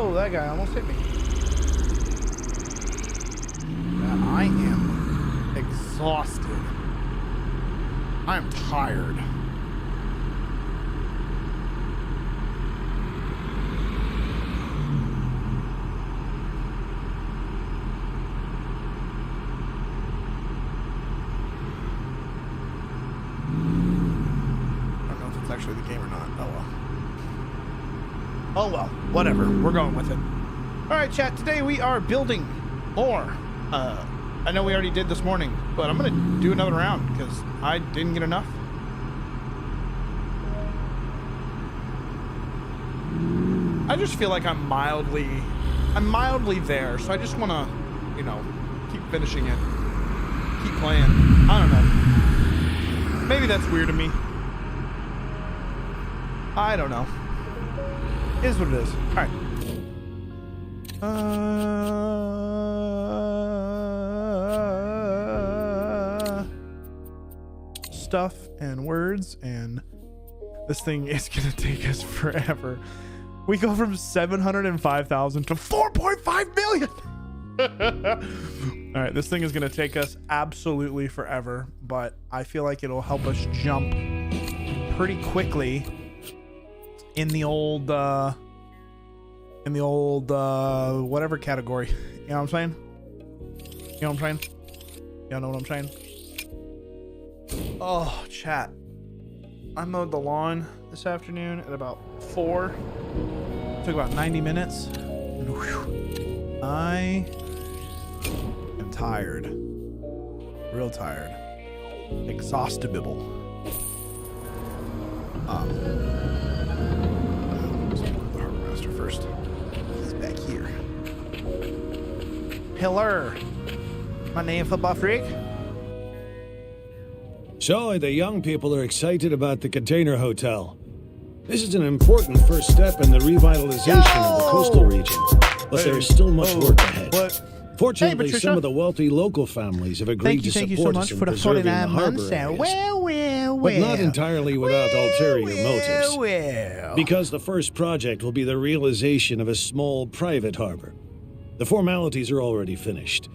Whoa, that guy almost hit me. I am exhausted. I am tired. Actually the game or not. Oh well, whatever, we're going with it. All right, chat, today we are building more. I know we already did this morning, but I'm gonna do another round because I didn't get enough. I just feel like I'm mildly there, so I just want to, you know, keep finishing it, keep playing. I don't know, maybe that's weird of me. I don't know. It is what it is. All right. Stuff and words, and this thing is gonna take us forever. We go from 705,000 to 4.5 million. All right, this thing is gonna take us absolutely forever, but I feel like it'll help us jump pretty quickly in the old whatever category. You know what I'm saying? You know what I'm saying? Y'all know what I'm saying? Oh, chat. I mowed the lawn this afternoon at about 4. It took about 90 minutes. And whew, I am tired. Real tired. Exhaustible. First, he's back here. Pillar, my name football freak. So the young people are excited about the container hotel. This is an important first step in the revitalization of the coastal region, but there is still much work ahead. Fortunately, some of the wealthy local families have agreed to support us in preserving the harbor areas, but not entirely without ulterior motives. Because the first project will be the realization of a small private harbor. The formalities are already finished.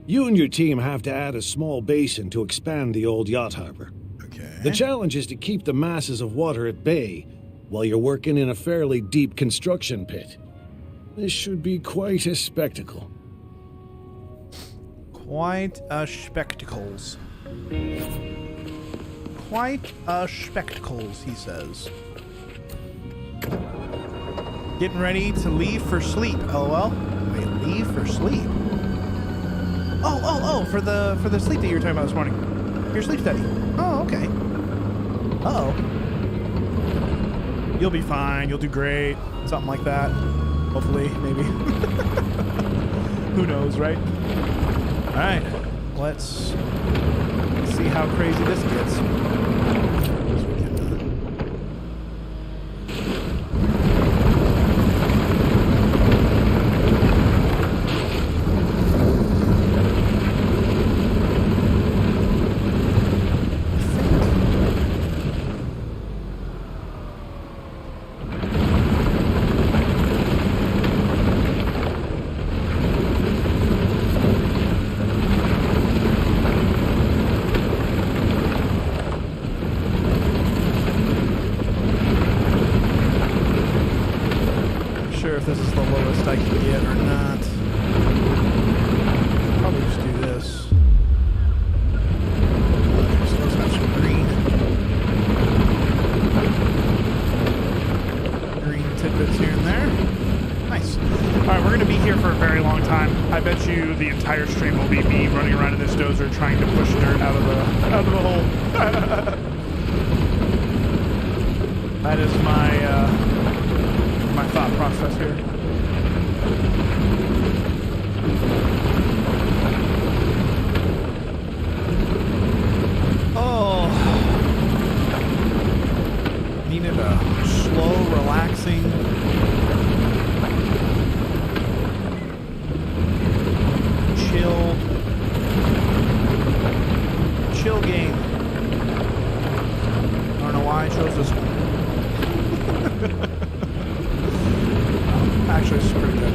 You and your team have to add a small basin to expand the old yacht harbor. Okay. The challenge is to keep the masses of water at bay while you're working in a fairly deep construction pit. This should be quite a spectacle. Quite a spectacles. Quite a spectacles, he says. Getting ready to leave for sleep. LOL. Wait, leave for sleep? Oh, for the sleep that you were talking about this morning. Your sleep study. Oh, okay. Uh-oh. You'll be fine. You'll do great. Something like that. Hopefully, maybe. Who knows, right? All right, let's see how crazy this gets. If this is the lowest I can get or not. Probably just do this. So let's have some green tidbits here and there. Nice. Alright, we're going to be here for a very long time. I bet you the entire stream will be me running around in this dozer trying to push dirt out of the hole. That is my thought process here. Oh, needed a slow, relaxing, chill game. I don't know why I chose this one. Actually, this is pretty good.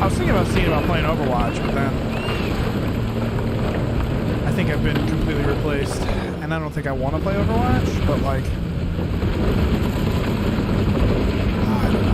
I was thinking about playing Overwatch, but then I think I've been completely replaced, and I don't think I want to play Overwatch, but like, I don't know.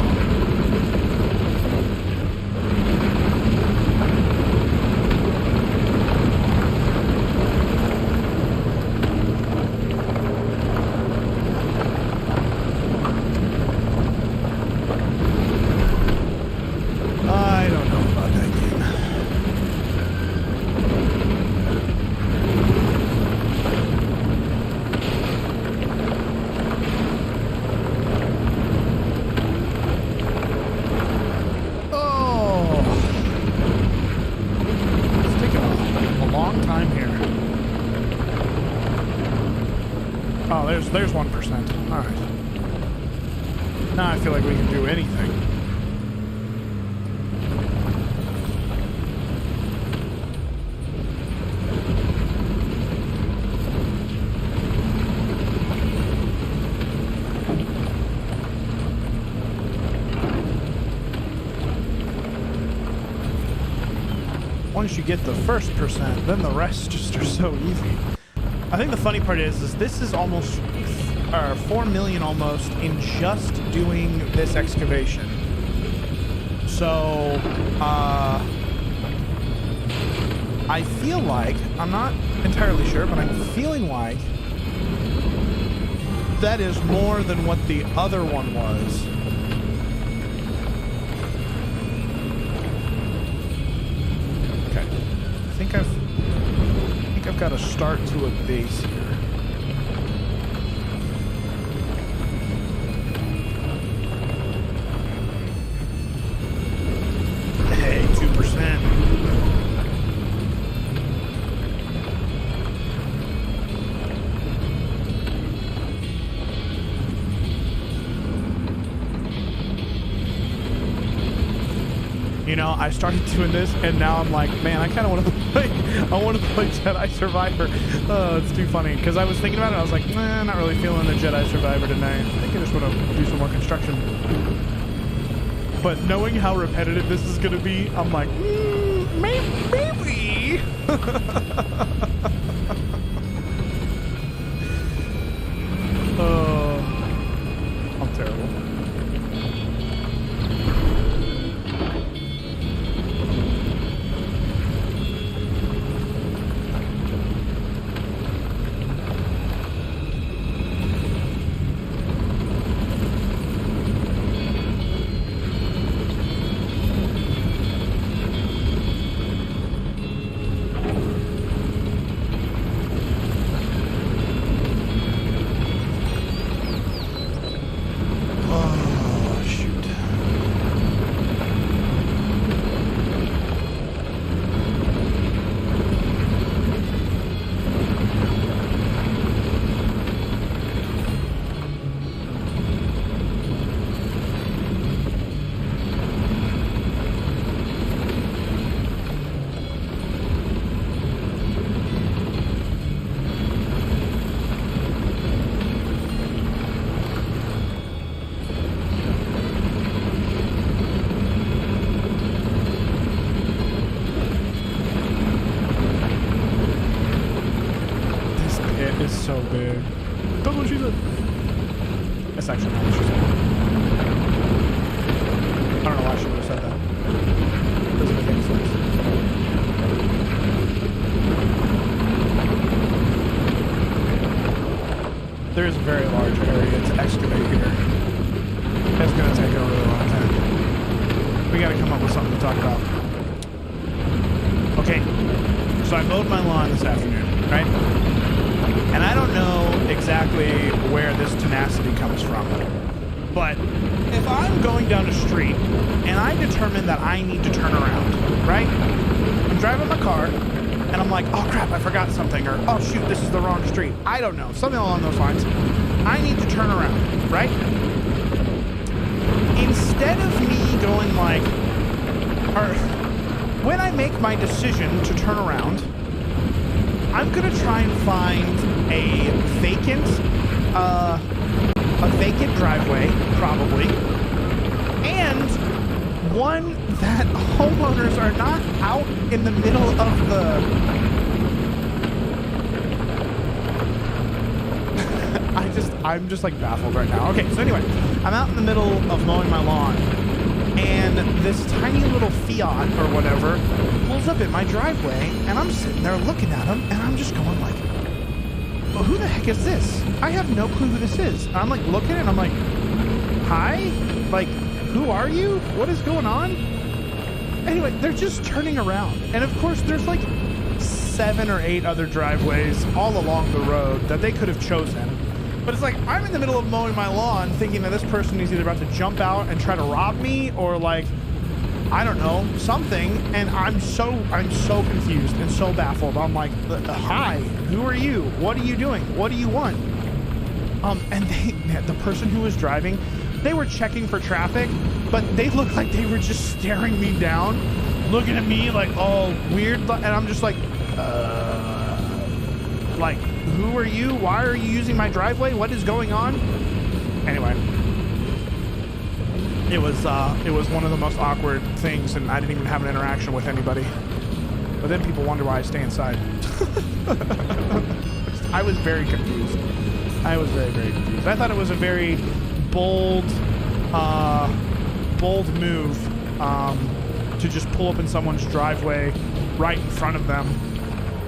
There's 1%. All right. Now I feel like we can do anything. Once you get the first %, then the rest just are so easy. I think the funny part is this is almost 4 million almost in just doing this excavation. So, I feel like, I'm not entirely sure, but I'm feeling like that is more than what the other one was. Okay. I think I've got to start to a base here. Hey, 2%. You know, I started doing this, and now I'm like, man, I kind of want to play. I want to play Jedi Survivor. Oh, it's too funny because I was thinking about it. I was like, nah, not really feeling the Jedi Survivor tonight. I think I just want to do some more construction. But knowing how repetitive this is going to be, I'm like, maybe. I'm terrible. So big. That's what she said. That's actually not what she said. I don't know why she would have said that. Doesn't make any sense. There is a very large area to excavate here. It's going to take a really long time. We got to come up with something to talk about. Okay. So I mowed my lawn this afternoon, right? And I don't know exactly where this tenacity comes from, but if I'm going down a street and I determine that I need to turn around, right? I'm driving my car and I'm like, oh crap, I forgot something, or oh shoot, this is the wrong street. I don't know, something along those lines. I need to turn around, right? Instead of me going like, or when I make my decision to turn around, I'm gonna try and find a vacant driveway, probably, one, that homeowners are not out in the middle of the... I'm just like baffled right now. Okay, so anyway, I'm out in the middle of mowing my lawn, and this tiny little Fiat or whatever pulls up in my driveway, and I'm sitting there looking at him, and I'm just going like, well, who the heck is this? I have no clue who this is. And I'm like looking, and I'm like, hi? Like, who are you? What is going on? Anyway, they're just turning around, and of course there's like 7 or 8 other driveways all along the road that they could have chosen. But it's like, I'm in the middle of mowing my lawn thinking that this person is either about to jump out and try to rob me or like, I don't know, something. And I'm so confused and so baffled. I'm like, hi, who are you? What are you doing? What do you want? And the person who was driving, they were checking for traffic, but they looked like they were just staring me down, looking at me like all weird. And I'm just like, who are you? Why are you using my driveway? What is going on? Anyway, it was one of the most awkward things, and I didn't even have an interaction with anybody. But then people wonder why I stay inside. I was very confused. I was very, very confused. I thought it was a very bold move to just pull up in someone's driveway right in front of them.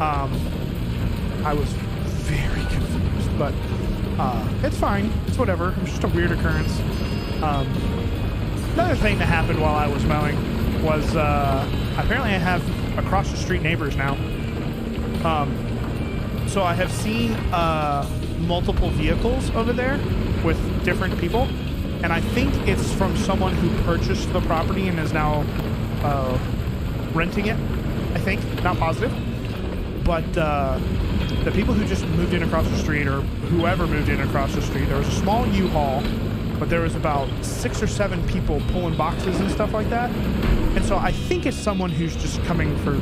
I was very confused, but it's fine. It's whatever. It's just a weird occurrence. Another thing that happened while I was mowing was apparently I have across the street neighbors now. So I have seen multiple vehicles over there with different people, and I think it's from someone who purchased the property and is now renting it. I think, not positive, but the people who just moved in across the street, or whoever moved in across the street, there was a small U-Haul, but there was about 6 or 7 people pulling boxes and stuff like that. And so I think it's someone who's just coming for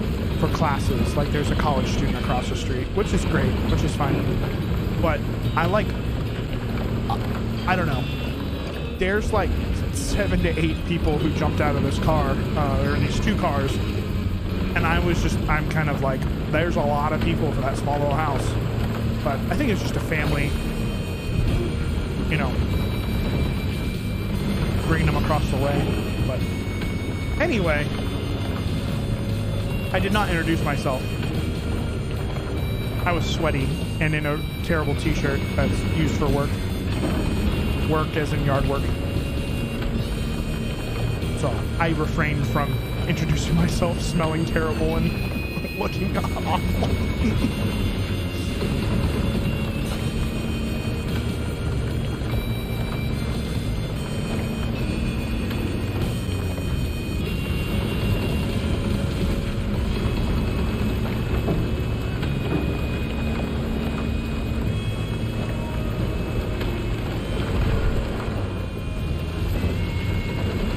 classes. Like there's a college student across the street, which is great, which is fine. But I don't know. There's like 7 to 8 people who jumped out of this car, or in these 2 cars. And I'm kind of like, there's a lot of people for that small little house. But I think it's just a family, bringing them across the way. But anyway, I did not introduce myself. I was sweaty and in a terrible t-shirt that's used for work. Work as in yard work. So I refrained from introducing myself smelling terrible and looking awful.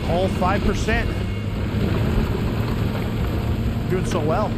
All 5%. Doing so well.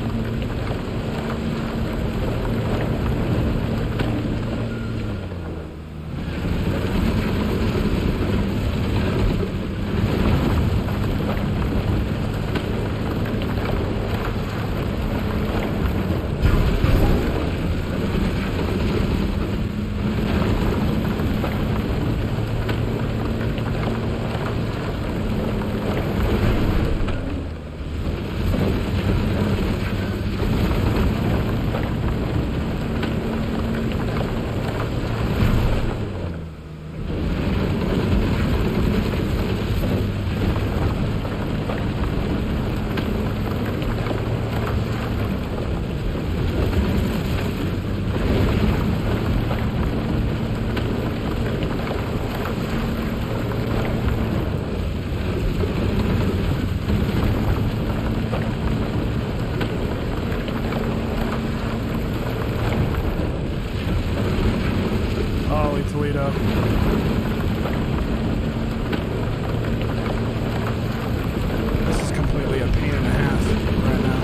Toledo. This is completely a pain and a half right now.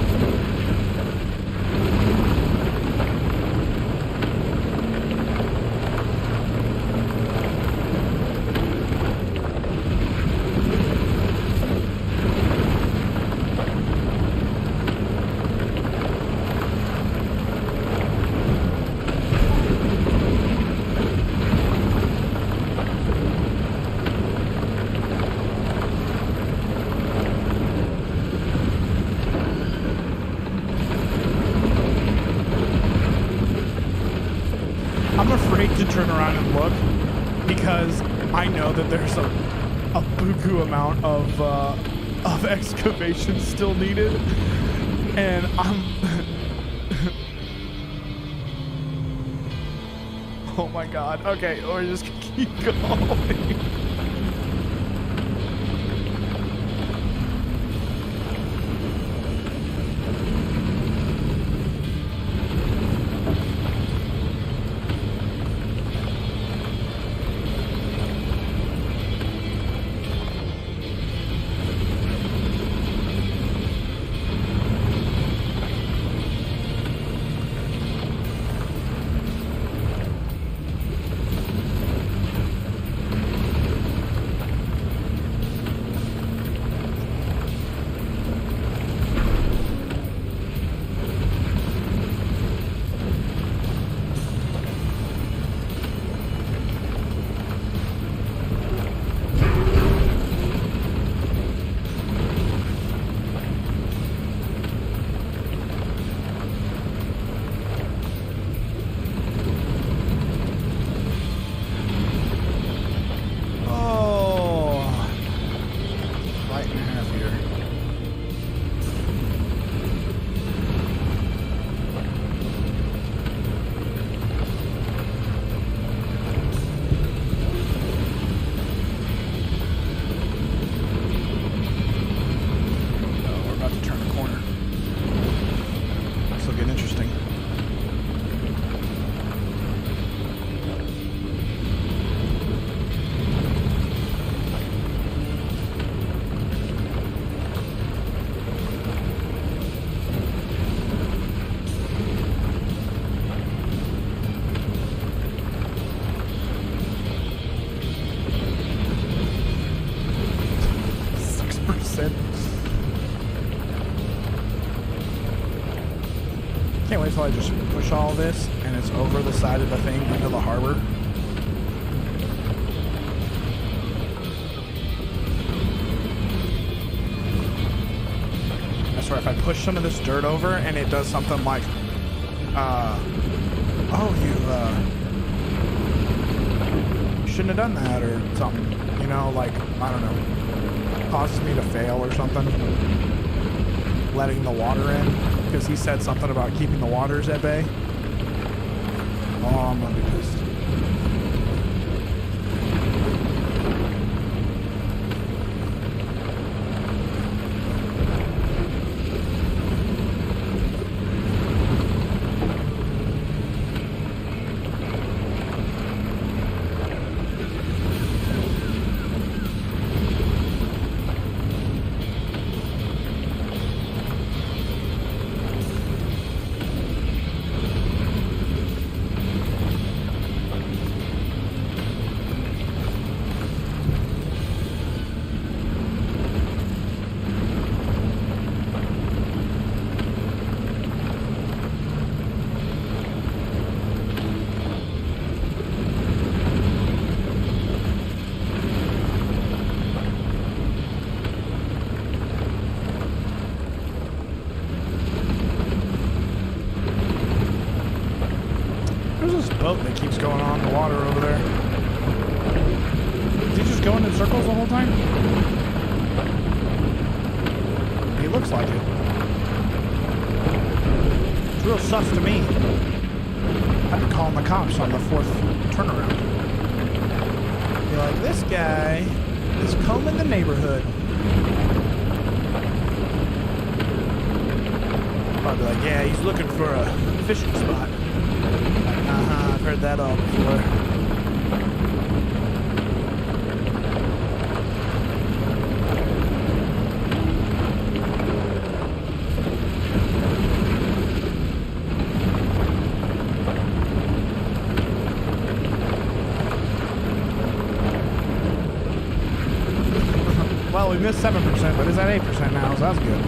to turn around and look because I know that there's a buku amount of excavation still needed, and I'm oh my god. Okay, we're just gonna keep going. Can't wait till I just push all this and it's over the side of the thing into the harbor. I swear, if I push some of this dirt over and it does something like, you shouldn't have done that or something, you know, like, I don't know, causes me to fail or something, letting the water in. Because he said something about keeping the waters at bay. Oh, I'm gonna be pissed. Boat that keeps going on the water over there. Is he just going in circles the whole time? He looks like it. It's real sus to me. I'd be calling the cops on the fourth turnaround. Be like, this guy is combing the neighborhood. I'd be like, yeah, he's looking for a fishing spot. I've heard that all before. Well, we missed 7%, but it's at 8% now, so that's good.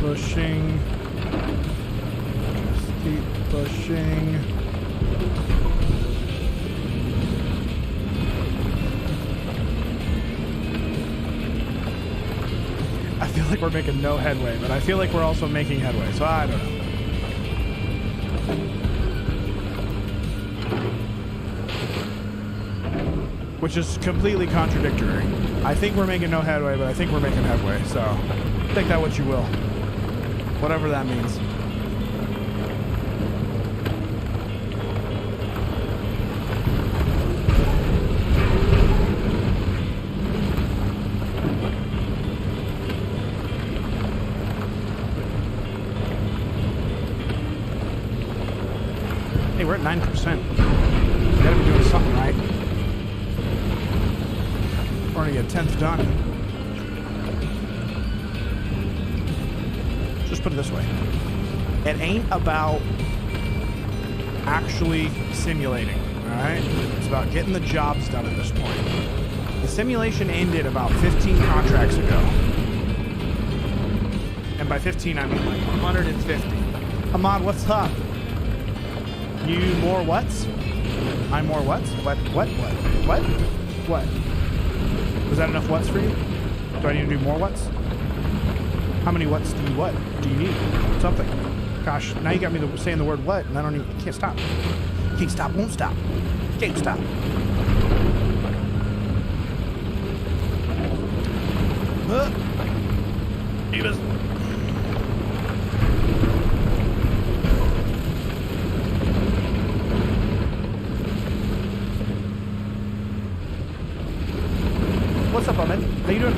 pushing. Just keep pushing. I feel like we're making no headway, but I feel like we're also making headway, so I don't know. Which is completely contradictory. I think we're making no headway, but I think we're making headway, so take that what you will. Whatever that means. Hey, we're at 9%. We gotta be doing something right. We're already a 10th done. Just put it this way. It ain't about actually simulating, alright? It's about getting the jobs done at this point. The simulation ended about 15 contracts ago. And by 15, I mean like 150. Ahmad, what's up? You more what's? I'm more what's? What? Was that enough what's for you? Do I need to do more what's? How many what's do you need? Something. Gosh, now you got me saying the word what, and I can't stop. Can't stop, won't stop. Can't stop. He does. What's up, Ahmed? How you doing?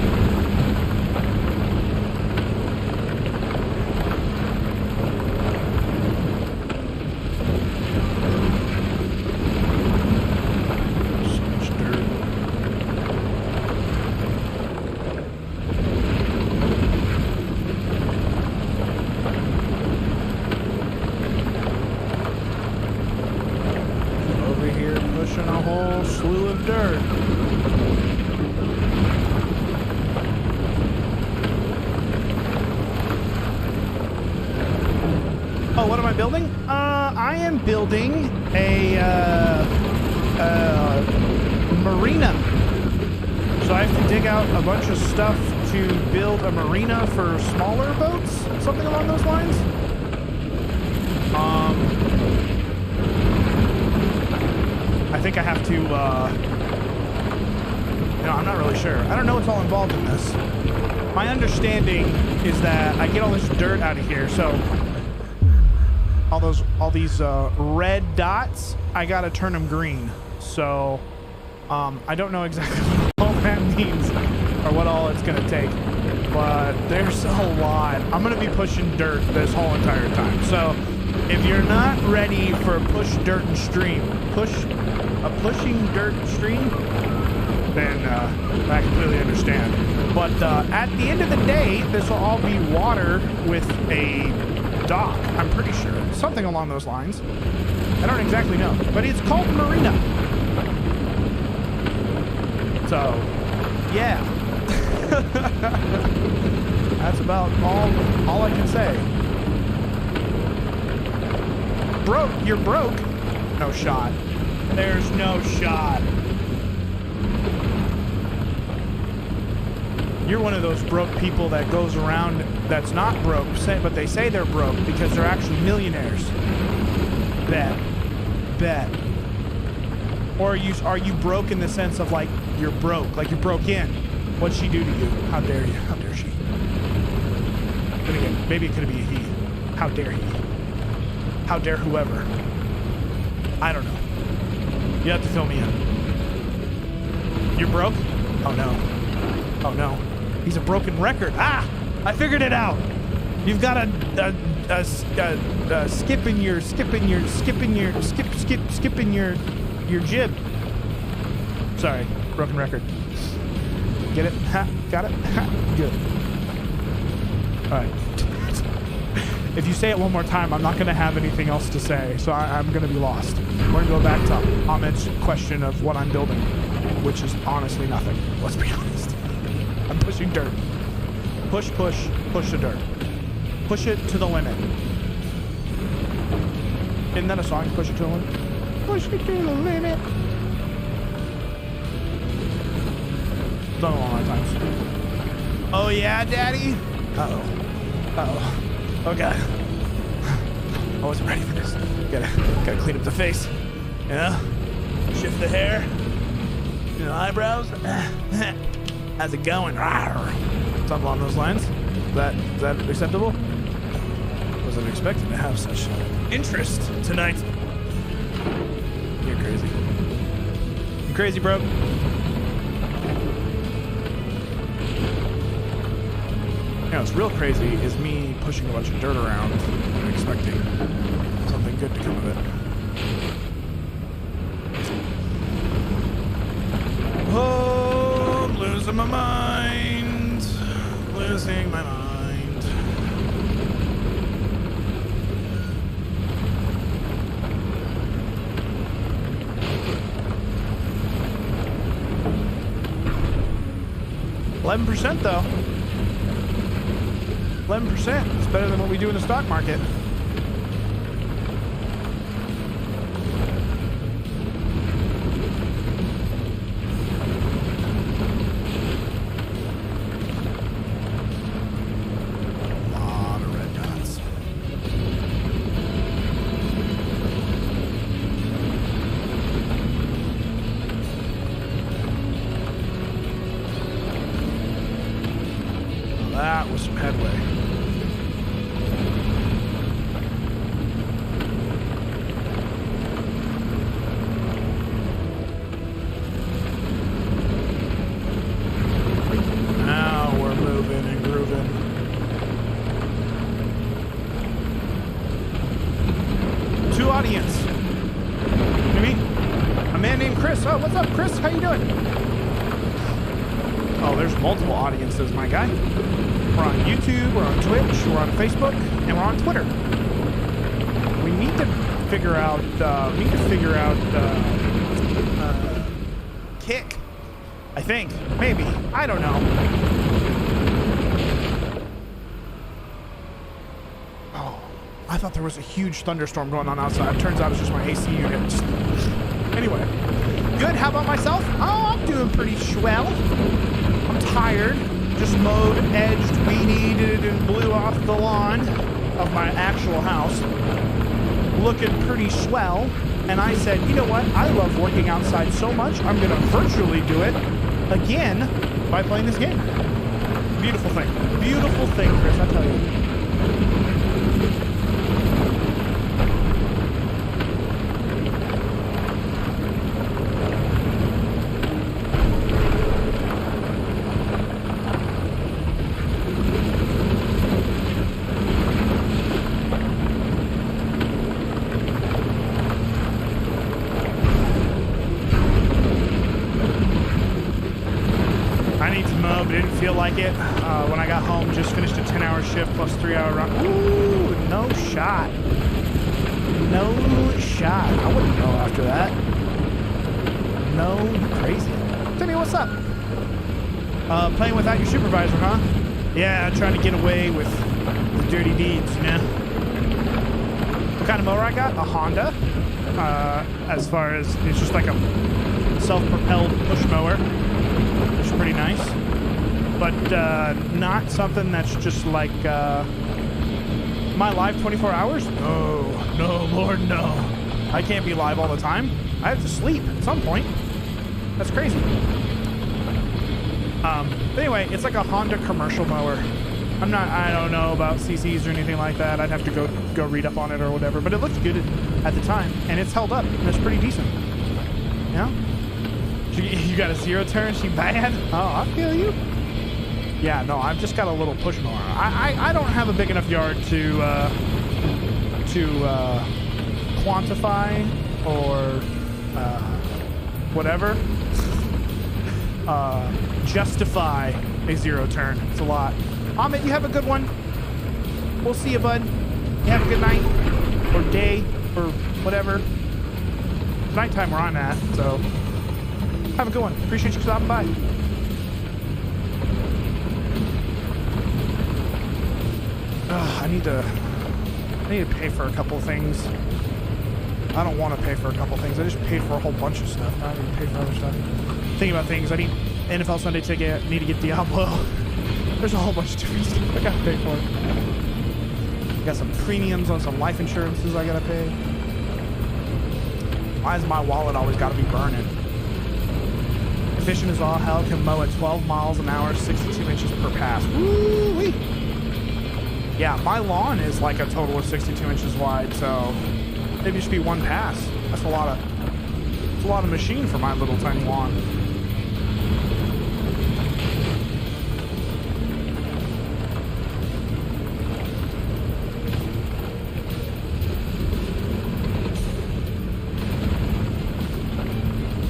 So much dirt. Over here pushing a whole slew of dirt. Oh, what am I building? I am building a marina. So I have to dig out a bunch of stuff to build a marina for smaller boats, something along those lines. I think I have to, I'm not really sure. I don't know what's all involved in this. My understanding is that I get all this dirt out of here, so all these red dots, I gotta turn them green. So I don't know exactly what all that means or what all it's gonna take, but there's a lot. I'm gonna be pushing dirt this whole entire time. So if you're not ready for a pushing dirt stream, then I completely understand. But at the end of the day, this will all be water with a dock, I'm pretty sure. Something along those lines. I don't exactly know. But it's called Marina. So, yeah. That's about all I can say. Broke? You're broke? No shot. There's no shot. You're one of those broke people that goes around that's not broke, but they say they're broke because they're actually millionaires. Bet. Or are you broke in the sense of like you're broke, like you broke in? What'd she do to you? How dare you? How dare she? But again, maybe it could be a he. How dare he? How dare whoever? I don't know. You have to fill me in. You're broke? Oh no. Oh no. He's a broken record. Ah! I figured it out. You've got a skipping your jib. Sorry, broken record. Get it? Ha, got it? Ha, good. All right. If you say it one more time, I'm not going to have anything else to say, so I'm going to be lost. We're going to go back to Ahmed's question of what I'm building, which is honestly nothing. Let's be honest. I'm pushing dirt. Push the dirt. Push it to the limit. Isn't that a song? Push it to the limit. Push it to the limit. Done a lot of times. Oh yeah, Daddy. Uh-oh. Oh God. I wasn't ready for this. Gotta clean up the face. Shift the hair. Eyebrows. How's it going? Something along those lines. Is that acceptable? Wasn't expecting to have such interest tonight. You're crazy. You crazy, bro? What's real crazy is me pushing a bunch of dirt around and expecting something good to come of it. Oh, I'm losing my mind. Losing my mind. 11% though. 11%. It's better than what we do in the stock market. A lot of red dots. Well, that was some headway. Oh, what's up, Chris? How you doing? Oh, there's multiple audiences, my guy. We're on YouTube, we're on Twitch, we're on Facebook, and we're on Twitter. We need to figure out, Kick. I think. Maybe. I don't know. Oh, I thought there was a huge thunderstorm going on outside. Turns out it's just my AC unit. Anyway. Good, how about myself? Oh, I'm doing pretty swell. I'm tired. Just mowed, edged, weeded, and blew off the lawn of my actual house. Looking pretty swell. And I said, you know what? I love working outside so much, I'm going to virtually do it again by playing this game. Beautiful thing. Beautiful thing, Chris, I tell you. Like it when I got home, just finished a 10-hour shift plus 3-hour run. Ooh, no shot. No shot. I wouldn't know after that. No, you crazy. Timmy, what's up? Playing without your supervisor, huh? Yeah, trying to get away with the dirty deeds, you know? What kind of mower I got? A Honda. As far as, it's just like a self-propelled push mower, which is pretty nice. But not something that's just like my live 24 hours. No, Lord, no. I can't be live all the time. I have to sleep at some point. That's crazy. But anyway, it's like a Honda commercial mower. I don't know about CCs or anything like that. I'd have to go read up on it or whatever. But it looked good at the time, and it's held up, and it's pretty decent. You know? You got a zero turn? She bad? Oh, I feel you. Yeah, no, I've just got a little push mower. I don't have a big enough yard to quantify or whatever justify a zero turn. It's a lot. Amit, you have a good one. We'll see you, bud. You have a good night or day or whatever. It's nighttime where I'm at, so have a good one. Appreciate you stopping by. I need to pay for a couple things. I don't want to pay for a couple things. I just paid for a whole bunch of stuff. Now I need to pay for other stuff. Thinking about things. I need NFL Sunday ticket. I need to get Diablo. There's a whole bunch of different stuff I gotta pay for. I got some premiums on some life insurances I gotta pay. Why has my wallet always gotta be burning? Efficient as all hell, can mow at 12 miles an hour, 62 inches per pass. Woo-wee. Yeah, my lawn is like a total of 62 inches wide, so maybe it should be one pass. That's a lot of machine for my little tiny lawn.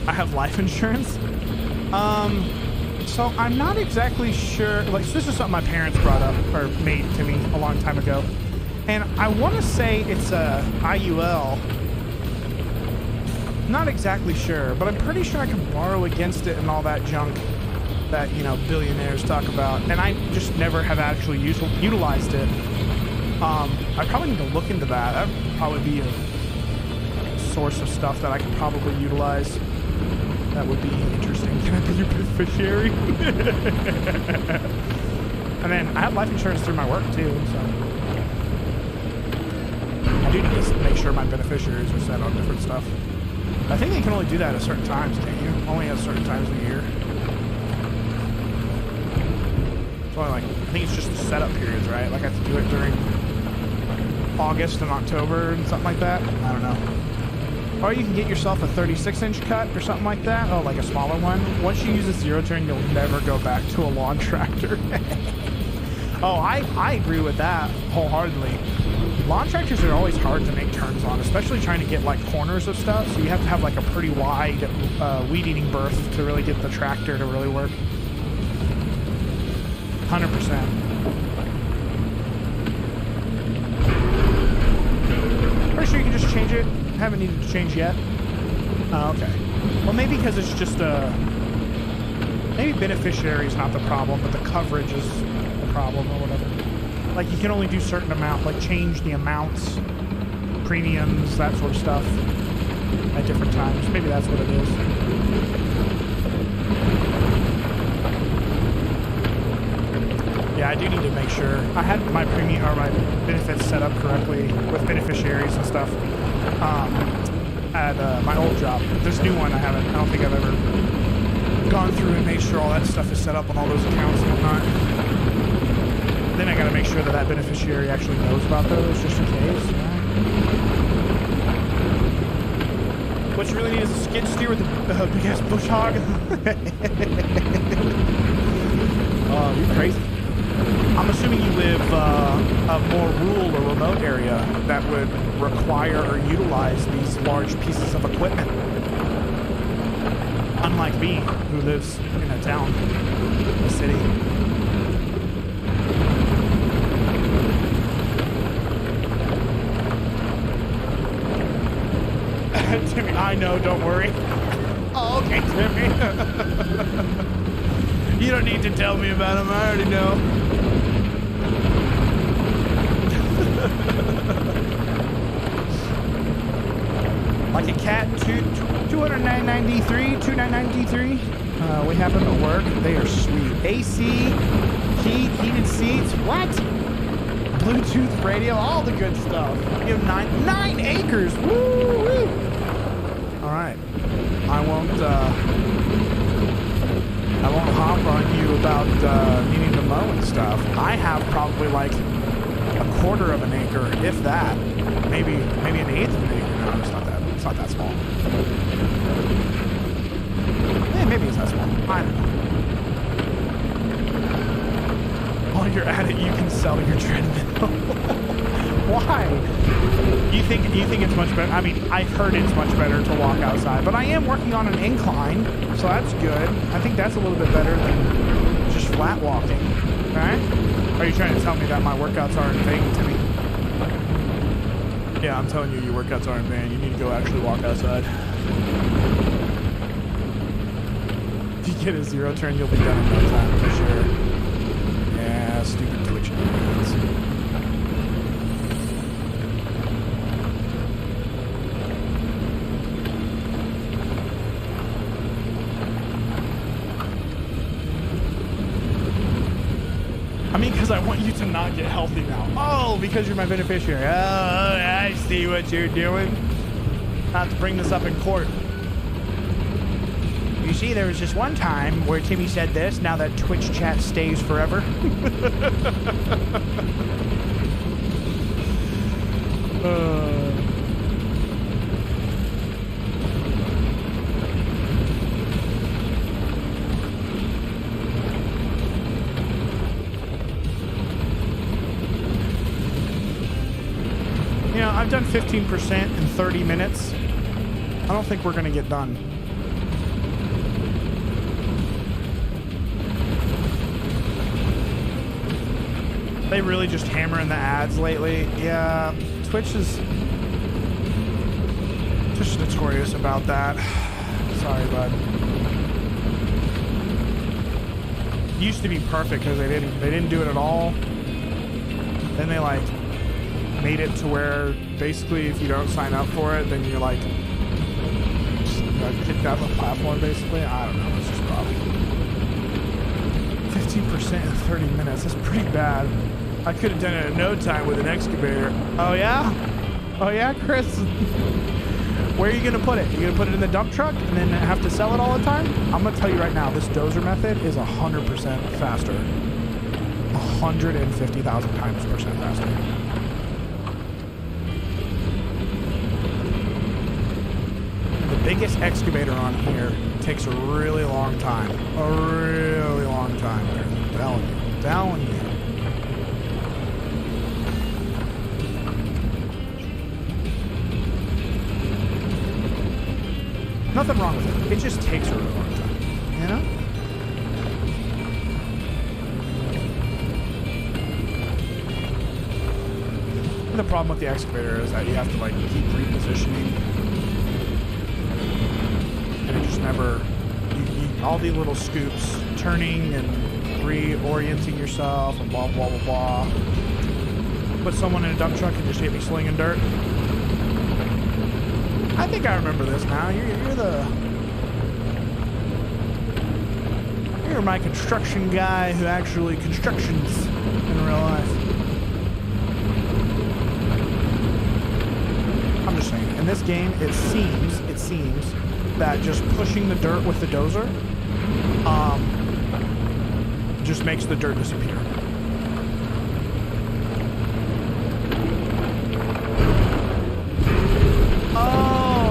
I have life insurance. So I'm not exactly sure. Like, so this is something my parents brought up or made to me a long time ago, and I want to say it's a IUL. Not exactly sure, but I'm pretty sure I can borrow against it and all that junk that, you know, billionaires talk about, and I just never have actually utilized it. I probably need to look into that. That would probably be a source of stuff that I could probably utilize. That would be interesting. Can I be your beneficiary? And then I have life insurance through my work too, so I do need to make sure my beneficiaries are set on different stuff. I think they can only do that at certain times, can't you? Only at certain times of the year. It's only like, I think it's just the setup periods, right? Like I have to do it during August and October and something like that. I don't know. Or you can get yourself a 36-inch cut or something like that. Oh, like a smaller one. Once you use a zero turn, you'll never go back to a lawn tractor. Oh, I agree with that wholeheartedly. Lawn tractors are always hard to make turns on, especially trying to get like corners of stuff. So you have to have like a pretty wide weed-eating berth to really get the tractor to really work. 100%. Pretty sure you can just change it. Haven't needed to change yet. Oh, okay. Well, maybe because it's just maybe beneficiary is not the problem, but the coverage is the problem or whatever. Like you can only do certain amount, like change the amounts, premiums, that sort of stuff at different times. Maybe that's what it is. Yeah, I do need to make sure I had my premium or my benefits set up correctly with beneficiaries and stuff. At my old job. This new one I don't think I've ever gone through and made sure all that stuff is set up on all those accounts and whatnot. Then I gotta make sure that beneficiary actually knows about those just in case. What you really need is a skid steer with a big ass bush hog. Oh, you're crazy. I'm assuming you live a more rural or remote area that would require or utilize these large pieces of equipment. Unlike me, who lives in a town, a city. Timmy, I know, don't worry. Oh, okay, Timmy. You don't need to tell me about him, I already know. Like a cat, 299D3. We have them at work. They are sweet. AC, heated seats. What? Bluetooth radio, all the good stuff. You have 9 acres. Woo! All right. I won't hop on you about needing to mow and stuff. I have probably like a quarter of an acre, if that. Maybe an eighth of an acre. No, it's not that small. Yeah, maybe it's that small. I don't know. While you're at it, you can sell your treadmill. Why? You think it's much better? I mean, I've heard it's much better to walk outside, but I am working on an incline, so that's good. I think that's a little bit better than just flat walking, right? Are you trying to tell me that my workouts are in vain, Timmy? Yeah, I'm telling you, your workouts are in vain. You need to go actually walk outside. If you get a zero turn, you'll be done in no time for sure. Yeah, stupid Twitch ads. not get healthy now? Oh, because you're my beneficiary. Oh, I see what you're doing. I have to bring this up in court. You see, there was just one time where Timmy said this. Now that Twitch chat stays forever. You know, I've done 15% in 30 minutes. I don't think we're going to get done. They really just hammering the ads lately. Yeah, Twitch is just notorious about that. Sorry, bud. Used to be perfect because they didn't do it at all. Then they like made it to where basically if you don't sign up for it, then you're like kicked out of the platform. Basically, I don't know. It's just probably 15% in 30 minutes. That's pretty bad. I could have done it in no time with an excavator. Oh yeah? Oh yeah, Chris? Where are you gonna put it? You gonna put it in the dump truck and then have to sell it all the time? I'm gonna tell you right now, this dozer method is 100% faster. 150,000 times percent faster. The biggest excavator on here takes a really long time. A really long time. I'm telling you. I'm telling you. Nothing wrong with it. It just takes a really long time, you know? And the problem with the excavator is that you have to like keep repositioning, and it just never. All the little scoops, turning and reorienting yourself, and blah blah blah blah. Put someone in a dump truck and just hit me slinging dirt. I think I remember this now. You're my construction guy who actually constructions in real life. I'm just saying, in this game, it seems that just pushing the dirt with the dozer, just makes the dirt disappear.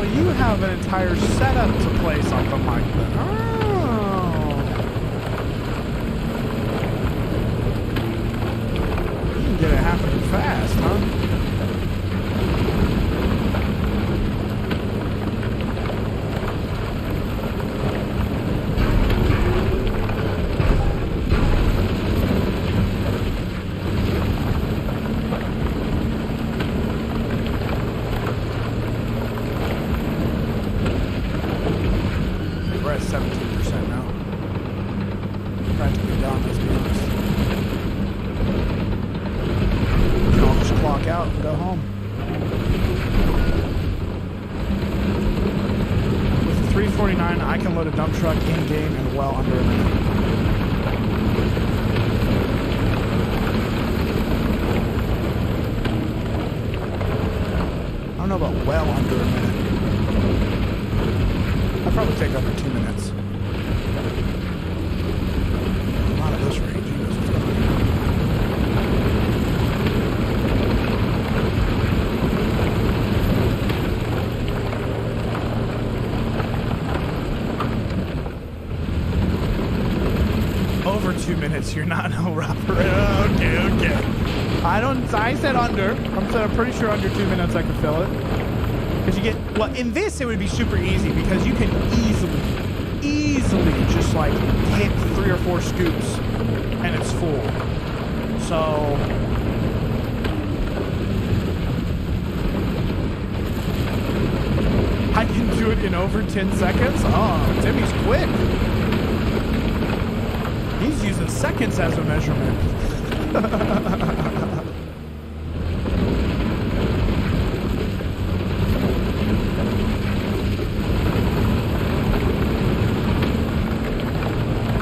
You have an entire setup to play something like that. Oh. You can get it happening fast, huh? I can load a dump truck in-game in well under a minute. I don't know about well under a minute. I'll probably take under 2 minutes. Not at this range. Over 2 minutes, you're not no rougher. Okay. I said under. I'm pretty sure under 2 minutes I could fill it. Because you get, well, in this it would be super easy because you can easily just like hit 3 or 4 scoops and it's full. So I can do it in over 10 seconds. Oh, Timmy's quick. He's using seconds as a measurement.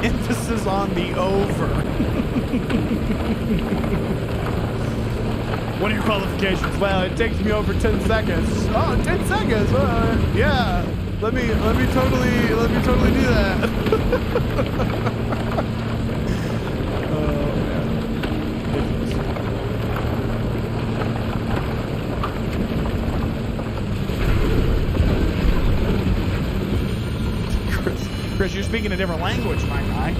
Emphasis on the over. What are your qualifications? Well, it takes me over 10 seconds. Oh, 10 seconds? Yeah. Let me totally do that. Oh, man. Chris, you're speaking a different language, my guy.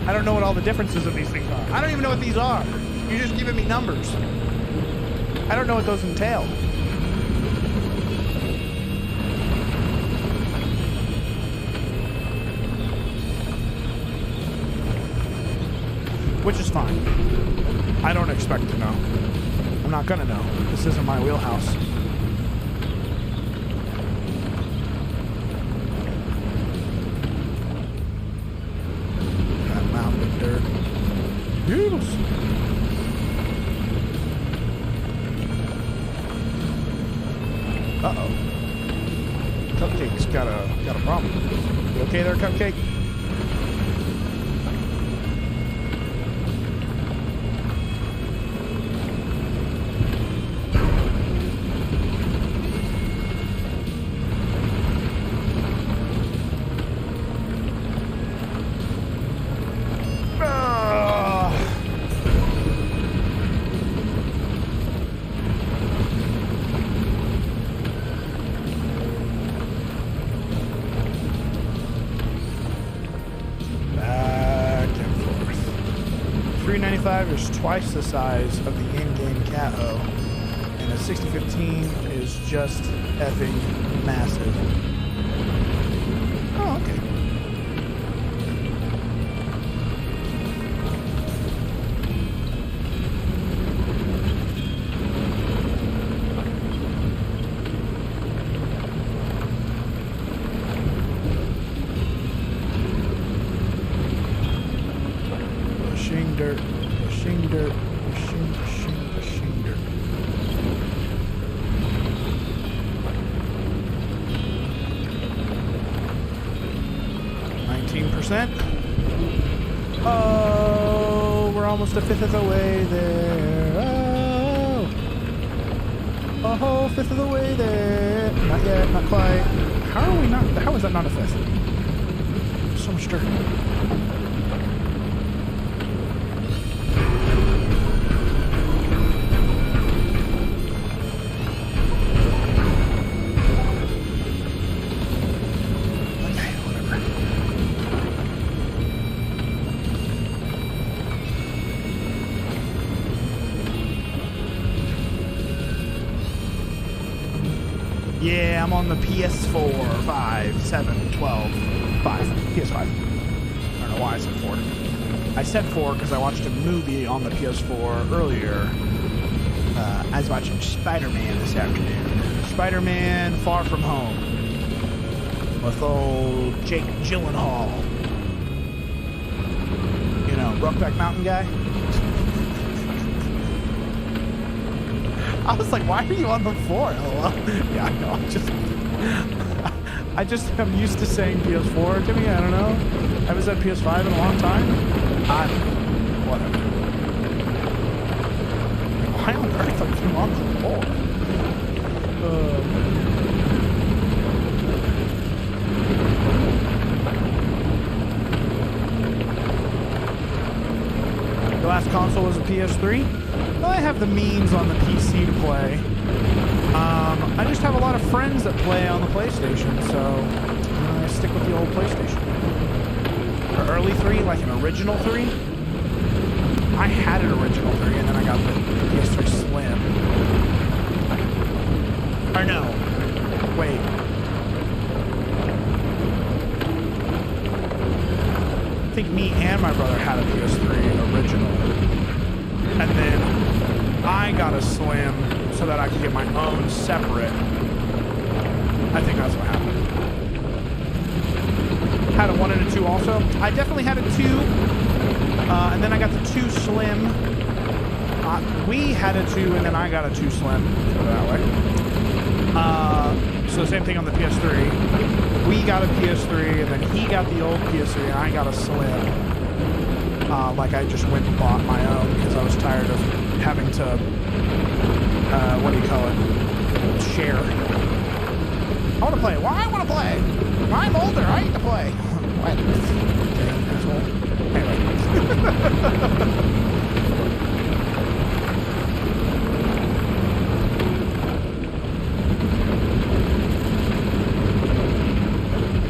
I don't know what all the differences of these things are. I don't even know what these are. You're just giving me numbers. I don't know what those entail. Which is fine. I don't expect to know. I'm not gonna know. This isn't my wheelhouse. That mountain of dirt. Yes. Uh-oh. Cupcake's got a problem. You okay there, Cupcake? Is twice the size of the in-game Cat-O, and a 6015 is just effing massive. Oh, okay. Pushing dirt. Pushing dirt, pushing dirt. %. Oh, we're almost a fifth of the way there. Oh, fifth of the way there. Not yet, not quite. How are we not? How is that not a fifth? So much dirt. Yeah, I'm on the PS4, 5, 7, 12, 5. PS5. I don't know why I said 4. I said 4 because I watched a movie on the PS4 earlier. I was watching Spider-Man this afternoon. Spider-Man Far From Home. With old Jake Gyllenhaal. You know, Brokeback Mountain guy. I was like, why are you on the floor? LOL. Yeah, I know. I'm used to saying PS4, Timmy. I don't know. I haven't said PS5 in a long time. Whatever. Why on earth are you on the floor? The last console was a PS3. Well, I have the means on the PC to play. I just have a lot of friends that play on the PlayStation, so I stick with the old PlayStation. Or early 3, like an original 3. I had an original 3, and then I got the PS3 Slim. Or no. Wait. I think me and my brother had a PS3 original. And then I got a Slim so that I could get my own separate. I think that's what happened. Had a 1 and a 2 also. I definitely had a 2. And then I got the 2 Slim. We had a 2 and then I got a 2 Slim. Let's go that way. So same thing on the PS3. We got a PS3 and then he got the old PS3 and I got a Slim. Like I just went and bought my own because I was tired of having to what do you call it? Share. I want to play. Why I want to play? I'm older. I need to play. What? Okay, asshole. Anyway.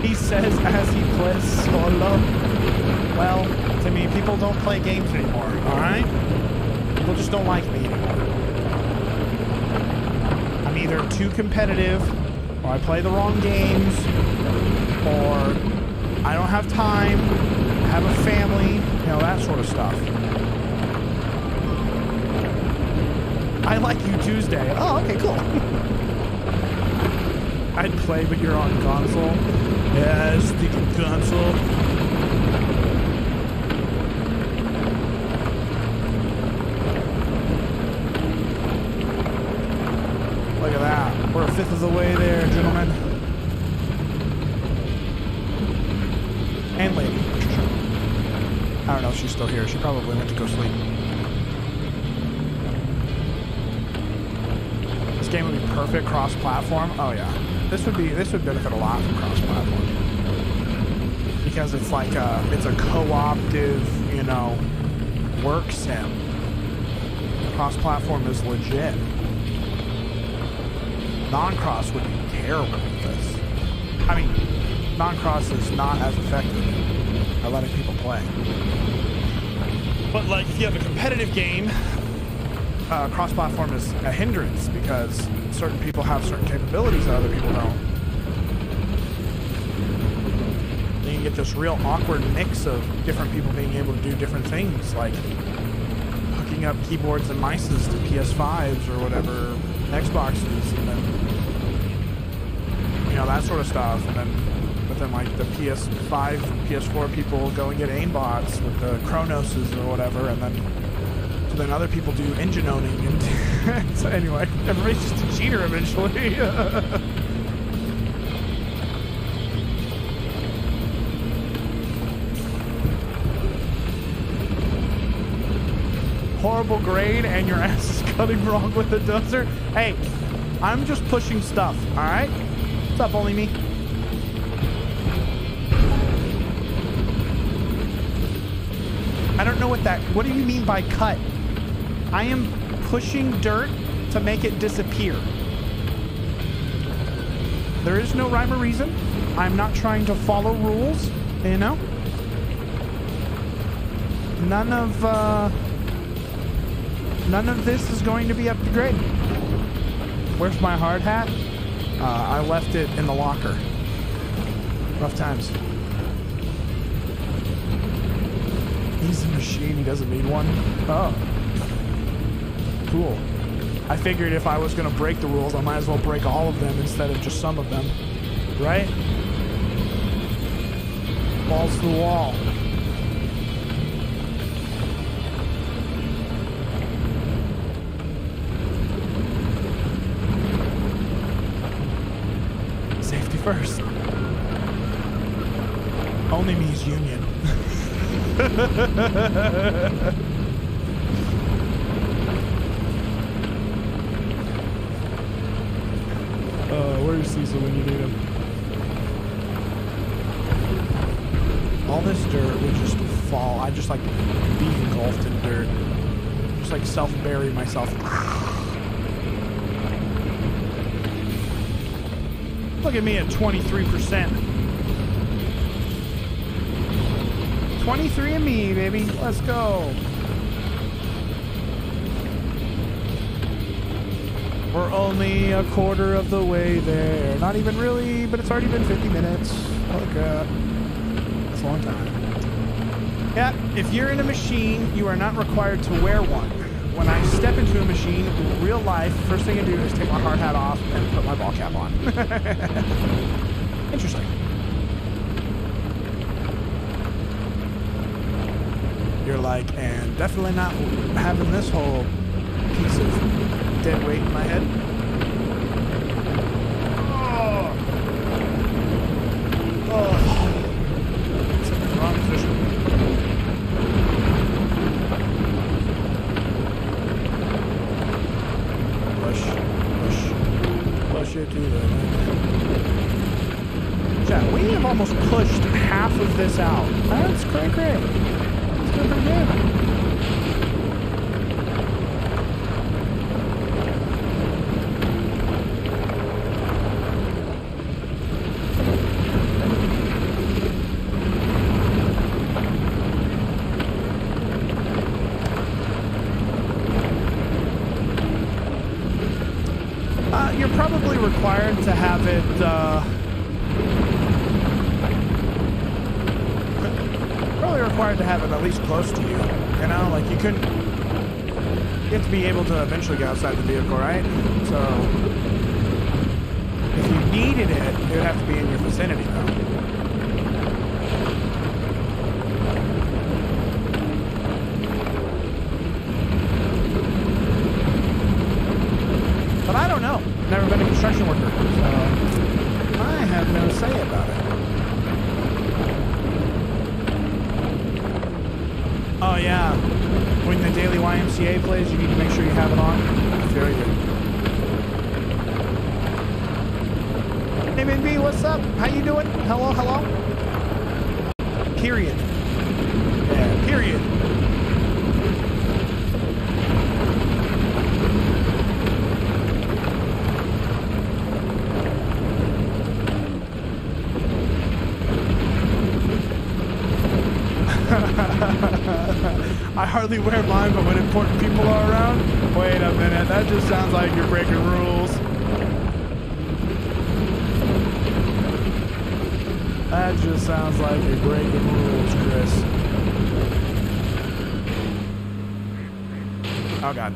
He says as he plays solo. Well, to me, people don't play games anymore, alright? People just don't like me anymore. I'm either too competitive, or I play the wrong games, or I don't have time, I have a family, you know, that sort of stuff. I like you Tuesday. Oh, okay, cool. I'd play, but you're on console. Yeah, sticking console. Look at that. We're a fifth of the way there, gentlemen. And lady. I don't know if she's still here. She probably went to go sleep. This game would be perfect cross-platform. Oh yeah. This would benefit a lot from cross-platform. Because it's like it's a co-optive, you know, work sim. Cross-platform is legit. Non-cross would be terrible with this. I mean, non-cross is not as effective at letting people play. But like, if you have a competitive game, cross-platform is a hindrance because certain people have certain capabilities that other people don't. You can get this real awkward mix of different people being able to do different things, like hooking up keyboards and mices to PS5s or whatever, Xboxes, and then, you know, that sort of stuff. And then, but then like the PS5, PS4 people go and get aimbots with the Chronoses or whatever, and then other people do engine owning, and so anyway, everybody's just a cheater eventually. Horrible grade and your ass is cutting wrong with the dozer. Hey, I'm just pushing stuff, alright? What's up, only me? I don't know what do you mean by cut? I am pushing dirt to make it disappear. There is no rhyme or reason. I'm not trying to follow rules, you know? None of this is going to be up to grade. Where's my hard hat? I left it in the locker. Rough times. He's a machine, he doesn't need one. Oh. Cool. I figured if I was going to break the rules, I might as well break all of them instead of just some of them. Right? Balls to the wall. Safety first. Only me's union. Where's Cecil when you need him? All this dirt would just fall. I just like be engulfed in dirt. Just like self-bury myself. Look at me at 23%. 23 and me, baby. Let's go. We're only a quarter of the way there. Not even really, but it's already been 50 minutes. Holy crap. That's a long time. Yeah, if you're in a machine, you are not required to wear one. When I step into a machine in real life, first thing I do is take my hard hat off and put my ball cap on. Interesting. You're like, and definitely not having this whole piece of dead weight in my head. It's in the wrong position. Push it to the limit. Chat, we have almost pushed half of this out. That's great. It's doing pretty good. You're probably required to have it, probably required to have it at least close to you, you know? Like, you couldn't, you have to be able to eventually get outside the vehicle, right? So, if you needed it, it would have to be in your vicinity, though. But I don't know. Never been a construction worker, so I have no say about it. Oh yeah, when the daily YMCA plays, you need to make sure you have it on. Very good. Hey MB, what's up? How you doing? Hello? Period. Yeah, period. I hardly wear mine, but when important people are around, wait a minute, that just sounds like you're breaking rules. That just sounds like you're breaking rules, Chris. Oh God.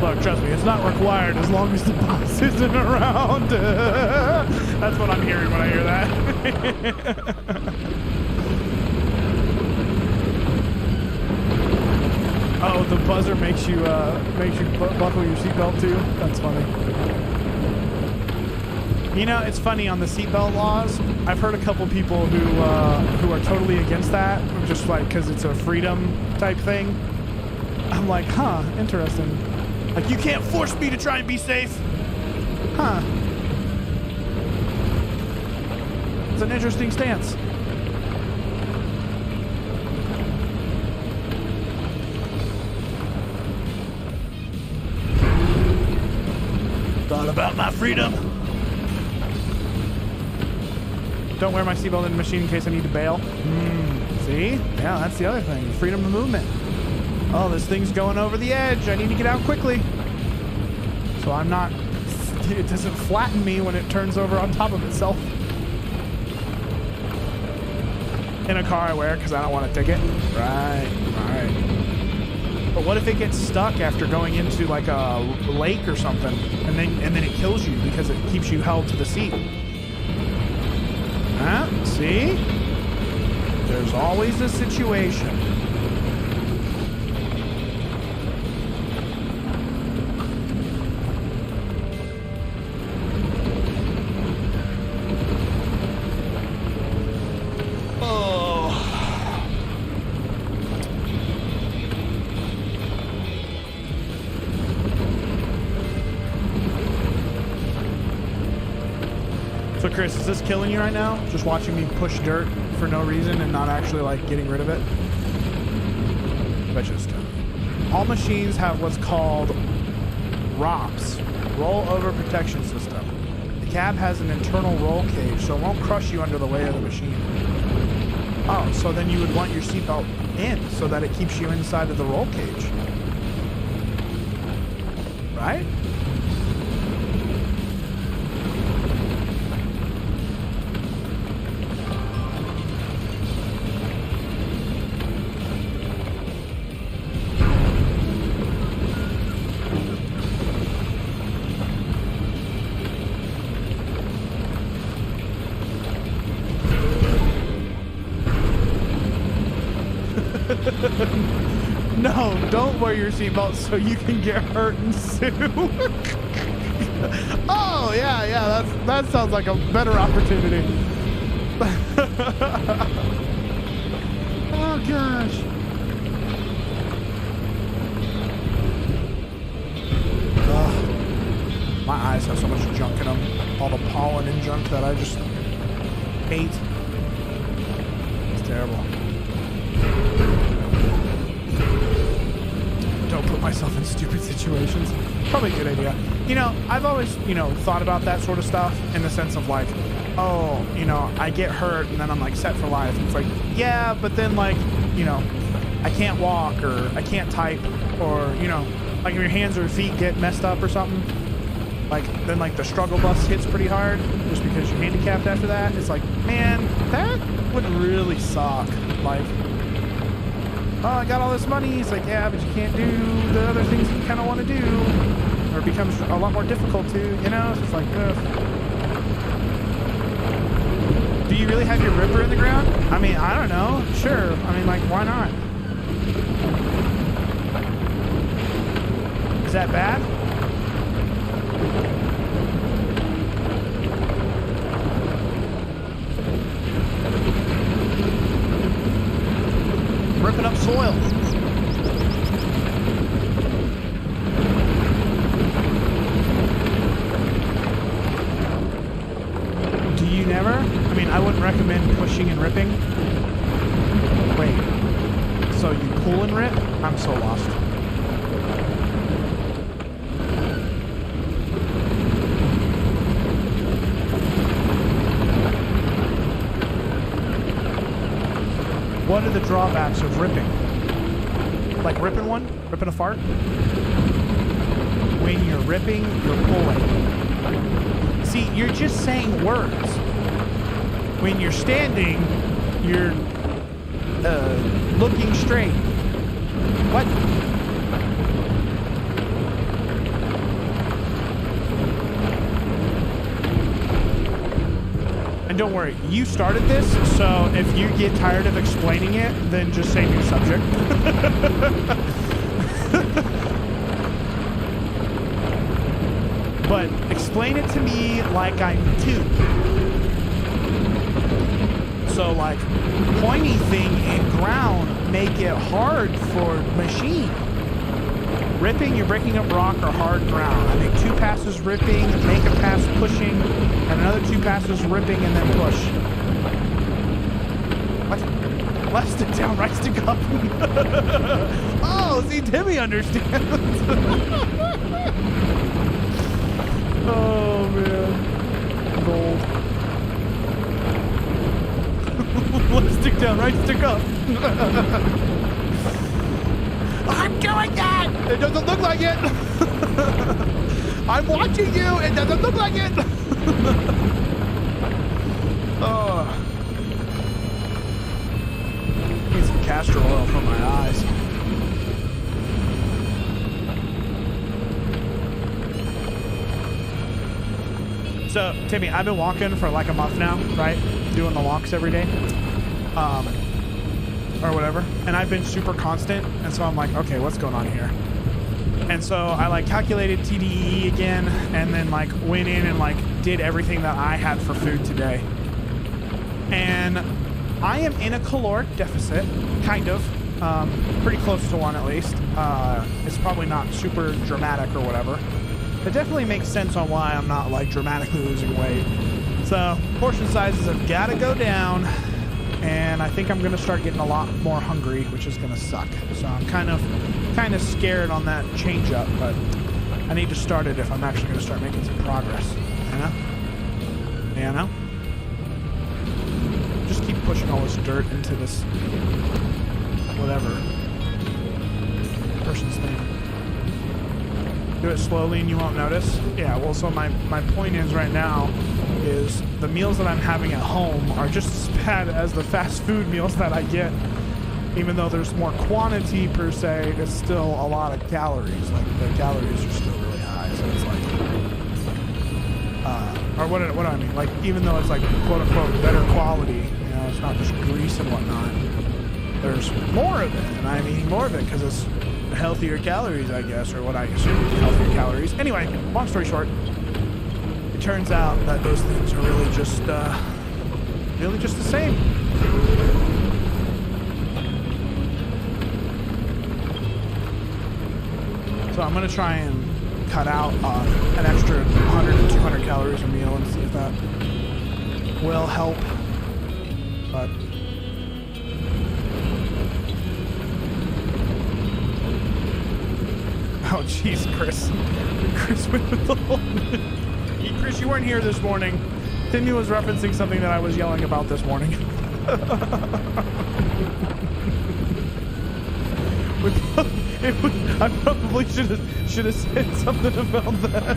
Look, trust me, it's not required as long as the boss isn't around. That's what I'm hearing when I hear that. Oh, the buzzer makes you buckle your seatbelt too? That's funny. You know, it's funny on the seatbelt laws. I've heard a couple people who are totally against that, just like because it's a freedom type thing. I'm like, huh, interesting. Like, you can't force me to try and be safe. Huh. It's an interesting stance. Thought about my freedom. Don't wear my seatbelt in the machine in case I need to bail. See? Yeah, that's the other thing. Freedom of movement. Oh, this thing's going over the edge. I need to get out quickly. So I'm not, it doesn't flatten me when it turns over on top of itself. In a car I wear because I don't want a ticket. Right. But what if it gets stuck after going into like a lake or something, and then it kills you because it keeps you held to the seat? Huh? See? There's always a situation. So Chris, is this killing you right now? Just watching me push dirt for no reason and not actually like getting rid of it? I bet you it's killing you. All machines have what's called ROPS, Rollover Protection System. The cab has an internal roll cage, so it won't crush you under the weight of the machine. Oh, so then you would want your seatbelt in so that it keeps you inside of the roll cage. Right? No, don't wear your seatbelt so you can get hurt and sue. Oh, yeah, that sounds like a better opportunity. Oh, gosh. Ugh. My eyes have so much junk in them. All the pollen and junk that I just hate. It's terrible. Don't put myself in stupid situations. Probably a good idea. You know, I've always, thought about that sort of stuff in the sense of like, oh, I get hurt and then I'm like set for life. It's like, yeah, but then like, I can't walk or I can't type or, like if your hands or feet get messed up or something, like then like the struggle bus hits pretty hard just because you're handicapped after that. It's like, man, that would really suck. Like, oh, I got all this money. It's like, yeah, but you can't do the other things you kind of want to do, or it becomes a lot more difficult to, It's just like, ugh. Do you really have your ripper in the ground? I mean, I don't know. Sure. I mean, like, why not? Is that bad? Ripping up soil. Do you never? I mean, I wouldn't recommend pushing and ripping. Wait. So you pull and rip? I'm so lost. What are the drawbacks of ripping? Like ripping one? Ripping a fart? When you're ripping, you're pulling. See, you're just saying words. When you're standing, you're looking straight. What? Don't worry, you started this, so if you get tired of explaining it, then just say new subject. But explain it to me like I'm 2. So like, pointy thing and ground make it hard for machine. Ripping, you're breaking up rock or hard ground. I make 2 passes ripping, make a pass pushing, and another 2 passes ripping and then push. What? Left stick down, right stick up. Oh, see, Timmy understands. Oh, man. Gold. Left stick down, right stick up. I'm doing that! It doesn't look like it! I'm watching you! It doesn't look like it! Oh. Need some castor oil for my eyes. So, Timmy, I've been walking for like a month now, right? Doing the walks every day. Or whatever, and I've been super constant, and so I'm like, okay, what's going on here? And so I like calculated TDEE again, and then like went in and like did everything that I had for food today. And I am in a caloric deficit, kind of, pretty close to one at least. It's probably not super dramatic or whatever. It definitely makes sense on why I'm not like dramatically losing weight. So portion sizes have got to go down. And I think I'm going to start getting a lot more hungry, which is going to suck. So I'm kind of scared on that change up, but I need to start it if I'm actually going to start making some progress. You know? Just keep pushing all this dirt into this whatever person's thing. Do it slowly and you won't notice. Yeah, well, so my point is right now is the meals that I'm having at home are just as bad as the fast food meals that I get. Even though there's more quantity per se, it's still a lot of calories. Like the calories are still really high. So it's like, or what do I mean? Like even though it's like quote unquote better quality, it's not just grease and whatnot. There's more of it, and I'm eating more of it because it's healthier calories, I guess, or what I assume is healthier calories. Anyway, long story short, it turns out that those things are really just the same. So I'm gonna try and cut out an extra 100 to 200 calories a meal and see if that will help. But oh jeez, Chris went with the whole. Chris, you weren't here this morning. Timmy was referencing something that I was yelling about this morning. I probably should have said something about that.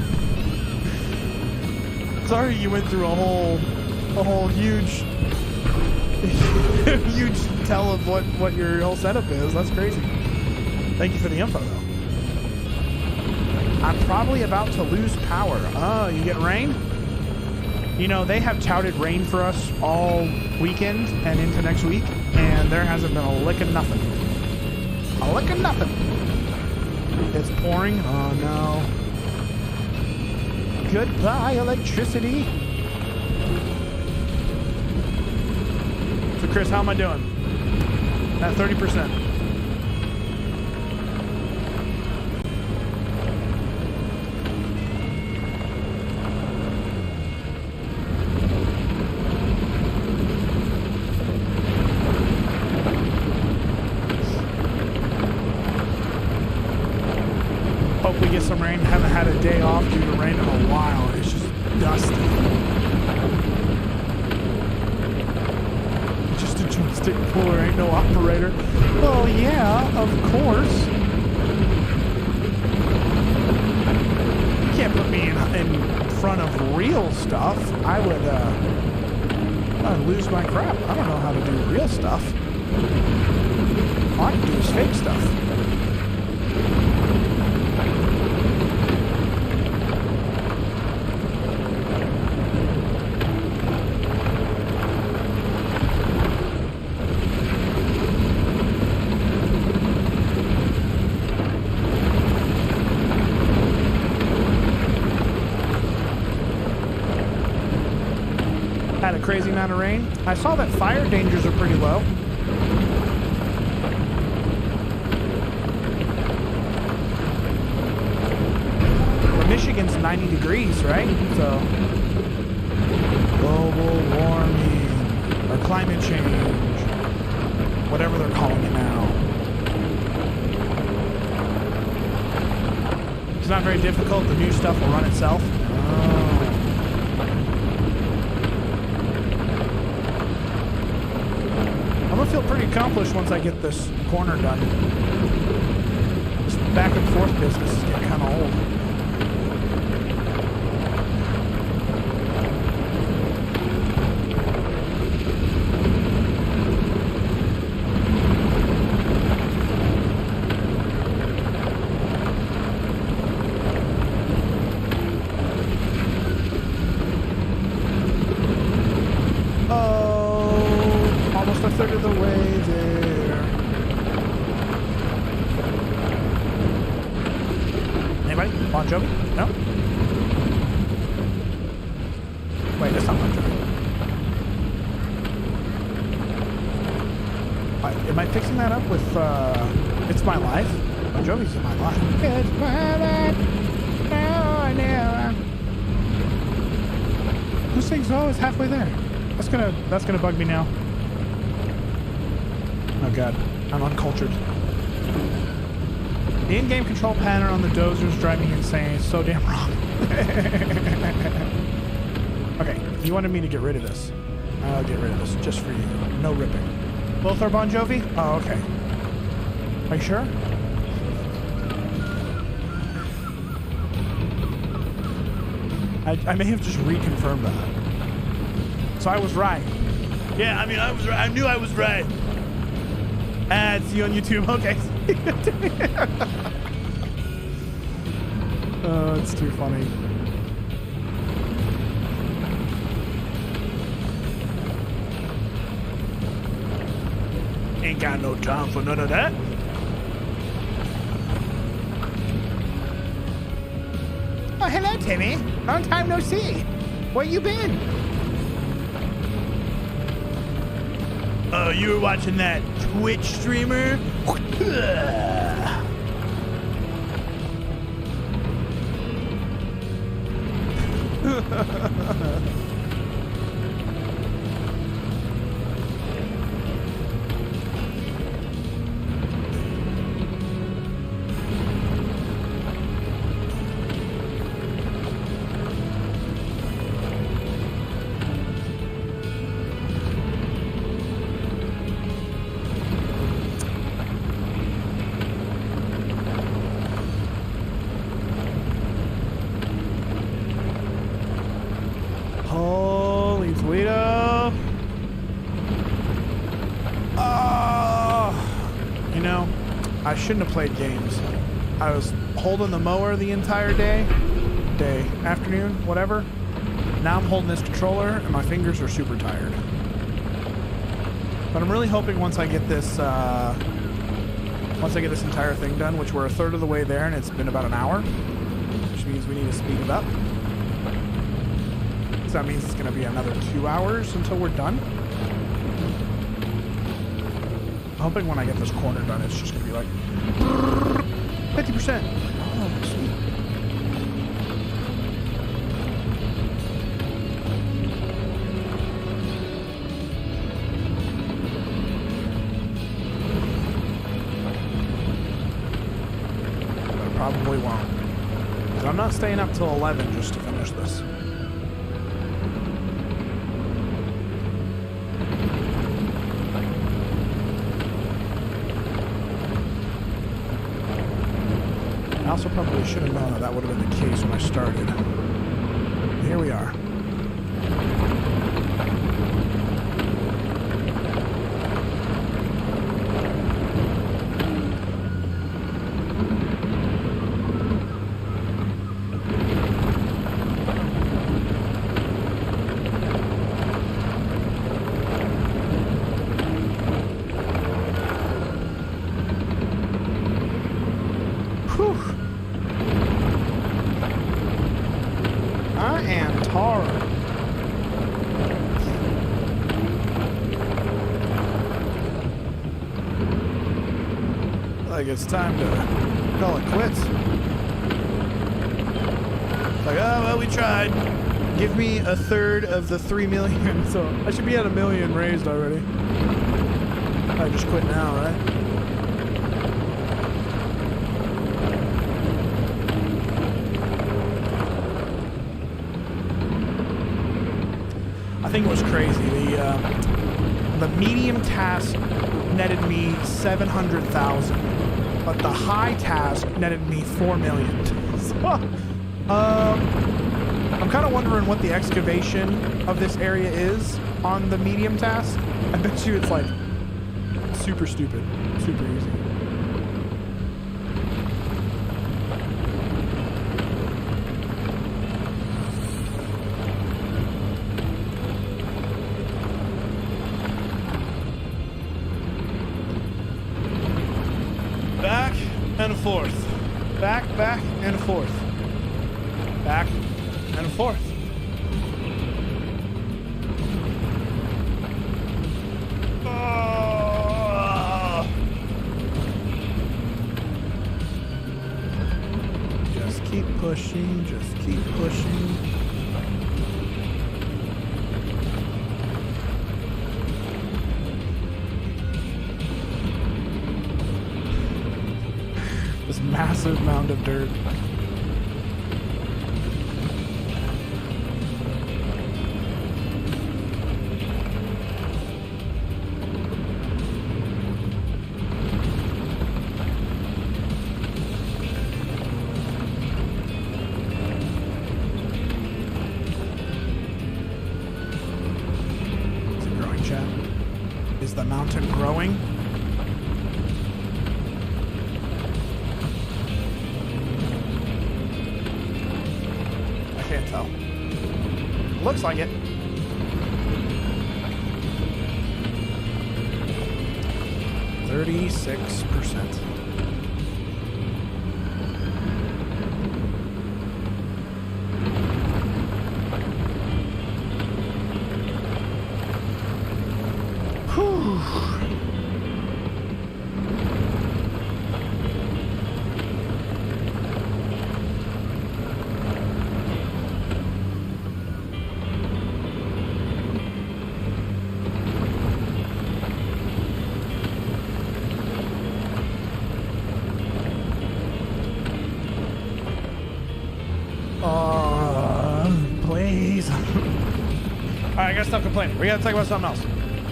Sorry, you went through a whole huge tell of what your whole setup is. That's crazy. Thank you for the info, though. I'm probably about to lose power. Oh, you get rain? You know, they have touted rain for us all weekend and into next week, and there hasn't been a lick of nothing. A lick of nothing. It's pouring. Oh, no. Goodbye, electricity. So, Chris, how am I doing? At 30%. Hope we get some rain. Haven't had a day off due to rain in a while. It's just dusty. Just a joystick puller, ain't no operator. Well, yeah, of course. You can't put me in front of real stuff. I'd lose my crap. I don't know how to do real stuff. All I can do is fake stuff. Had a crazy amount of rain. I saw that fire dangers are pretty low. Well, Michigan's 90 degrees, right? So global warming or climate change, whatever they're calling it now. It's not very difficult. The new stuff will run itself. I'm gonna feel pretty accomplished once I get this corner done. This back and forth business is getting kind of old. Almost a third of the way there. Anybody? Bon Jovi? No? Wait, that's not Bon Jovi. Am I fixing that up with, It's My Life? Bon Jovi's In My Life. It's my life. Oh, I know. Who sings, oh, it's halfway there? That's gonna bug me now. Oh god, I'm uncultured. The in-game control pattern on the dozers drive me insane. It's so damn wrong. Okay, you wanted me to get rid of this. I'll get rid of this just for you. No ripping. Both are Bon Jovi? Oh, okay. Are you sure? I may have just reconfirmed that. So I was right. Yeah, I mean, I was right. I knew I was right. See you on YouTube. Okay. Oh, it's too funny. Ain't got no time for none of that. Oh, hello, Timmy. Long time no see. Where you been? Oh, you were watching that Twitch streamer? Holy Toledo. Oh, you know, I shouldn't have played games. I was holding the mower the entire day, afternoon, whatever. Now I'm holding this controller and my fingers are super tired. But I'm really hoping once I get this entire thing done, which we're a third of the way there and it's been about an hour, which means we need to speed it up. So that means it's going to be another 2 hours until we're done. I'm hoping when I get this corner done, it's just going to be like 50%. Oh, sweet. But I probably won't. Because I'm not staying up till 11 just to finish this. I also probably should have known that would have been the case when I started. Here we are. It's time to call it quits. Like, oh, well, we tried. Give me a third of the 3 million. So I should be at 1 million raised already. I just quit now, right? I think it was crazy. The medium task netted me 700,000. But the high task netted me 4 million. So, I'm kind of wondering what the excavation of this area is on the medium task. I bet you it's like super stupid, super easy. And forth. Back and forth. Back and forth. Oh. Just keep pushing, just keep pushing. Massive mound of dirt. Is it growing, chat? Is the mountain growing? Can't tell. Looks like it. %36%. Please. All right, I gotta stop complaining. We gotta talk about something else.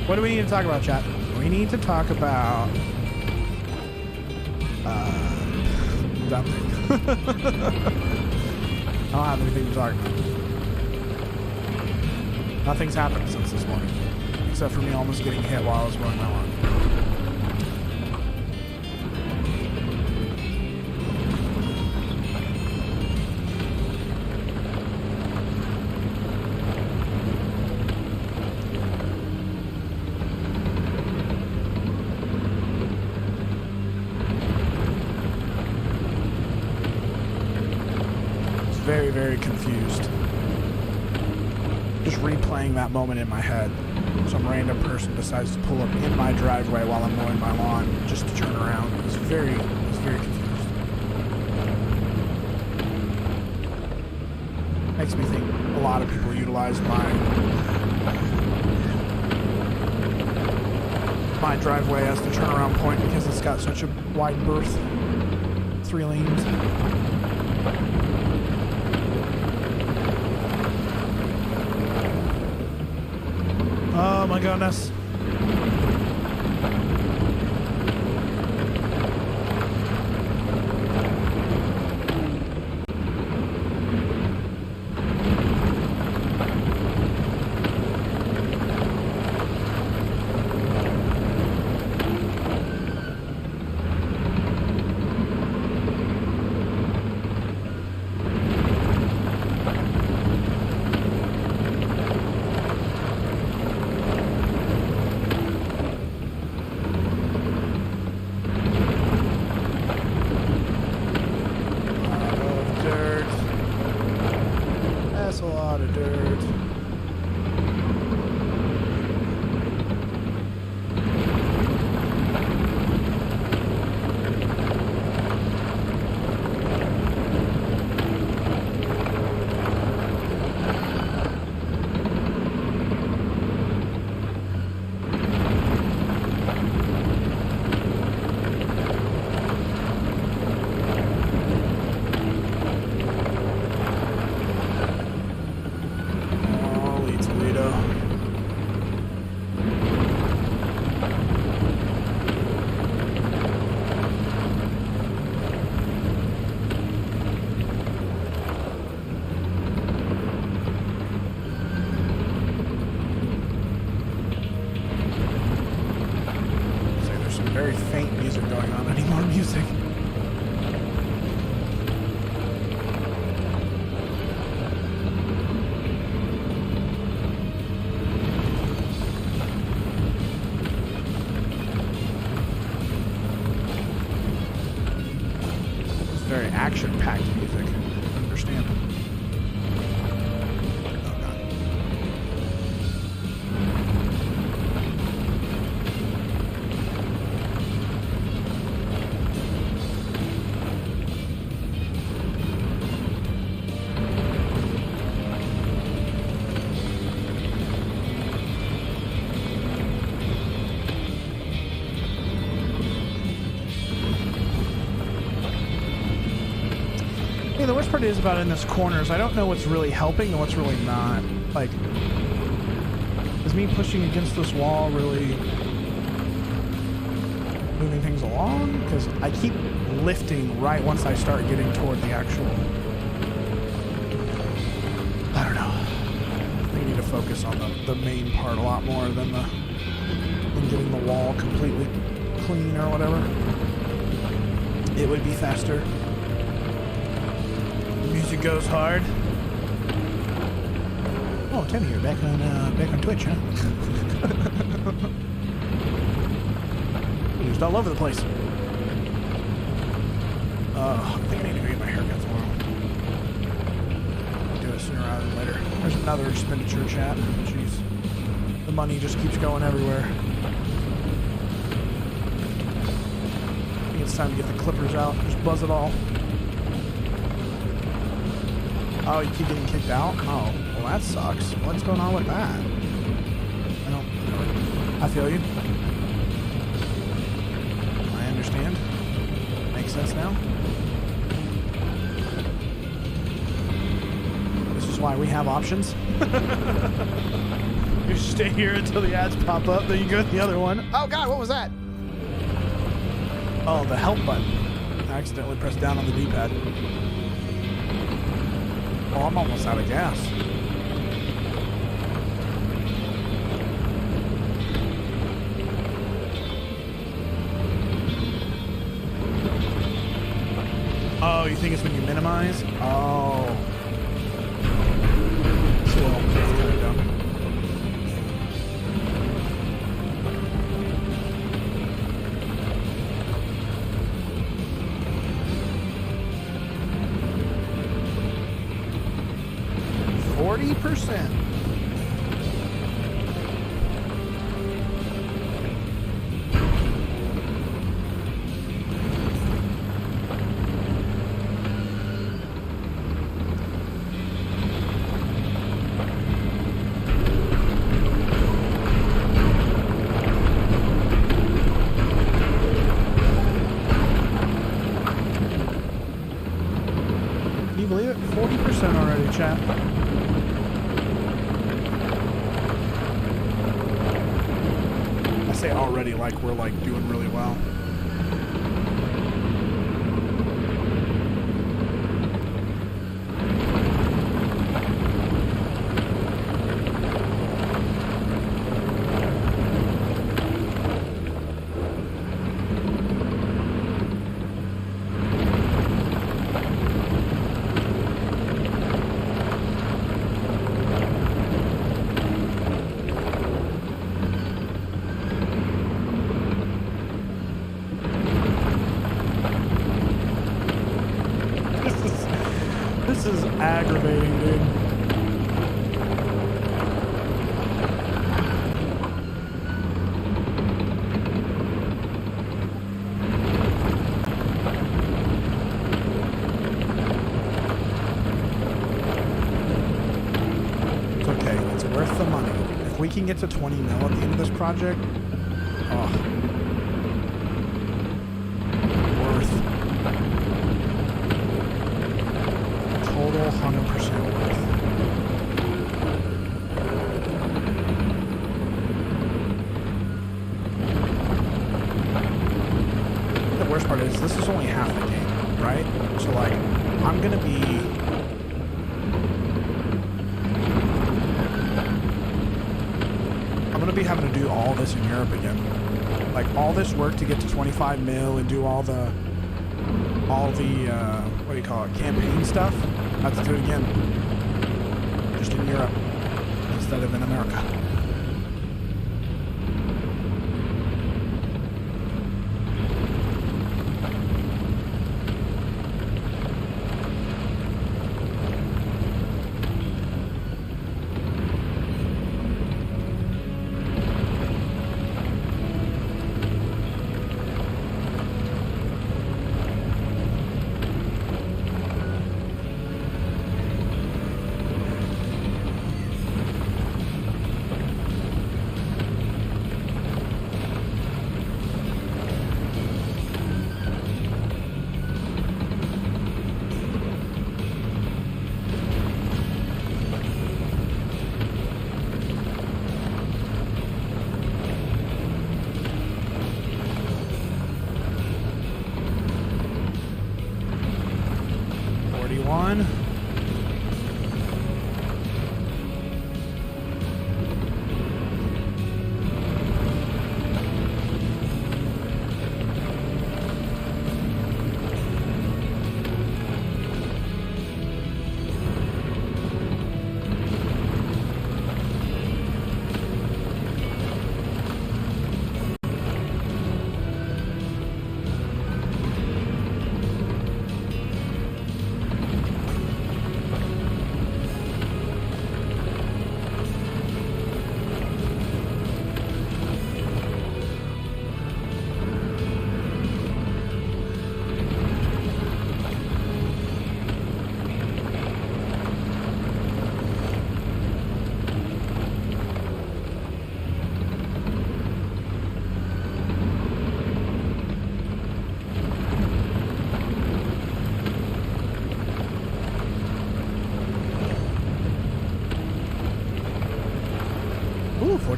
What do we need to talk about, chat? We need to talk about nothing. I don't have anything to talk about. Nothing's happened since this morning, except for me almost getting hit while I was mowing my lawn. Very, very confused. Just replaying that moment in my head. Some random person decides to pull up in my driveway while I'm mowing my lawn just to turn around. I was very confused. Makes me think a lot of people utilize my driveway as the turnaround point because it's got such a wide berth. 3 lanes. Oh my goodness. Very faint music going on. I need more music. It's very action-packed music. I understand. The worst part is about in this corner is I don't know what's really helping and what's really not. Like, is me pushing against this wall really moving things along? Because I keep lifting right once I start getting toward the actual... I don't know. I think I need to focus on the main part a lot more than getting the wall completely clean or whatever. It would be faster. Music goes hard. Oh, Tim here, back on Twitch, huh? Used all over the place. I think I need to go get my haircut tomorrow. Do it sooner rather than later. There's another expenditure, chat. Jeez, the money just keeps going everywhere. think it's time to get the clippers out. Just buzz it all. Oh, you keep getting kicked out? Oh, well that sucks. What's going on with that? I feel you. I understand. Makes sense now. This is why we have options. You stay here until the ads pop up, then you go to the other one. Oh god, what was that? Oh, the help button. I accidentally pressed down on the D-pad. Oh, I'm almost out of gas. Oh, you think it's when you minimize? Oh. Still, there we go. %. Can you believe it? 40% already, chat. Say already like we're like doing really well. This is aggravating, dude. It's okay. It's worth the money. If we can get to 20 mil at the end of this project, oh. Total 100% worth. The worst part is this is only half the game, right? So like, I'm gonna be having to do all this in Europe again. Like all this work to get to 25 mil and do all the what do you call it, campaign stuff. I have to do it again, just in Europe instead of in America.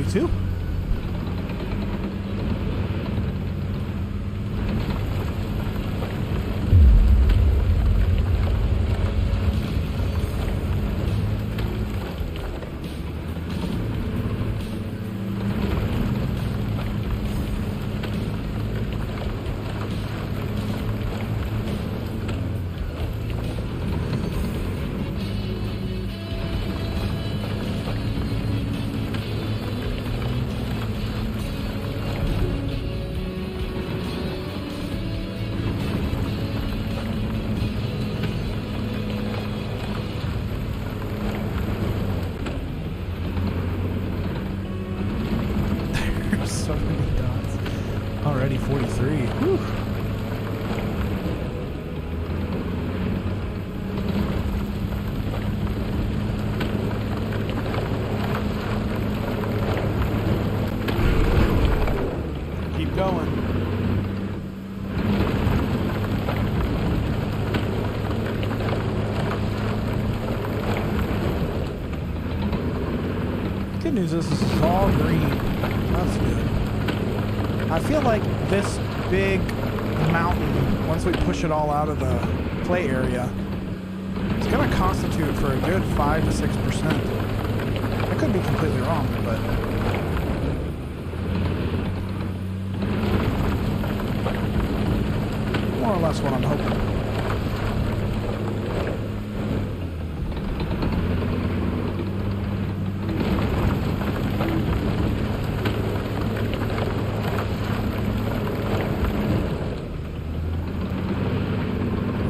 42. So many dots. Already 43. Whew. Keep going. Good news is this is all green. That's good. I feel like this big mountain, once we push it all out of the play area, it's going to constitute for a good 5 to 6%. I could be completely wrong, but more or less what I'm hoping.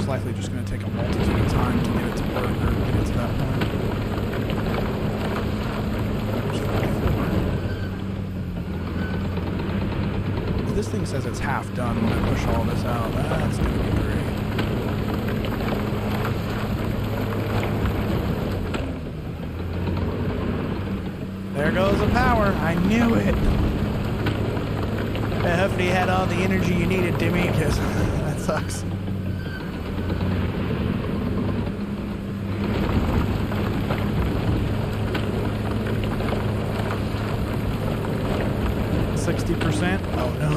Likely just going to take a multitude of time to get it to work or get it to that point. If this thing says it's half done when I push all this out, that's going to be great. There goes the power. I knew it. Hopefully you had all the energy you needed, Timmy, because that sucks. %? Oh no.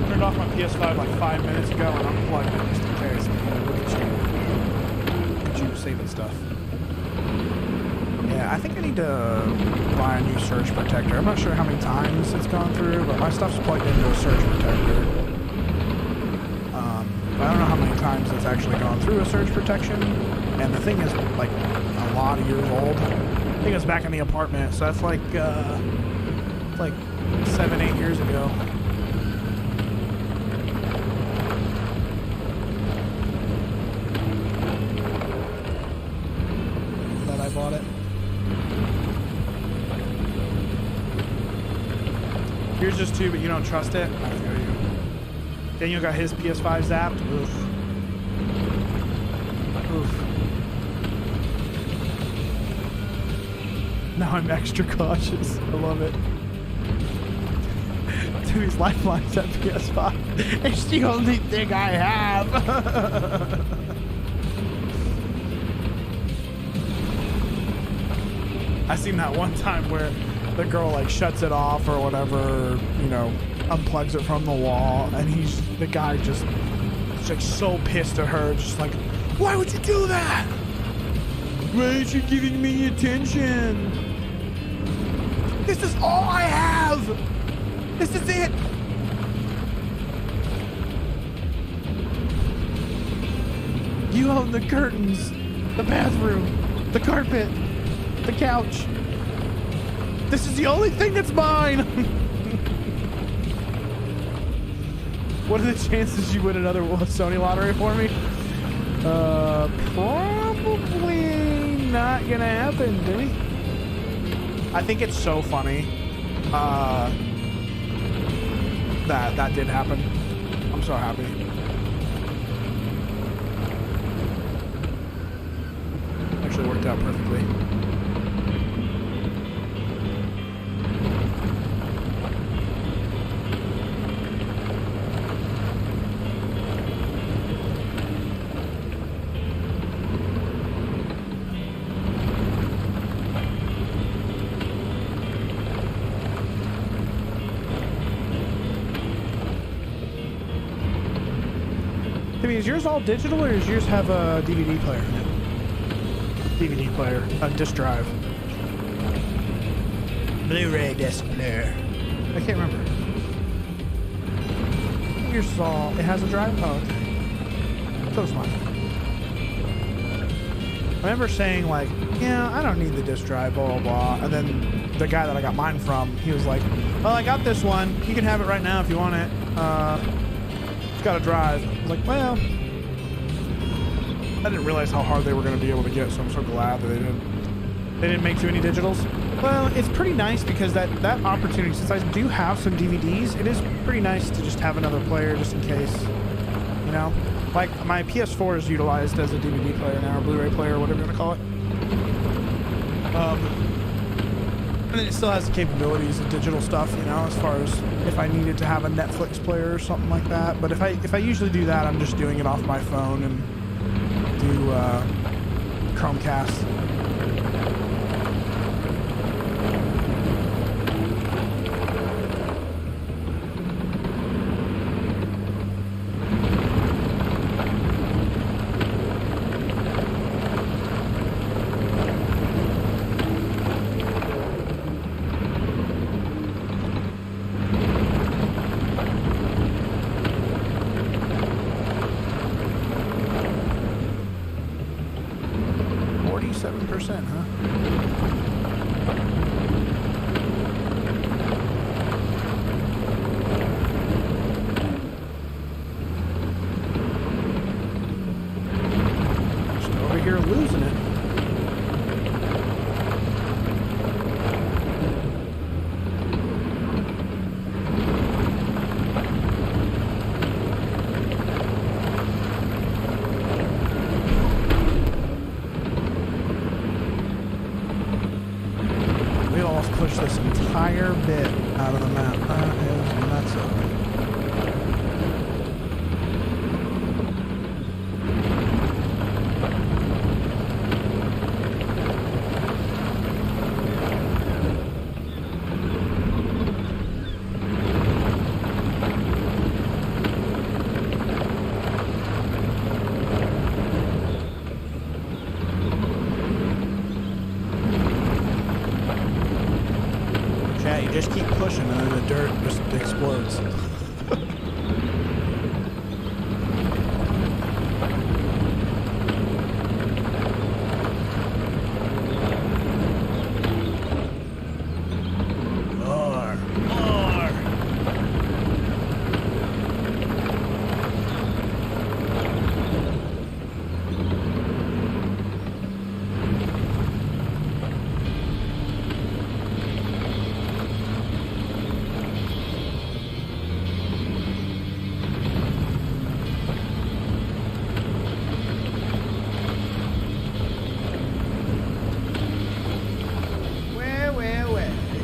Turned off my PS5 like 5 minutes ago and unplugged it just in case. Look at you saving stuff. Yeah, I think I need to buy a new surge protector. I'm not sure how many times it's gone through, but my stuff's plugged into a surge protector. But I don't know how many times it's actually gone through a surge protection. And the thing is like a lot of years old. I think it's back in the apartment, so that's like 7-8 years ago. That I bought it. Here's just 2, but you don't trust it? I feel you. Daniel got his PS5 zapped. Oof. Oof. Now I'm extra cautious. I love it. Timmy's Lifeline's at PS5. It's the only thing I have. I seen that one time where the girl like shuts it off or whatever, you know, unplugs it from the wall, and the guy just like so pissed at her, just like, why would you do that? Why aren't you giving me attention? This is all I have. This is it. You own the curtains, the bathroom, the carpet, the couch. This is the only thing that's mine. What are the chances you win another Sony lottery for me? Probably not gonna happen, Jimmy. I think it's so funny that did happen. I'm so happy. Actually worked out perfectly. Sammy, is yours all digital or does yours have a DVD player in it? DVD player, a disc drive. Blu-ray disc player. I can't remember. Yours is all, it has a drive? Oh, okay. So does mine. I remember saying like, yeah, I don't need the disc drive, blah, blah, blah. And then the guy that I got mine from, he was like, well, I got this one. You can have it right now if you want it. It's got a drive. I was like, well, I didn't realize how hard they were going to be able to get, so I'm so glad that they didn't make too many digitals. Well, it's pretty nice because that opportunity, since I do have some DVDs, it is pretty nice to just have another player just in case, you know? Like, my PS4 is utilized as a DVD player now, or Blu-ray player, or whatever you want to call it. And then it still has the capabilities of digital stuff, you know, as far as if I needed to have a Netflix player or something like that. But if I usually do that, I'm just doing it off my phone and do Chromecast. This entire bit out of the map. That is nuts. Just keep pushing and then the dirt just explodes. More.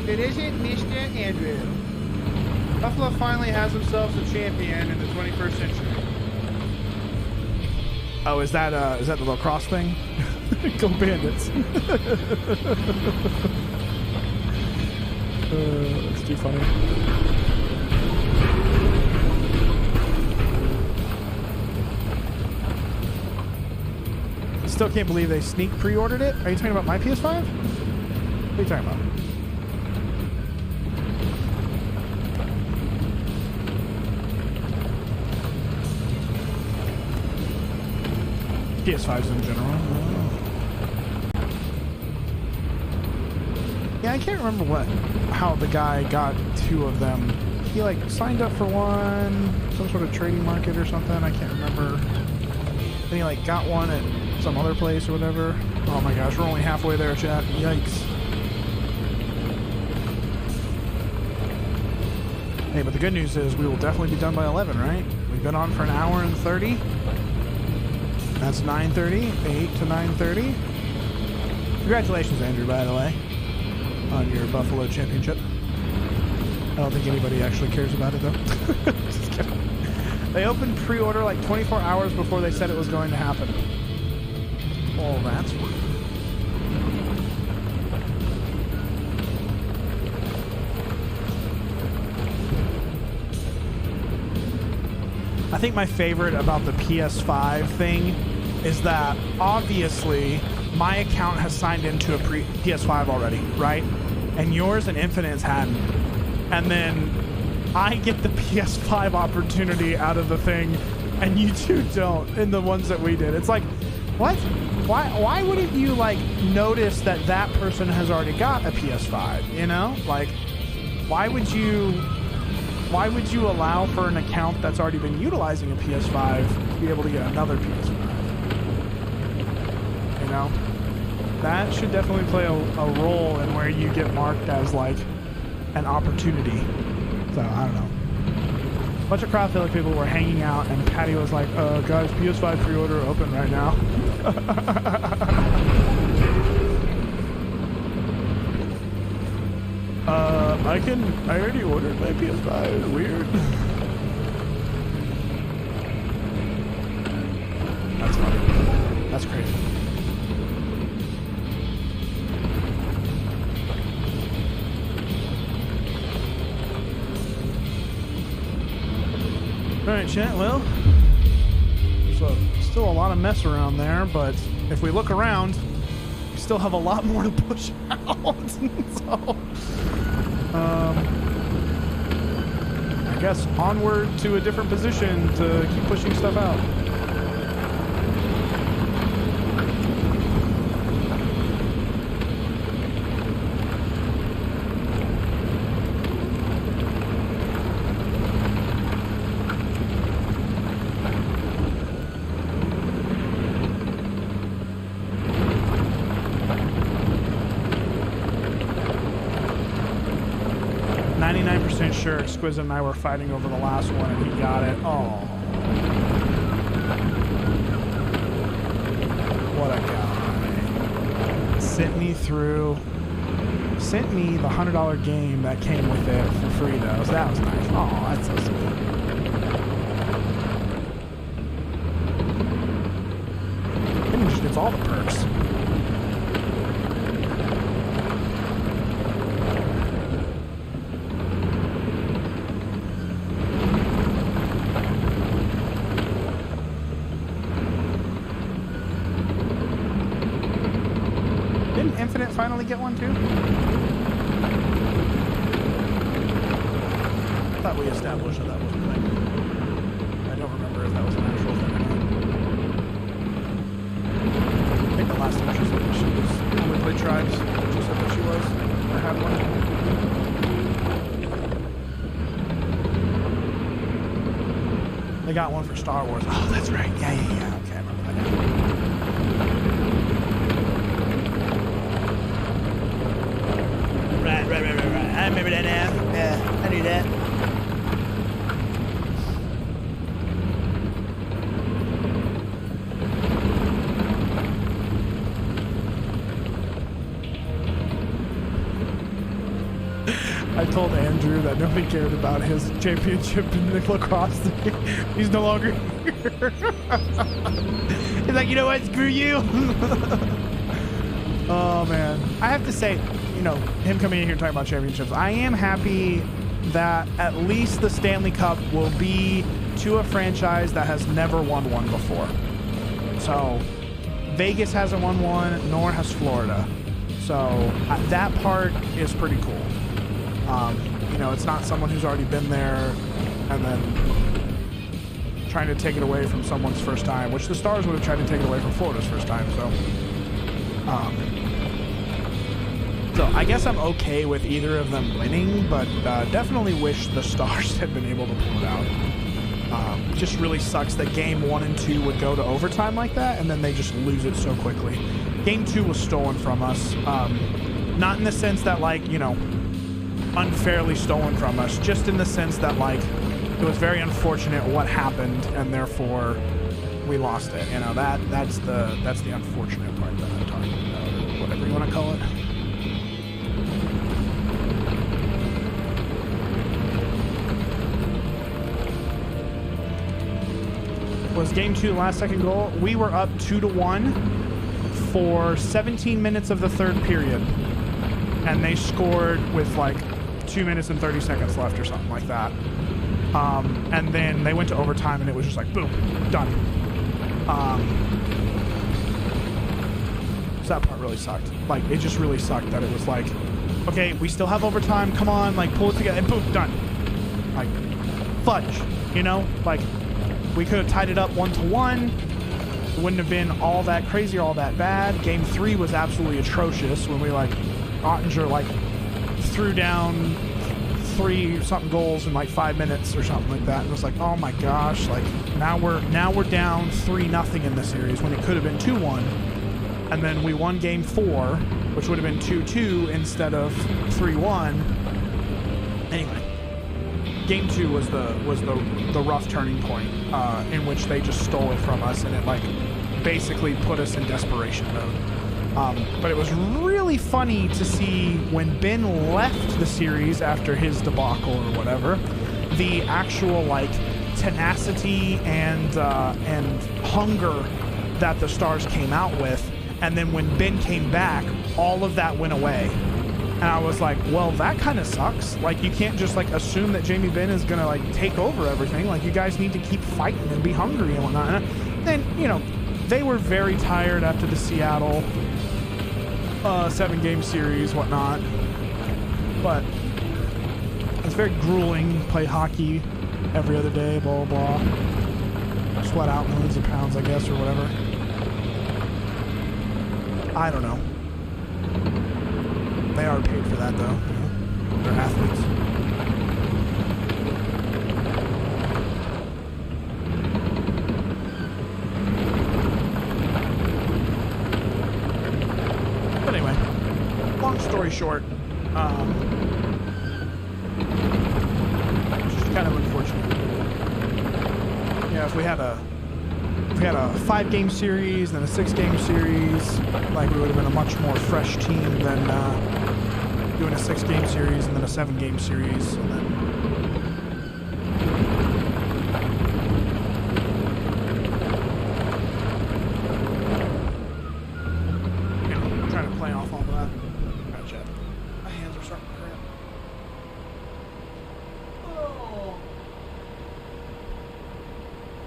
It isn't Mr. Andrew. Buffalo finally has themselves a champion in the 21st century. Oh, is that the lacrosse thing? Go Bandits. That's too funny. Still can't believe they sneak pre-ordered it. Are you talking about my PS5? What are you talking about? PS5s in general. Yeah, I can't remember how the guy got two of them. He like signed up for one, some sort of trading market or something. I can't remember. Then he like got one at some other place or whatever. Oh my gosh, we're only halfway there, chat. Yikes. Hey, but the good news is we will definitely be done by 11, right? We've been on for an hour and 30. That's 9:30, 8 to 9:30. Congratulations, Andrew, by the way, on your Buffalo championship. I don't think anybody actually cares about it, though. Just kidding. They opened pre-order like 24 hours before they said it was going to happen. Oh, that's weird. I think my favorite about the PS5 thing is that obviously my account has signed into a PS5 already, right? And yours and Infinite's hadn't. And then I get the PS5 opportunity out of the thing, and you two don't in the ones that we did. It's like, what? Why wouldn't you like notice that that person has already got a PS5? You know, like, why would you allow for an account that's already been utilizing a PS5 to be able to get another PS5? You know, that should definitely play a role in where you get marked as like an opportunity. So I don't know. A bunch of Crawfield people were hanging out, and Patty was like, guys, PS5 pre-order open right now. I already ordered my PS5. Weird. That's funny. That's crazy. Alright, chat, well, there's still a lot of mess around there, but if we look around, we still have a lot more to push out. So, I guess onward to a different position to keep pushing stuff out. Sure, Exquisite and I were fighting over the last one, and he got it. Oh, what a guy! Sent me the $100 game that came with it for free though. So that was nice. Oh, that's so sweet. And he just gets all the perks. Infinite finally get one too? I thought we established that was a thing. I don't remember if that was an actual thing or not. I think the last time she said that she was only played Tribes. She said that she was. Or had one. They got one for Star Wars. Oh, that's right. Yeah. Okay, I remember that. Right. I remember that now. Yeah, I knew that. I told Andrew that nobody cared about his championship in the lacrosse thing. He's no longer here. He's like, you know what? Screw you. Oh, man. I have to say, you know, him coming in here and talking about championships, I am happy that at least the Stanley Cup will be to a franchise that has never won one before. So Vegas hasn't won one, nor has Florida. So that part is pretty cool. You know, it's not someone who's already been there and then trying to take it away from someone's first time, which the Stars would have tried to take it away from Florida's first time. So I guess I'm okay with either of them winning, but definitely wish the Stars had been able to pull it out. Just really sucks that game 1 and 2 would go to overtime like that, and then they just lose it so quickly. Game 2 was stolen from us. Not in the sense that, like, you know, unfairly stolen from us, just in the sense that, like, it was very unfortunate what happened, and therefore we lost it. You know, that's the unfortunate part that I'm talking about, or whatever you want to call it. Was game 2 the last second goal? We were up 2-1 for 17 minutes of the third period, and they scored with like 2 minutes and 30 seconds left or something like that. And then they went to overtime, and it was just like, boom, done. So that part really sucked. Like, it just really sucked that it was like, okay, we still have overtime. Come on, like, pull it together, and boom, done. Like, fudge, you know? Like, we could have tied it up 1-1. It wouldn't have been all that crazy or all that bad. Game 3 was absolutely atrocious when we, like, Ottinger, like, threw down 3-something goals in, like, 5 minutes or something like that. And it was like, oh my gosh, like, now we're down 3-0 in the series when it could have been 2-1. And then we won game 4, which would have been 2-2 instead of 3-1. Anyway, game 2 was the rough turning point in which they just stole it from us, and it like basically put us in desperation mode. But it was really funny to see when Ben left the series after his debacle or whatever, the actual like tenacity and hunger that the Stars came out with. And then when Ben came back, all of that went away. And I was like, well, that kind of sucks. Like, you can't just, like, assume that Jamie Benn is going to, like, take over everything. Like, you guys need to keep fighting and be hungry and whatnot. And then, you know, they were very tired after the Seattle 7-game series, whatnot. But it's very grueling. Play hockey every other day, blah, blah, blah. Sweat out millions of pounds, I guess, or whatever. I don't know. They are paid for that, though. They're athletes. But anyway, long story short, it's just kind of unfortunate. Yeah, if we had a 5-game series, then a 6-game series, like, we would have been a much more fresh team than doing a 6-game series and then a 7-game series, and then trying to play off all of that. Gotcha. My hands are starting to cramp. Oh.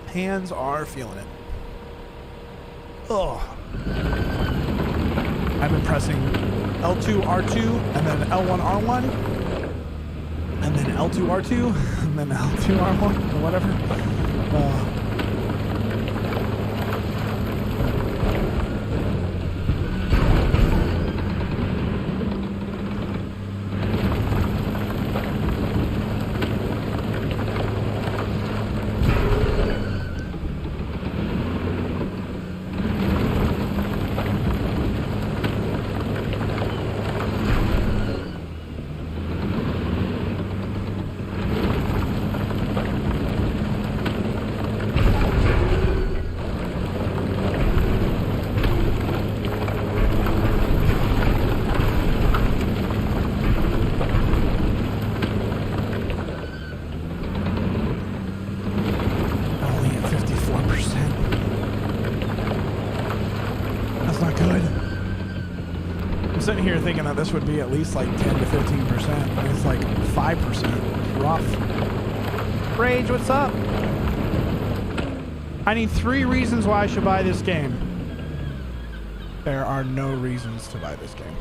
Hands are feeling it. Oh. I've been pressing L2, R2, and then L1, R1, and then L2, R2, and then L2, R1, or whatever. Sitting here thinking that this would be at least like 10 to 15%. It's like 5%. Rough. Rage, what's up? I need 3 reasons why I should buy this game. There are no reasons to buy this game.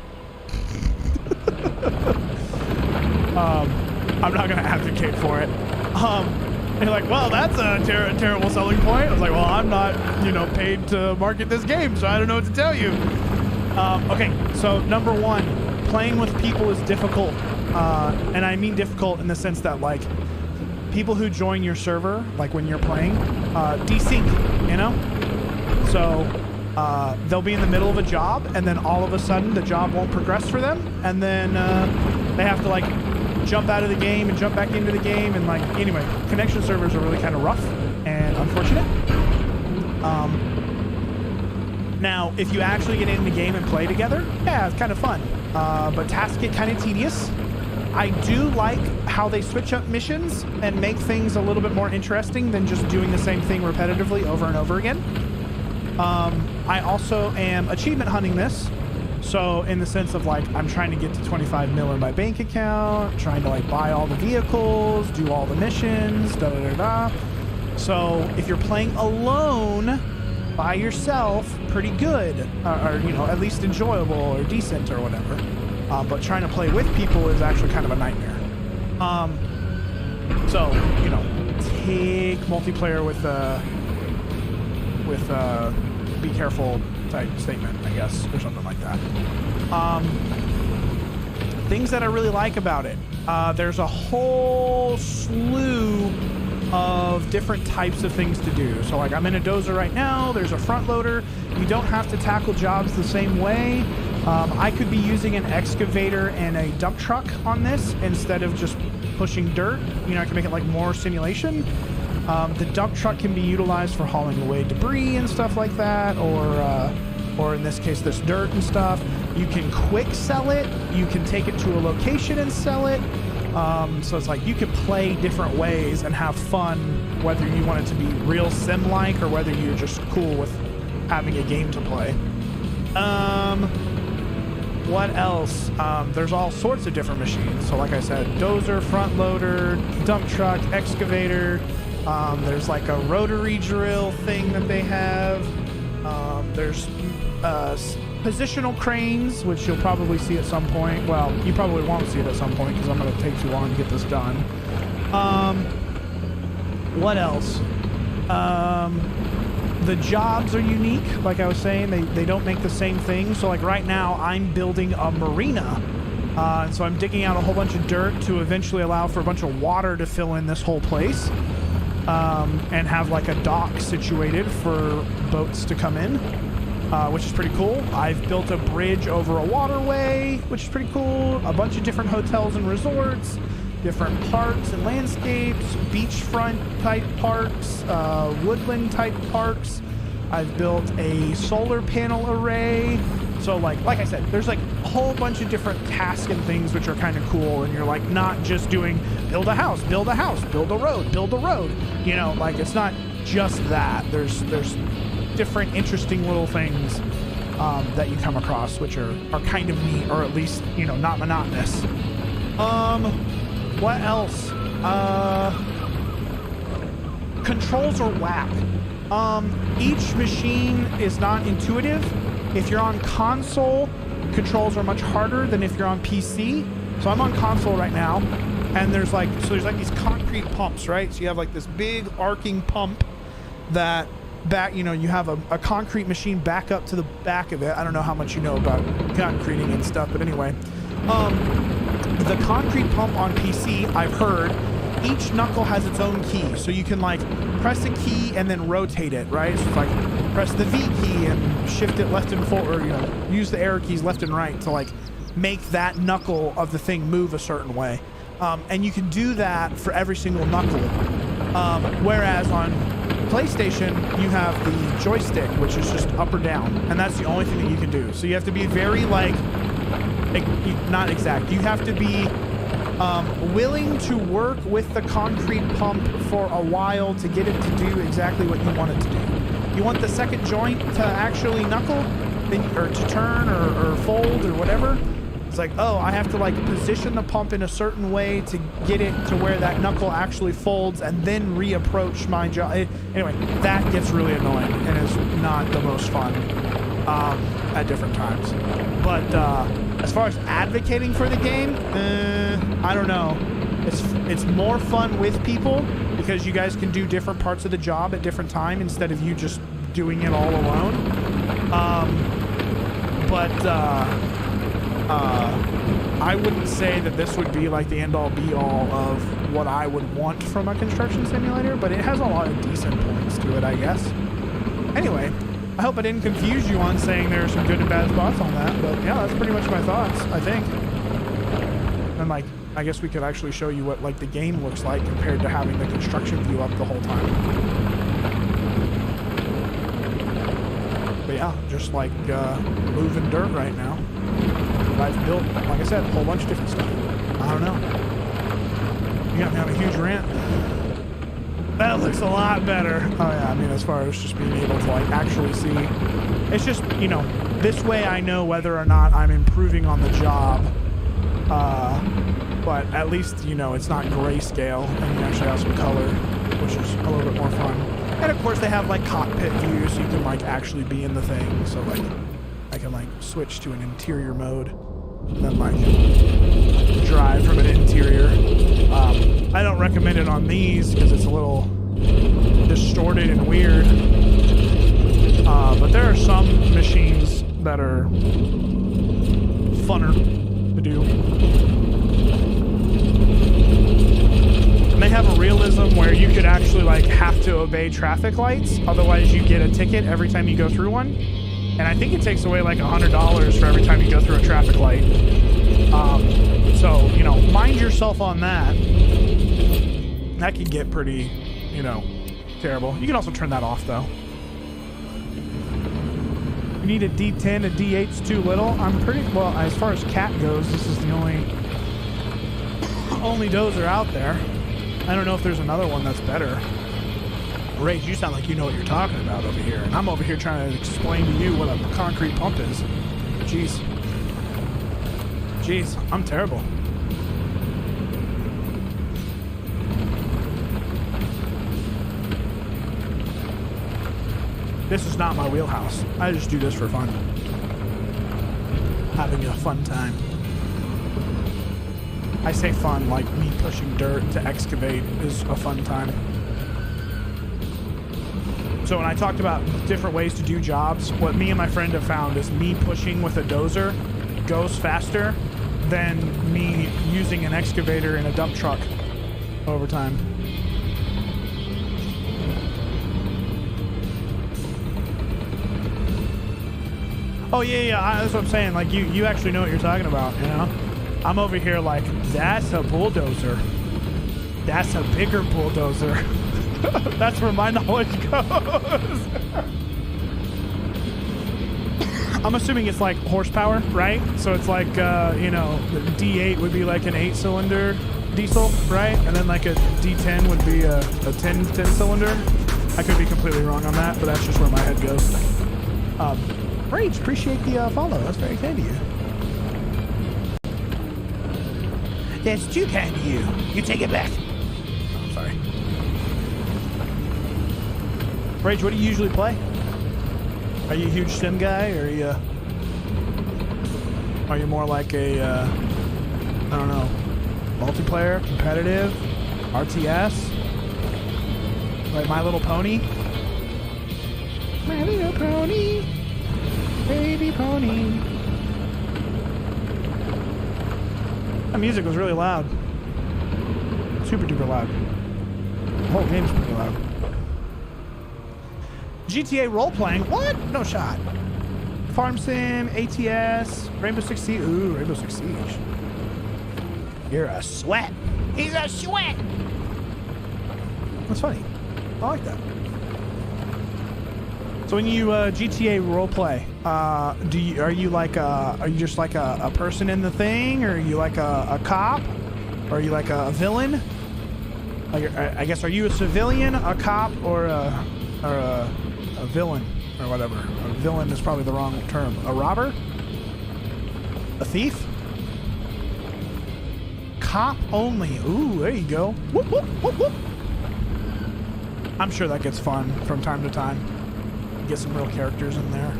I'm not gonna advocate for it. You're like, well, that's a terrible selling point. I was like, well, I'm not, paid to market this game, so I don't know what to tell you. Okay, so number 1, playing with people is difficult, and I mean difficult in the sense that, like, people who join your server, like when you're playing, desync, So they'll be in the middle of a job, and then all of a sudden the job won't progress for them, and then they have to, like, jump out of the game and jump back into the game, and, like, anyway, connection servers are really kind of rough and unfortunate. Now, if you actually get in the game and play together, yeah, it's kind of fun. But tasks get kind of tedious. I do like how they switch up missions and make things a little bit more interesting than just doing the same thing repetitively over and over again. I also am achievement hunting this So in the sense of like, I'm trying to get to 25 mil in my bank account, trying to like buy all the vehicles, do all the missions, da da da da. So if you're playing alone by yourself, pretty good, or you know, at least enjoyable or decent or whatever. But trying to play with people is actually kind of a nightmare. So you know, take multiplayer with be careful type statement, I guess, or something like that. Things that I really like about it. There's a whole slew of different types of things to do. So like I'm in a dozer right now, there's a front loader. You don't have to tackle jobs the same way. I could be using an excavator and a dump truck on this instead of just pushing dirt. You know, I can make it like more simulation. The dump truck can be utilized for hauling away debris and stuff like that, or in this case, this dirt and stuff. You can quick sell it. You can take it to a location and sell it. So it's like you can play different ways and have fun, whether you want it to be real sim-like or whether you're just cool with having a game to play. What else? There's all sorts of different machines. So like I said, dozer, front loader, dump truck, excavator. There's like a rotary drill thing that they have. There's positional cranes, which you'll probably see at some point. Well, you probably won't see it at some point because I'm going to take too long to get this done. What else? The jobs are unique. Like I was saying, they don't make the same thing. So like right now, I'm building a marina. And so I'm digging out a whole bunch of dirt to eventually allow for a bunch of water to fill in this whole place. And have like a dock situated for boats to come in, which is pretty cool. I've built a bridge over a waterway, which is pretty cool. A bunch of different hotels and resorts, different parks and landscapes, beachfront type parks, woodland type parks. I've built a solar panel array. So like I said, there's like a whole bunch of different tasks and things which are kind of cool, and you're like not just doing build a house, build a house, build a road, build a road. You know, like it's not just that. There's different interesting little things that you come across which are kind of neat, or at least, you know, not monotonous. What else? Controls are whack. Each machine is not intuitive. If you're on console, controls are much harder than if you're on PC. So I'm on console right now, and there's like these concrete pumps, right? So you have like this big arcing pump that you know, you have a concrete machine back up to the back of it. I don't know how much you know about concreting and stuff, but anyway, the concrete pump on PC, I've heard, each knuckle has its own key, so you can like press a key and then rotate it, right? So it's like press the V key and shift it left and forward, or you know, use the arrow keys left and right to like make that knuckle of the thing move a certain way. And you can do that for every single knuckle. Whereas on PlayStation, you have the joystick, which is just up or down, and that's the only thing that you can do. So you have to be very like not exact. You have to be willing to work with the concrete pump for a while to get it to do exactly what you want it to do. You want the second joint to actually knuckle, or to turn, or fold, or whatever. It's like, oh, I have to like position the pump in a certain way to get it to where that knuckle actually folds, and then reapproach my job. Anyway, that gets really annoying and is not the most fun at different times. But as far as advocating for the game, I don't know. It's more fun with people because you guys can do different parts of the job at different time instead of you just doing it all alone. I wouldn't say that this would be like the end-all be-all of what I would want from a construction simulator, but it has a lot of decent points to it, I guess. Anyway, I hope I didn't confuse you on saying there are some good and bad spots on that, but yeah, that's pretty much my thoughts, I think. And like, I guess we could actually show you what like the game looks like compared to having the construction view up the whole time. But yeah, just like moving dirt right now. I've built, like I said, a whole bunch of different stuff. I don't know. You got me on a huge rant. That looks a lot better. Oh yeah, I mean, as far as just being able to like actually see, it's just, you know, this way I know whether or not I'm improving on the job. But at least, you know, it's not grayscale and you actually have some color, which is a little bit more fun. And of course they have like cockpit view, so you can like actually be in the thing. So like I can like switch to an interior mode and then like drive from an interior. I don't recommend it on these because it's a little distorted and weird. But there are some machines that are funner to do. And they have a realism where you could actually like have to obey traffic lights, otherwise you get a ticket every time you go through one. And I think it takes away like $100 for every time you go through a traffic light. So, you know, mind yourself on that. That can get pretty, you know, terrible. You can also turn that off though. You need a D10, a D8's too little. I'm pretty, well, as far as cat goes, this is the only dozer out there. I don't know if there's another one that's better. Rage, you sound like you know what you're talking about over here. And I'm over here trying to explain to you what a concrete pump is. Jeez. Jeez, I'm terrible. This is not my wheelhouse. I just do this for fun. Having a fun time. I say fun like me pushing dirt to excavate is a fun time. So when I talked about different ways to do jobs, what me and my friend have found is me pushing with a dozer goes faster than me using an excavator in a dump truck over time. Oh yeah, that's what I'm saying. Like you actually know what you're talking about, you know? I'm over here like, that's a bulldozer. That's a bigger bulldozer. That's where my knowledge goes. I'm assuming it's like horsepower, right? So it's like, you know, the D8 would be like an 8-cylinder diesel, right? And then like a D10 would be a 10-cylinder. I could be completely wrong on that, but that's just where my head goes. Rage, appreciate the follow. That's very kind of you. That's too kind of you. You take it back. Oh, I'm sorry. Rage, what do you usually play? Are you a huge sim guy, or are you more like a, I don't know, multiplayer, competitive, RTS? Like My Little Pony? My Little Pony, baby pony. That music was really loud. Super duper loud. The whole game's pretty loud. GTA role-playing? What? No shot. Farm Sim, ATS, Rainbow Six Siege. Ooh, Rainbow Six Siege. You're a sweat. He's a sweat. That's funny. I like that. So when you GTA roleplay, are you just like a person in the thing, or are you like a cop, or are you like a villain? I guess, are you a civilian, a cop, or a villain, or whatever? A villain is probably the wrong term. A robber? A thief? Cop only. Ooh, there you go. Whoop, whoop, whoop, whoop. I'm sure that gets fun from time to time. Get some real characters in there.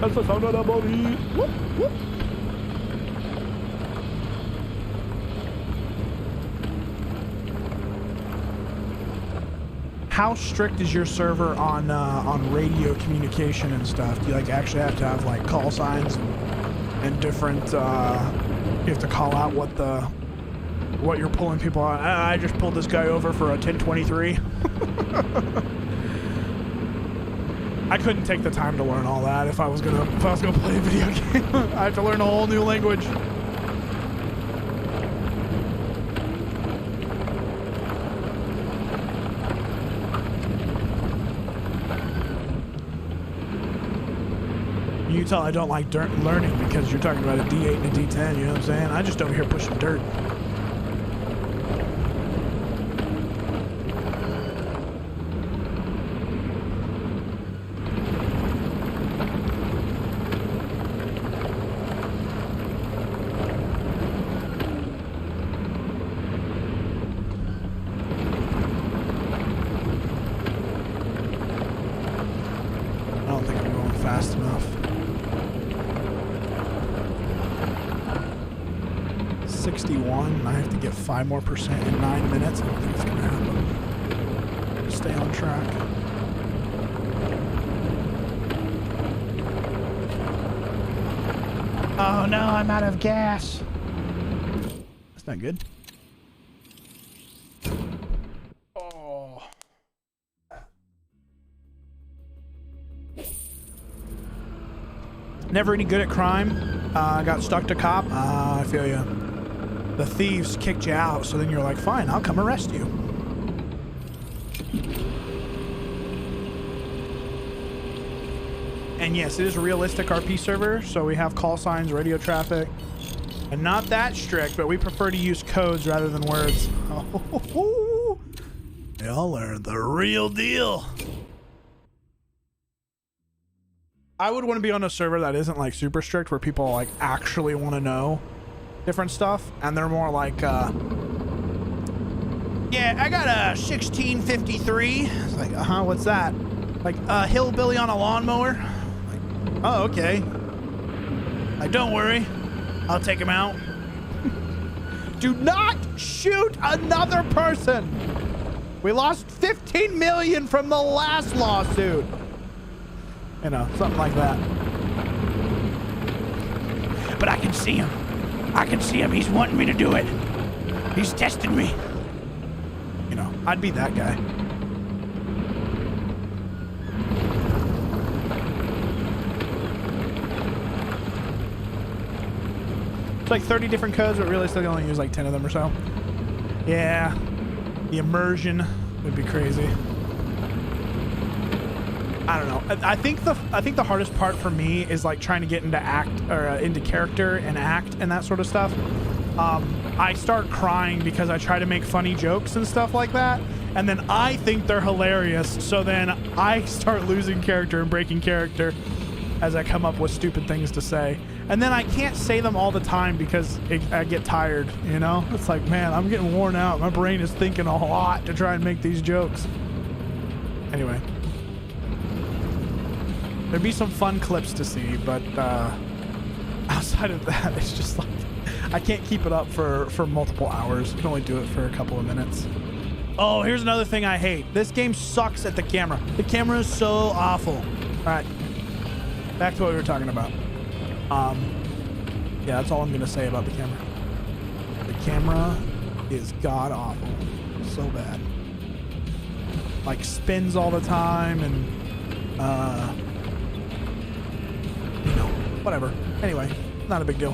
That's the sound of the body. Whoop, whoop. How strict is your server on radio communication and stuff? Do you like actually have to have like call signs and different? You have to call out what you're pulling people out. I just pulled this guy over for a 1023. I couldn't take the time to learn all that if I was gonna play a video game. I have to learn a whole new language. You tell I don't like learning because you're talking about a D8 and a D10, you know what I'm saying? I just over here pushing dirt. 61, and I have to get 5% more in 9 minutes. I don't think it's gonna happen. Just stay on track. Oh no, I'm out of gas. That's not good. Oh. Never any good at crime. Got stuck to cop. I feel you. The thieves kicked you out, so then you're like, fine, I'll come arrest you. And yes, it is a realistic RP server, so we have call signs, radio traffic, and not that strict, but we prefer to use codes rather than words. Oh, y'all are the real deal. I would want to be on a server that isn't like super strict, where people like actually want to know different stuff, and they're more like, yeah, I got a 1653. It's like, what's that? Like a hillbilly on a lawnmower. Like, oh, okay. Like, don't worry, I'll take him out. Do not shoot another person. We lost 15 million from the last lawsuit. You know, something like that. But I can see him. I can see him. He's wanting me to do it. He's testing me. You know, I'd be that guy. It's like 30 different codes, but realistically only use like 10 of them or so. Yeah. The immersion would be crazy. I don't know. I think the hardest part for me is like trying to get into into character and act and that sort of stuff. I start crying because I try to make funny jokes and stuff like that, and then I think they're hilarious. So then I start losing character and breaking character as I come up with stupid things to say, and then I can't say them all the time because I get tired. You know, it's like, man, I'm getting worn out. My brain is thinking a lot to try and make these jokes. Anyway. There'd be some fun clips to see, but outside of that, it's just like, I can't keep it up for multiple hours. I can only do it for a couple of minutes. Oh, here's another thing I hate. This game sucks at the camera. The camera is so awful. All right, back to what we were talking about. Yeah, that's all I'm gonna say about the camera. The camera is god awful, so bad. Like spins all the time and you know, whatever. Anyway, not a big deal.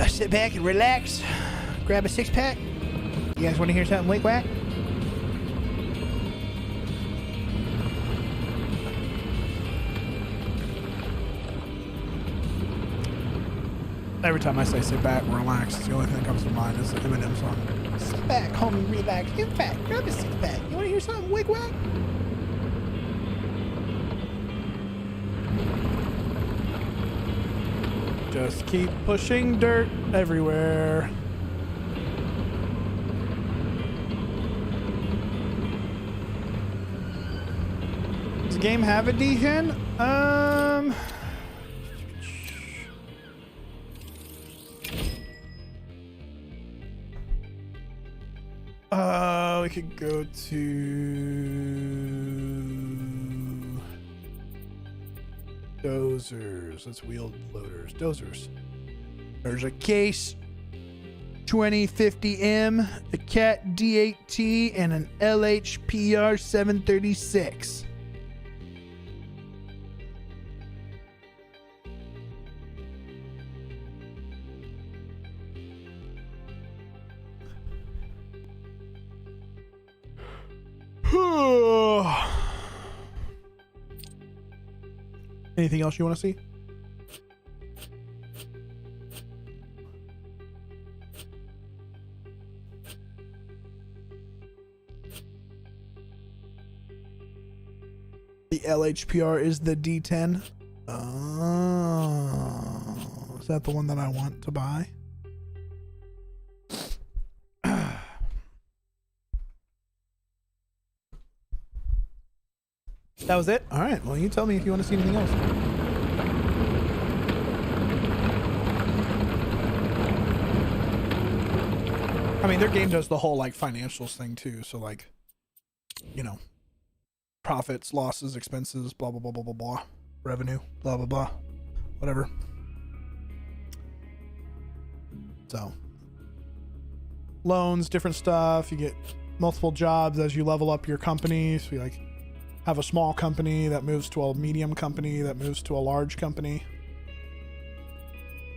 Sit back and relax. Grab a 6-pack. You guys want to hear something wig-whack? Every time I say sit back and relax, the only thing that comes to mind is the Eminem song. Sit back, homie, relax. In fact, grab a 6-pack. You want to hear something wig-whack? Just keep pushing dirt everywhere. Does the game have a degen? We could go to dozers. Let's wheel loaders. Dozers. There's a Case 2050M, a Cat D8T, and an LHPR 736. Anything else you want to see? The LHPR is the D10. Oh, is that the one that I want to buy? That was it? All right. Well, you tell me if you want to see anything else. I mean, their game does the whole like financials thing too. So like, you know, profits, losses, expenses, blah, blah, blah, blah, blah, blah, revenue, blah, blah, blah, whatever. So loans, different stuff. You get multiple jobs as you level up your company. So you like have a small company that moves to a medium company that moves to a large company.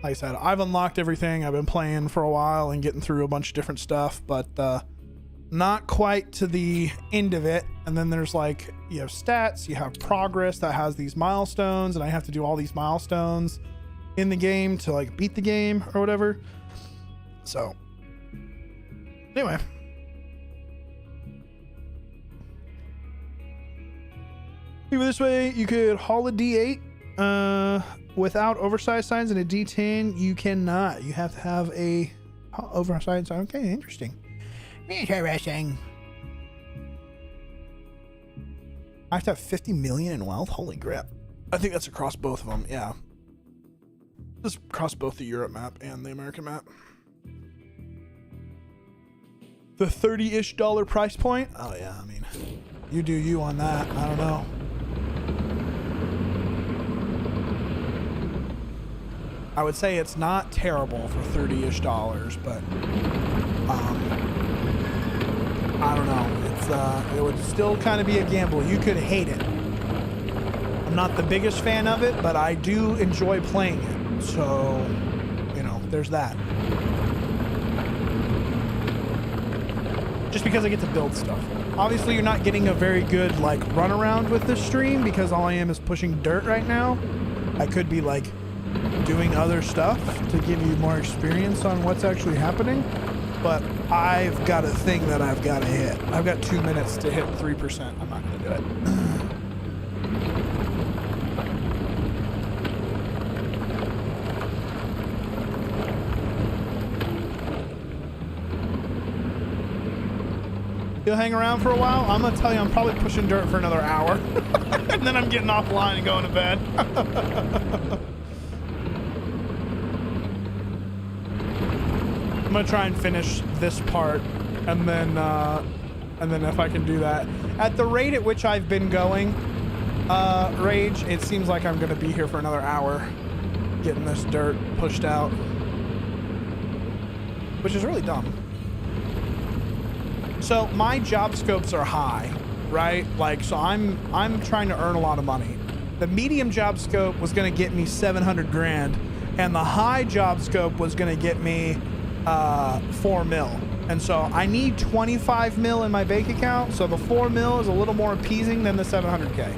Like I said, I've unlocked everything. I've been playing for a while and getting through a bunch of different stuff, but not quite to the end of it. And then there's like, you have stats, you have progress that has these milestones, and I have to do all these milestones in the game to like beat the game or whatever. So anyway. Either this way, you could haul a D8 without oversized signs, and a D10 you cannot. You have to have a oversized sign. Okay, interesting. Interesting. I have to have 50 million in wealth? Holy crap. I think that's across both of them, yeah. Just across both the Europe map and the American map. The $30-ish price point? Oh yeah, I mean, you do you on that. I don't know. I would say it's not terrible for $30-ish, but I don't know. It would still kind of be a gamble. You could hate it. I'm not the biggest fan of it, but I do enjoy playing it. So, you know, there's that. Just because I get to build stuff. Obviously, you're not getting a very good like runaround with this stream because all I am is pushing dirt right now. I could be like doing other stuff to give you more experience on what's actually happening, but I've got a thing that I've got to hit. I've got 2 minutes to hit 3%. I'm not going to do it. You'll hang around for a while? I'm going to tell you, I'm probably pushing dirt for another hour. And then I'm getting offline and going to bed. I'm going to try and finish this part. And then if I can do that. At the rate at which I've been going, Rage, it seems like I'm going to be here for another hour. Getting this dirt pushed out. Which is really dumb. So my job scopes are high, right? Like, so I'm trying to earn a lot of money. The medium job scope was going to get me 700 grand, and the high job scope was going to get me 4 mil. And so I need 25 mil in my bank account. So the 4 mil is a little more appeasing than the 700K.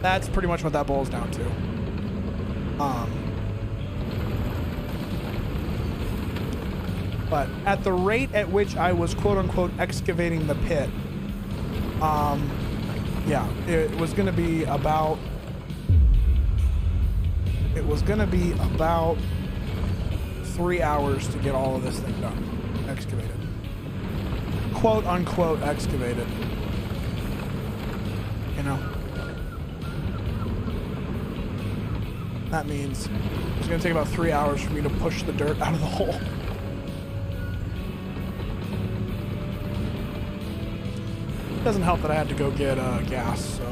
That's pretty much what that boils down to. But at the rate at which I was quote unquote excavating the pit, yeah, it was going to be about 3 hours to get all of this thing done, excavated, quote unquote excavated, you know. That means it's going to take about 3 hours for me to push the dirt out of the hole. Doesn't help that I had to go get gas, so.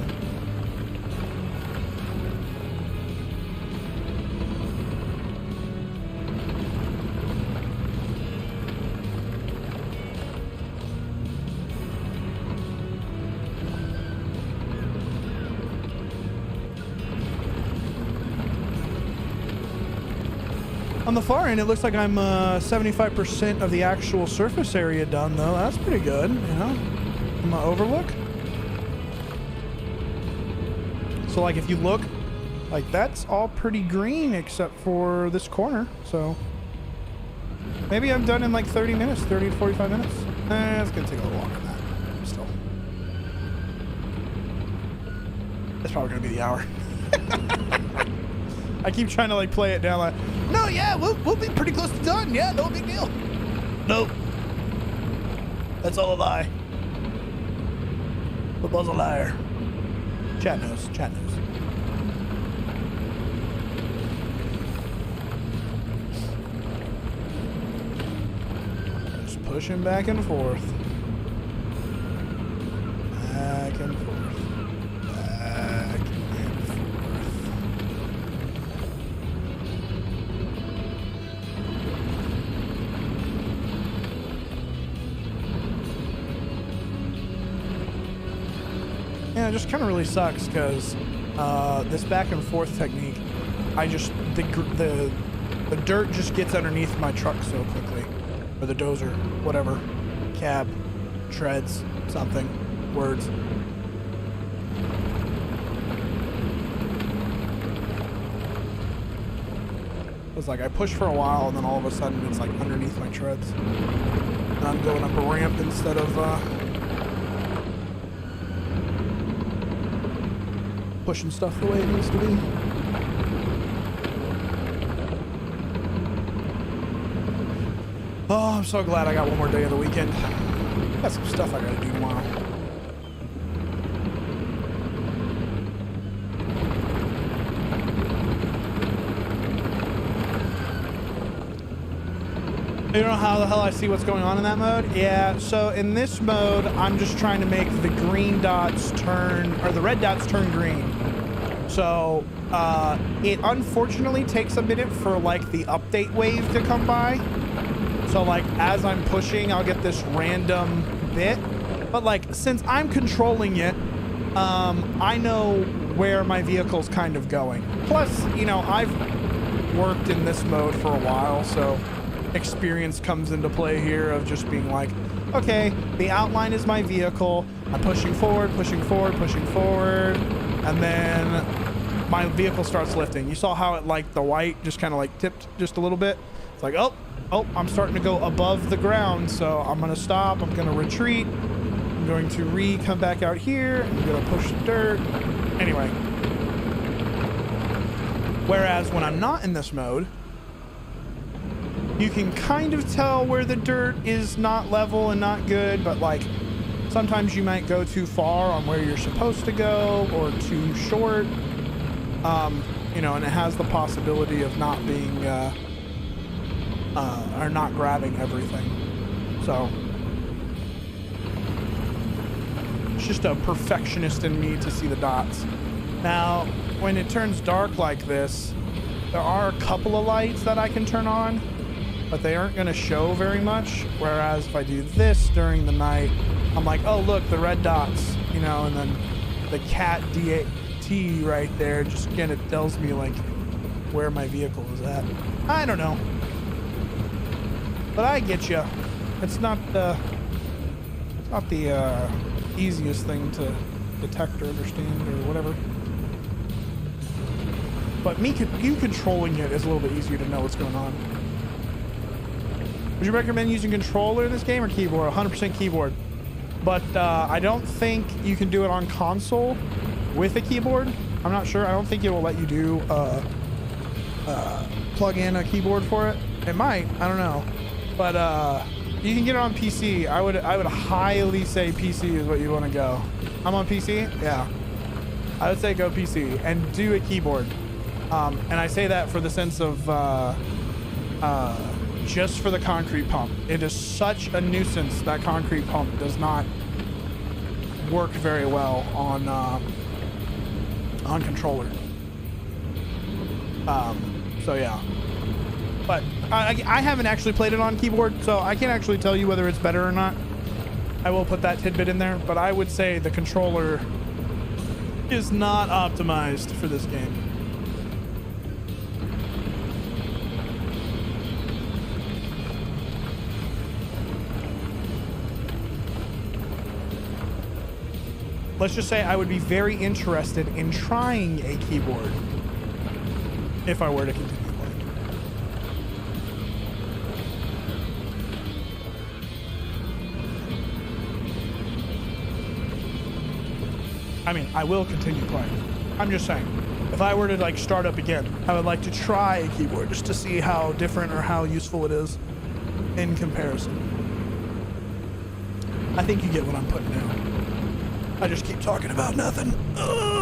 On the far end, it looks like I'm 75% of the actual surface area done, though. That's pretty good, you know? My overlook. So like if you look, like that's all pretty green except for this corner. So maybe I'm done in like 30 minutes, 30 to 45 minutes. It's gonna take a little longer than that. Still. That's probably gonna be the hour. I keep trying to like play it down like, no, yeah, we'll be pretty close to done. Yeah, no big deal. Nope. That's all a lie. Football's a liar. Chat knows. Chat knows. Just pushing back and forth. Back and forth. Back and forth. Yeah, it just kind of really sucks because this back and forth technique, the dirt just gets underneath my truck so quickly, or the dozer, whatever, cab, treads, something, words. It's like I push for a while and then all of a sudden it's like underneath my treads. And I'm going up a ramp instead of pushing stuff the way it needs to be. Oh, I'm so glad I got one more day of the weekend. Got some stuff I gotta do tomorrow. You know how the hell I see what's going on in that mode? Yeah, so in this mode, I'm just trying to make the green dots turn, or the red dots turn green. So, it unfortunately takes a minute for like the update wave to come by. So like, as I'm pushing, I'll get this random bit. But like, since I'm controlling it, I know where my vehicle's kind of going. Plus, you know, I've worked in this mode for a while, so experience comes into play here of just being like, okay, the outline is my vehicle. I'm pushing forward, pushing forward, pushing forward, and then my vehicle starts lifting. You saw how it, like, the white just kind of like tipped just a little bit. It's like, oh, I'm starting to go above the ground, so I'm gonna stop. I'm gonna retreat. I'm going to come back out here. I'm gonna push the dirt. Anyway. Whereas when I'm not in this mode, you can kind of tell where the dirt is not level and not good, but like sometimes you might go too far on where you're supposed to go or too short. You know, and it has the possibility of not being, or not grabbing everything. So it's just a perfectionist in me to see the dots. Now, when it turns dark like this, there are a couple of lights that I can turn on, but they aren't going to show very much. Whereas if I do this during the night, I'm like, oh, look, the red dots, you know, and then the cat DAT right there, just again, it tells me like where my vehicle is at. I don't know. But I get you. It's not the easiest thing to detect or understand or whatever. But you controlling it is a little bit easier to know what's going on. Would you recommend using controller in this game or keyboard? 100% keyboard. But I don't think you can do it on console with a keyboard. I'm not sure. I don't think it will let you do plug in a keyboard for it. It might. I don't know. But you can get it on PC. I would highly say PC is what you want to go. I'm on PC? Yeah. I would say go PC and do a keyboard. And I say that for the sense of just for the concrete pump. It is such a nuisance that concrete pump does not work very well on controller. So yeah. But I haven't actually played it on keyboard, so I can't actually tell you whether it's better or not. I will put that tidbit in there, but I would say the controller is not optimized for this game. Let's just say I would be very interested in trying a keyboard if I were to continue playing. I mean, I will continue playing. I'm just saying, if I were to like start up again, I would like to try a keyboard just to see how different or how useful it is in comparison. I think you get what I'm putting down. I just keep talking about nothing. Ugh.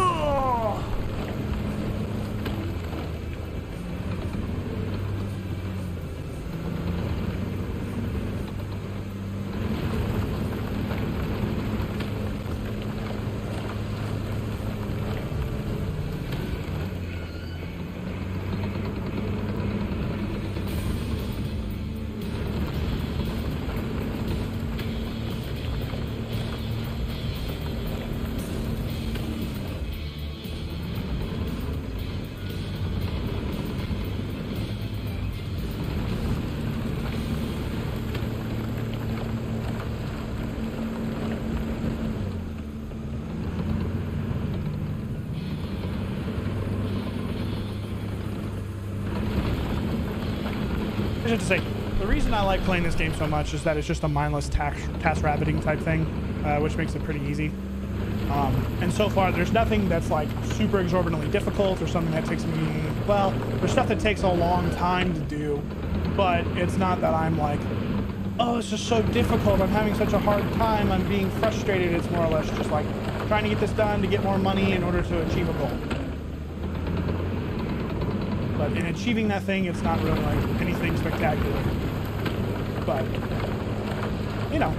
I have to say, the reason I like playing this game so much is that it's just a mindless task rabbiting type thing, which makes it pretty easy. And so far, there's nothing that's like super exorbitantly difficult or something that takes me, well, there's stuff that takes a long time to do, but it's not that I'm like, oh, it's just so difficult, I'm having such a hard time, I'm being frustrated. It's more or less just like trying to get this done to get more money in order to achieve a goal. But in achieving that thing, it's not really like anything spectacular. But, you know.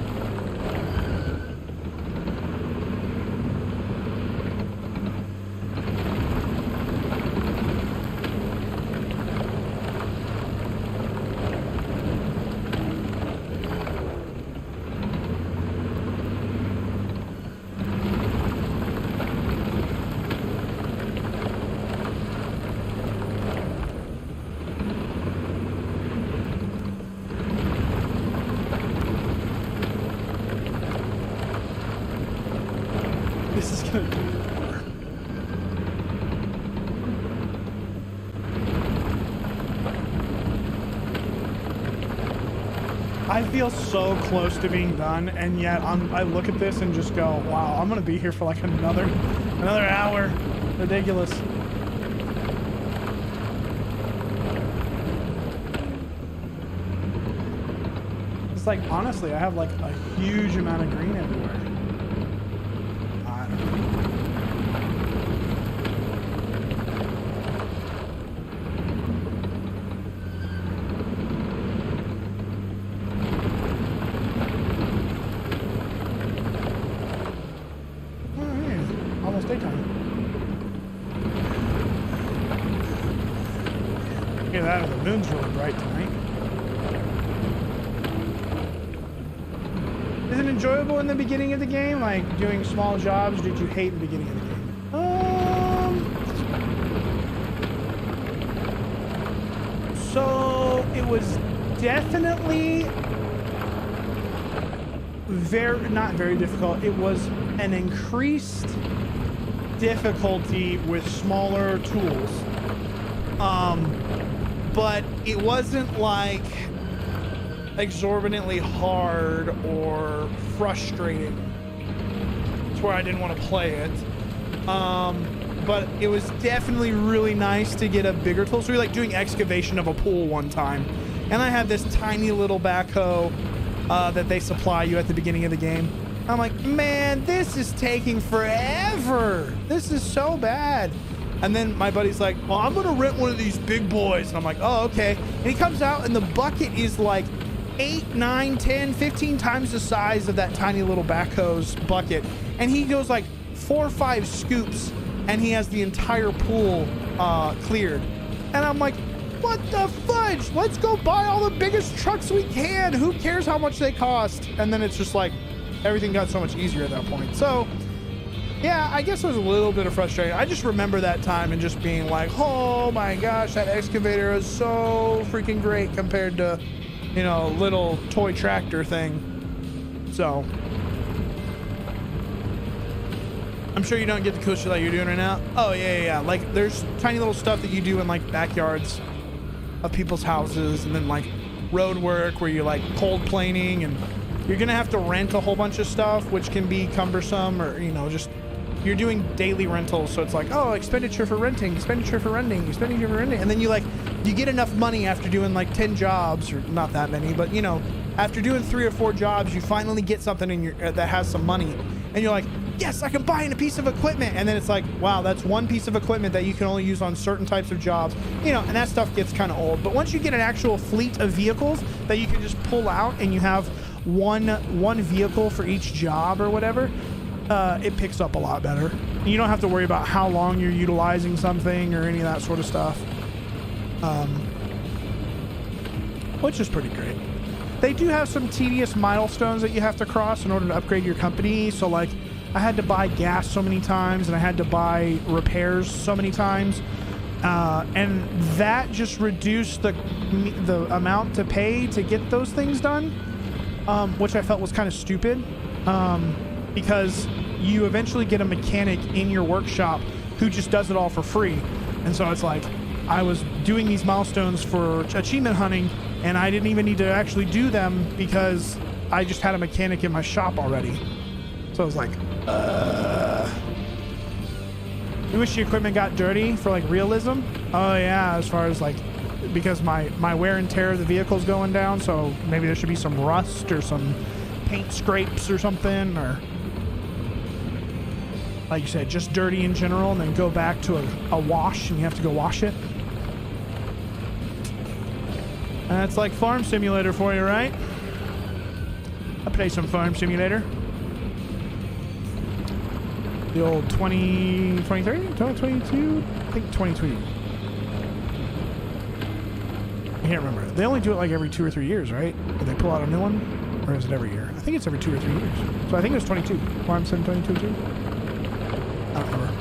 This is gonna do more. I feel so close to being done, and yet I look at this and just go, wow, I'm gonna be here for like another hour. Ridiculous. It's like, honestly, I have like a huge amount of green everywhere. Get out of the moon's really bright tonight. Is it enjoyable in the beginning of the game? Like doing small jobs? Did you hate the beginning of the game? So it was definitely not very difficult. It was an increased difficulty with smaller tools. But it wasn't like exorbitantly hard or frustrating. It's where I didn't want to play it. But it was definitely really nice to get a bigger tool. So we were like doing excavation of a pool one time, and I had this tiny little backhoe that they supply you at the beginning of the game. I'm like, man, this is taking forever. This is so bad. And then my buddy's like, well, I'm gonna rent one of these big boys. And I'm like, oh, okay. And he comes out and the bucket is like 8, 9, 10, 15 times the size of that tiny little backhoe's bucket. And he goes like 4 or 5 scoops and he has the entire pool cleared. And I'm like, what the fudge? Let's go buy all the biggest trucks we can. Who cares how much they cost? And then it's just like, everything got so much easier at that point. So yeah, I guess it was a little bit of frustration. I just remember that time and just being like, oh my gosh, that excavator is so freaking great compared to, you know, little toy tractor thing. So I'm sure you don't get the cool shit that you're doing right now. Oh yeah. Like there's tiny little stuff that you do in like backyards of people's houses, and then like road work where you're like cold planing, and you're gonna have to rent a whole bunch of stuff, which can be cumbersome, or, you know, just you're doing daily rentals. So it's like, oh, expenditure for renting, and then you get enough money after doing like 10 jobs, or not that many, but you know, after doing 3 or 4 jobs, you finally get something in your that has some money, and you're like, yes, I can buy in a piece of equipment. And then it's like, wow, that's one piece of equipment that you can only use on certain types of jobs, you know, and that stuff gets kind of old. But once you get an actual fleet of vehicles that you can just pull out and you have one vehicle for each job or whatever, it picks up a lot better. You don't have to worry about how long you're utilizing something or any of that sort of stuff, which is pretty great. They do have some tedious milestones that you have to cross in order to upgrade your company. So like I had to buy gas so many times and I had to buy repairs so many times. And that just reduced the amount to pay to get those things done, which I felt was kind of stupid, because you eventually get a mechanic in your workshop who just does it all for free. And so it's like I was doing these milestones for achievement hunting and I didn't even need to actually do them because I just had a mechanic in my shop already. So I was like, You wish your equipment got dirty for like realism? Oh yeah, as far as like, because my wear and tear of the vehicle's going down, so maybe there should be some rust or some paint scrapes or something, or like you said, just dirty in general, and then go back to a wash and you have to go wash it. That's like Farm Simulator for you, right? I play some Farm Simulator. The old 2023? 2022? I think 2022. I can't remember. They only do it like every 2 or 3 years, right? Or they pull out a new one? Or is it every year? I think it's every 2 or 3 years. So I think it was 22. Farm Sim 22 too? I don't remember.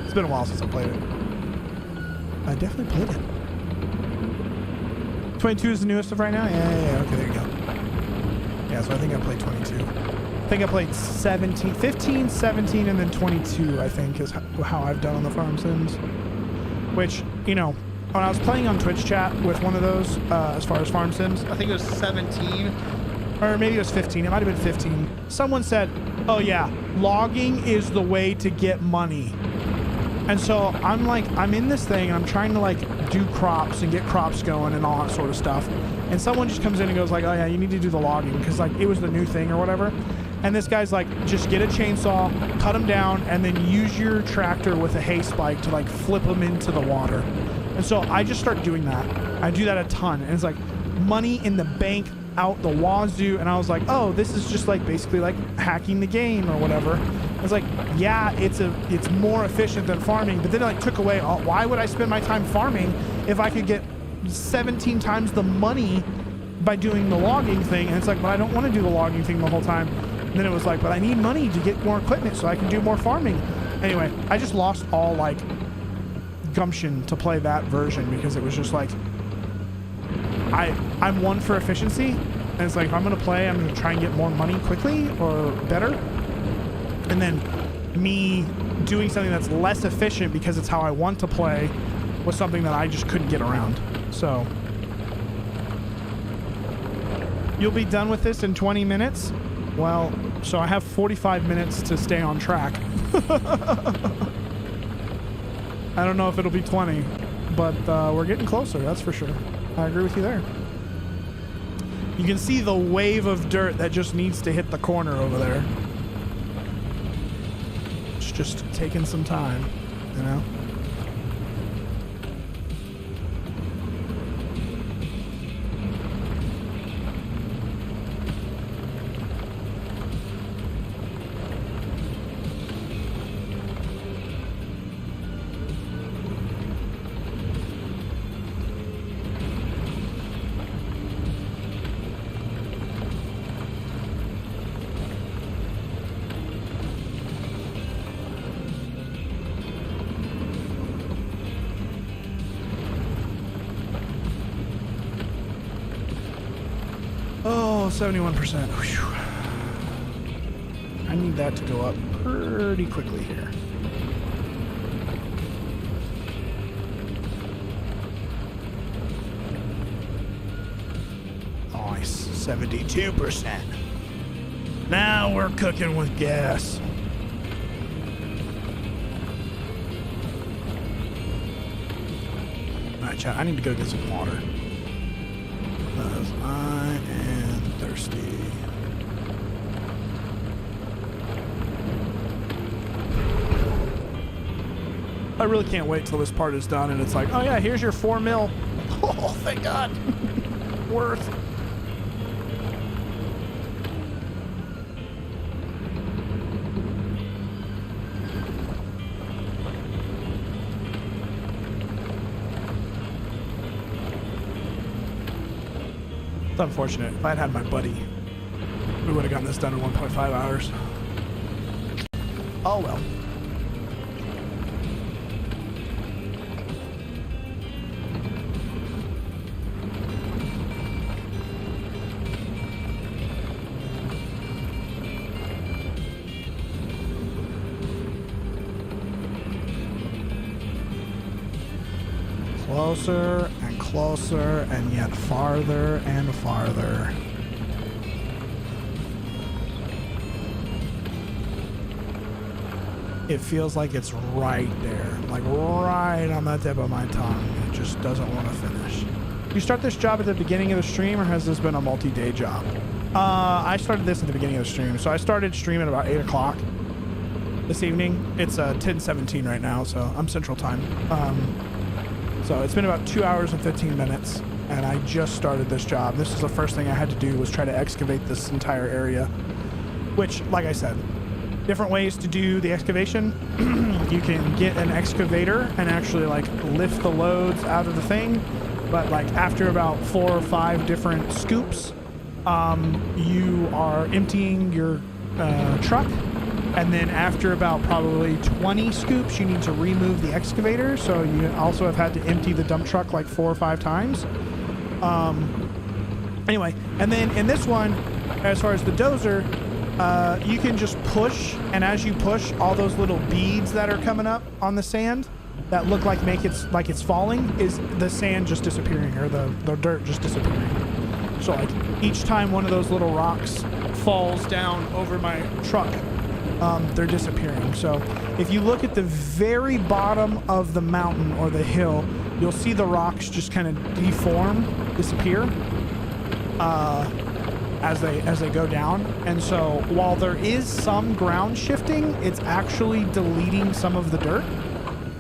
It's been a while since I played it. I definitely played it. 22 is the newest of right now? Yeah. Okay, there you go. Yeah, so I think I played 22. I think I played 17, 15, 17, and then 22, I think, is how I've done on the Farm Sims. Which, you know, when I was playing on Twitch chat with one of those, as far as Farm Sims, I think it was 17, or maybe it was 15. It might have been 15. Someone said, oh yeah, logging is the way to get money. And so I'm like, I'm in this thing, and I'm trying to like do crops and get crops going and all that sort of stuff. And someone just comes in and goes like, oh yeah, you need to do the logging, because like it was the new thing or whatever. And this guy's like, just get a chainsaw, cut them down, and then use your tractor with a hay spike to like flip them into the water. And so I just start doing that. I do that a ton. And it's like money in the bank out the wazoo. And I was like, oh, this is just like basically like hacking the game or whatever. It's like, yeah, it's more efficient than farming, but then it like took away, why would I spend my time farming if I could get 17 times the money by doing the logging thing? And it's like, but I don't want to do the logging thing the whole time. And then it was like, but I need money to get more equipment so I can do more farming. Anyway, I just lost all like gumption to play that version, because it was just like, I'm one for efficiency, and it's like, if I'm going to play, I'm going to try and get more money quickly or better. And then me doing something that's less efficient because it's how I want to play was something that I just couldn't get around. So you'll be done with this in 20 minutes. Well, so I have 45 minutes to stay on track. I don't know if it'll be 20, but we're getting closer, that's for sure. I agree with you there. You can see the wave of dirt that just needs to hit the corner over there. It's just taking some time, you know? Oh, 71%. Whew. I need that to go up pretty quickly here. Nice. 72%. Now we're cooking with gas. Alright, chat, I need to go get some water. Because I am thirsty. I really can't wait till this part is done and it's like, oh yeah, here's your 4 mil. Oh, thank God. Worth. It's unfortunate. If I had my buddy, we would have gotten this done in 1.5 hours. Oh well. Closer and closer and yet farther and farther. It feels like it's right there, like right on the tip of my tongue. It just doesn't want to finish. You start this job at the beginning of the stream, or has this been a multi-day job? I started this at the beginning of the stream. So I started streaming about 8 o'clock this evening. It's 10:17 right now, so I'm Central Time. So it's been about 2 hours and 15 minutes, and I just started this job. This is the first thing I had to do, was try to excavate this entire area, which, like I said, different ways to do the excavation. You can get an excavator and actually like lift the loads out of the thing, but like after about 4 or 5 different scoops, you are emptying your truck. And then after about probably 20 scoops, you need to remove the excavator. So you also have had to empty the dump truck like 4 or 5 times. Anyway, and then in this one, as far as the dozer, you can just push. And as you push, all those little beads that are coming up on the sand that look like it's falling, is the sand just disappearing, or the dirt just disappearing. So like each time one of those little rocks falls down over my truck, they're disappearing. So if you look at the very bottom of the mountain or the hill, you'll see the rocks just kind of disappear as they go down. And so while there is some ground shifting, it's actually deleting some of the dirt.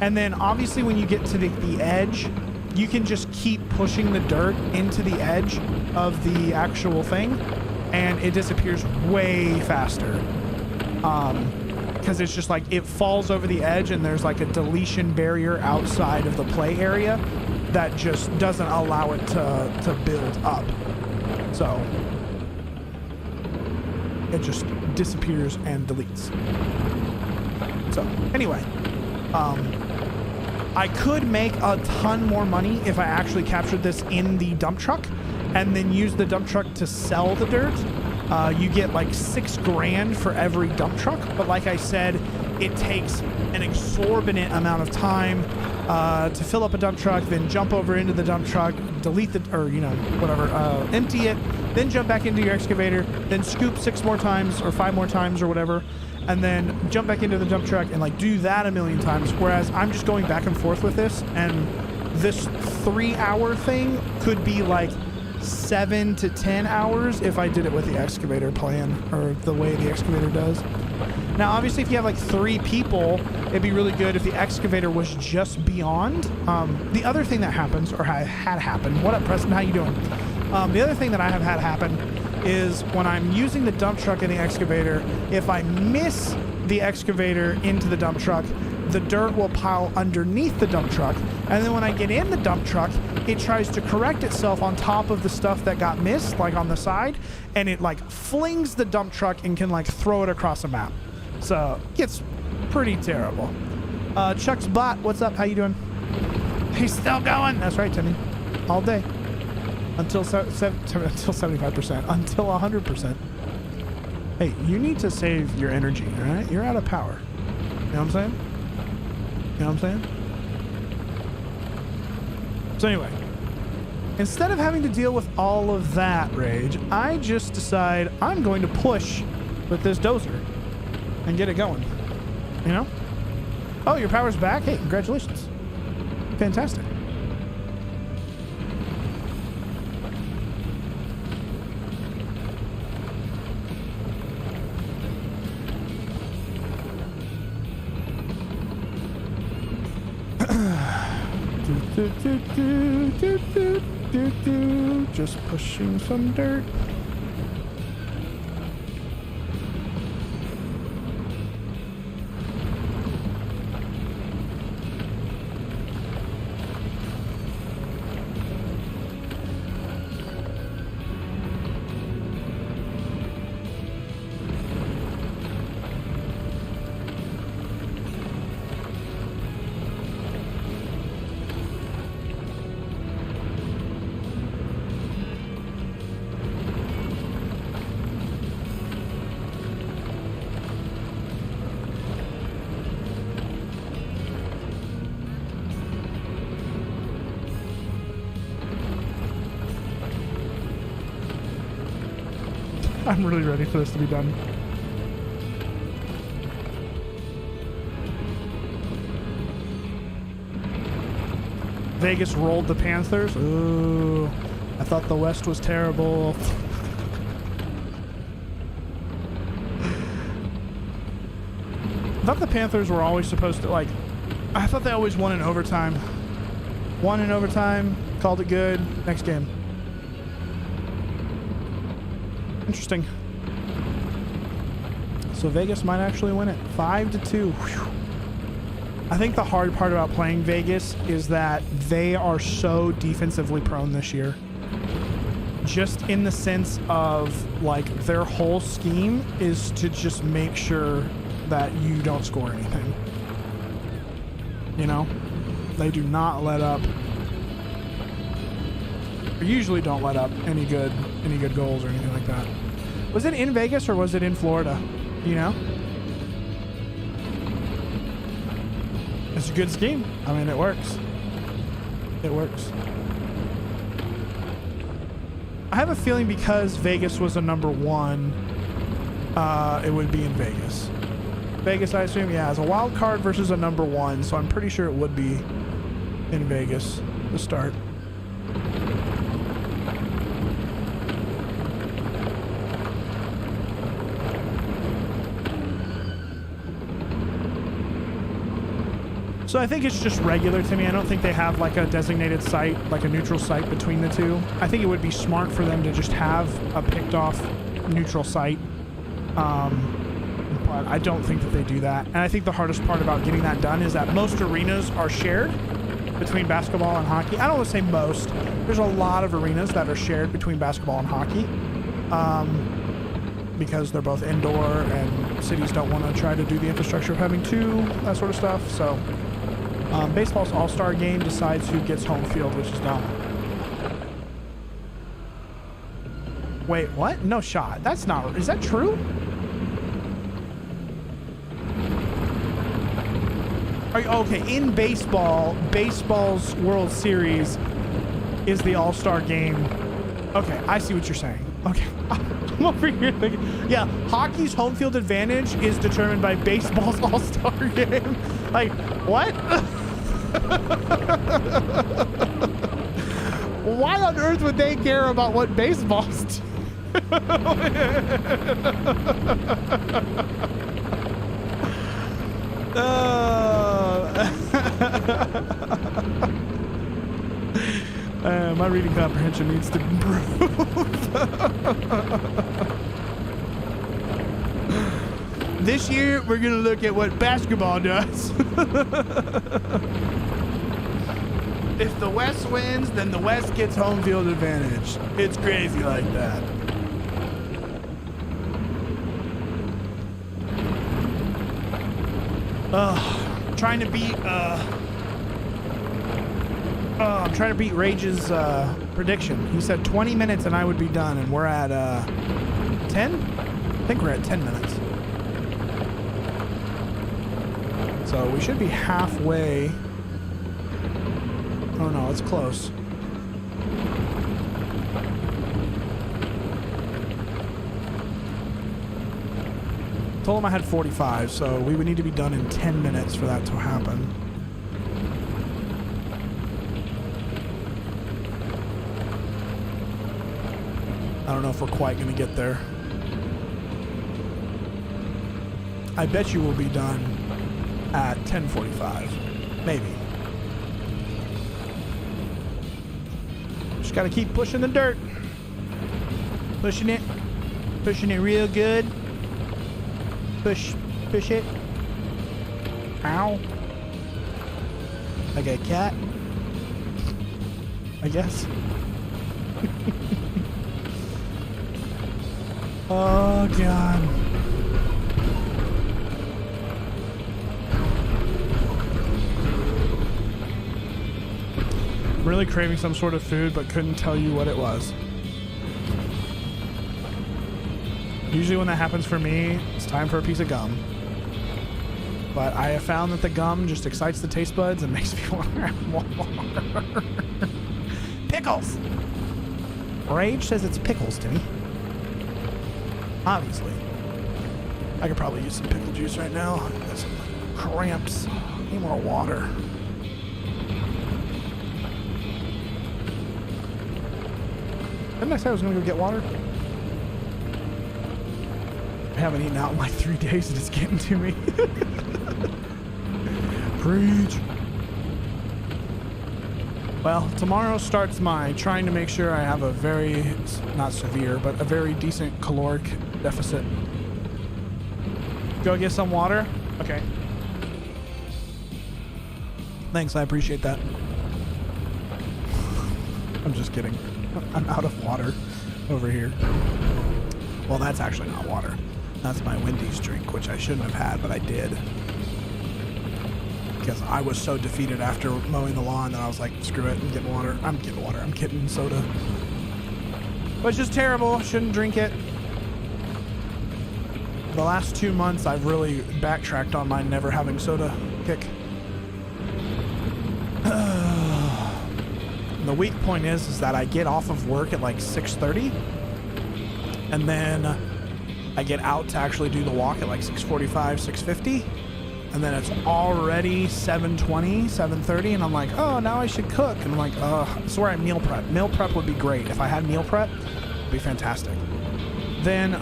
And then obviously when you get to the edge, you can just keep pushing the dirt into the edge of the actual thing, and it disappears way faster. Because it's just like it falls over the edge, and there's like a deletion barrier outside of the play area that just doesn't allow it to build up. So it just disappears and deletes. So anyway, I could make a ton more money if I actually captured this in the dump truck and then use the dump truck to sell the dirt. You get like $6 grand for every dump truck, but like I said, it takes an exorbitant amount of time to fill up a dump truck, then jump over into the dump truck, delete the, or whatever, empty it, then jump back into your excavator, then scoop 6 more times or 5 more times or whatever, and then jump back into the dump truck and like do that a million times. Whereas I'm just going back and forth with this, and this 3-hour thing could be like 7 to 10 hours if I did it with the excavator plan, or the way the excavator does. Now, obviously, if you have like 3 people, it'd be really good if the excavator was just beyond. The other thing that happens, or had happened, what up, Preston? How you doing? The other thing that I have had happen is when I'm using the dump truck and the excavator, if I miss the excavator into the dump truck, the dirt will pile underneath the dump truck, and then when I get in the dump truck, it tries to correct itself on top of the stuff that got missed, like on the side, and it like flings the dump truck and can like throw it across a map. So it's pretty terrible. Chuck's bot, what's up? How you doing? He's still going. That's right, Timmy. All day until 75%, until 100%. Hey, you need to save your energy. All right, you're out of power. You know what I'm saying? You know what I'm saying? So anyway, instead of having to deal with all of that rage, I just decide I'm going to push with this dozer and get it going. You know? Oh, your power's back? Hey, congratulations. Fantastic. Just pushing some dirt. I'm really ready for this to be done. Vegas rolled the Panthers. Ooh, I thought the West was terrible. I thought the Panthers were always supposed to, like, I thought they always won in overtime. Won in overtime, called it good, next game. Interesting. So Vegas might actually win it 5-2. Whew. I think the hard part about playing Vegas is that they are so defensively prone this year. Just in the sense of, like, their whole scheme is to just make sure that you don't score anything. You know? They do not let up. Or usually don't let up any good goals or anything like that. Was it in Vegas or was it in Florida? Do you know? It's a good scheme. I mean, it works. It works. I have a feeling because Vegas was a number 1, it would be in Vegas. Vegas, I assume, yeah, as a wild card versus a number 1, so I'm pretty sure it would be in Vegas to start. So I think it's just regular to me. I don't think they have like a designated site, like a neutral site between the two. I think it would be smart for them to just have a picked off neutral site. But I don't think that they do that. And I think the hardest part about getting that done is that most arenas are shared between basketball and hockey. I don't want to say most. There's a lot of arenas that are shared between basketball and hockey. Because they're both indoor and cities don't want to try to do the infrastructure of having two, that sort of stuff. So baseball's all-star game decides who gets home field, which is dumb. Wait, what? No shot. That's not... Is that true? Okay, in baseball, baseball's World Series is the all-star game. Okay, I see what you're saying. Okay. I'm over here thinking... Yeah, hockey's home field advantage is determined by baseball's all-star game. Like, what? Why on earth would they care about what baseball's doing? My reading comprehension needs to improve. This year, we're going to look at what basketball does. If the West wins, then the West gets home field advantage. It's crazy like that. I'm trying to beat Rage's prediction. He said 20 minutes and I would be done, and we're at 10? I think we're at 10 minutes. So we should be halfway. Oh no, it's close. Told him I had 45, so we would need to be done in 10 minutes for that to happen. I don't know if we're quite going to get there. I bet you we'll be done at 10:45. Maybe. Gotta keep pushing the dirt. Pushing it real good. Push it. Ow. Like a cat, I guess. Oh, God. I'm really craving some sort of food, but couldn't tell you what it was. Usually when that happens for me, it's time for a piece of gum. But I have found that the gum just excites the taste buds and makes me want to have more. Pickles! Rage says it's pickles to me. Obviously. I could probably use some pickle juice right now. Got some cramps. Need more water. Didn't I say I was going to go get water? I haven't eaten out in like 3 days and it's getting to me. Preach. Well, tomorrow starts my trying to make sure I have a very, not severe, but a very decent caloric deficit. Go get some water? Okay. Thanks, I appreciate that. I'm just kidding. I'm out of water over here. Well, that's actually not water. That's my Wendy's drink, which I shouldn't have had, but I did. Because I was so defeated after mowing the lawn that I was like, screw it, I'm getting water. I'm getting water. I'm getting soda. But it's just terrible. Shouldn't drink it. The last 2 months, I've really backtracked on my never having soda kick. The weak point is that I get off of work at like 6:30, and then I get out to actually do the walk at like 6:45, 6:50, and then it's already 7:20, 7:30, and I'm like, oh, now I should cook. And I'm like, that's where I meal prep. Meal prep would be great. If I had meal prep, it'd be fantastic. Then,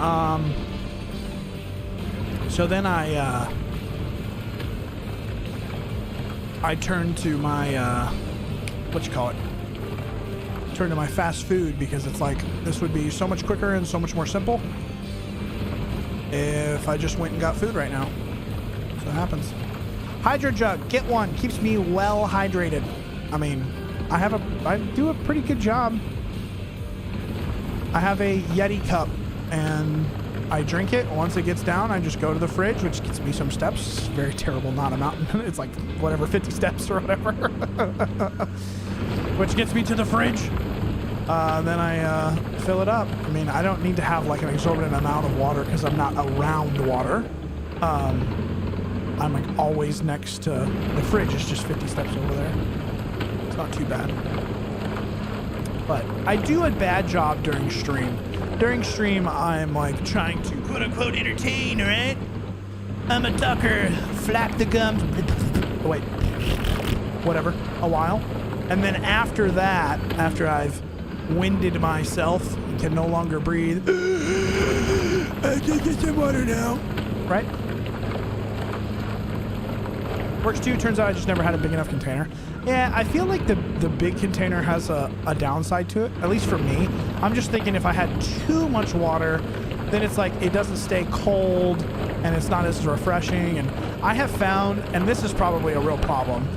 so then I turned to my, turn to my fast food, because it's like, this would be so much quicker and so much more simple if I just went and got food right now. So it happens. Hydro jug, get one. Keeps me well hydrated. I mean, I do a pretty good job. I have a Yeti cup and I drink it. Once it gets down, I just go to the fridge, which gets me some steps. Very terrible, not a mountain. It's like whatever, 50 steps or whatever. Which gets me to the fridge. Then I fill it up. I mean, I don't need to have like an exorbitant amount of water because I'm not around water. I'm like always next to the fridge. It's just 50 steps over there. It's not too bad. But I do a bad job during stream. During stream, I'm like trying to quote unquote entertain, right? I'm a talker. Flap the gums. Oh, wait. Whatever. A while. And then after that, after I've winded myself and can no longer breathe, I can get some water now. Right? Works too. Turns out I just never had a big enough container. Yeah, I feel like the big container has a downside to it, at least for me. I'm just thinking if I had too much water, then it's like it doesn't stay cold and it's not as refreshing. And I have found, and this is probably a real problem,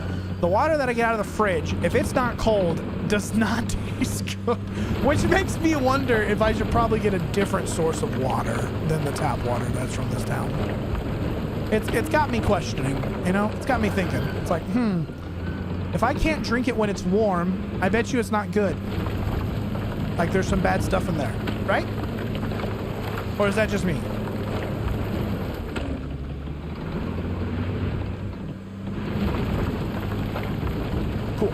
the water that I get out of the fridge, if it's not cold, does not taste good. Which makes me wonder if I should probably get a different source of water than the tap water that's from this town. It's got me questioning, you know? It's got me thinking. It's like, if I can't drink it when it's warm, I bet you it's not good. Like there's some bad stuff in there, right? Or is that just me? Cool.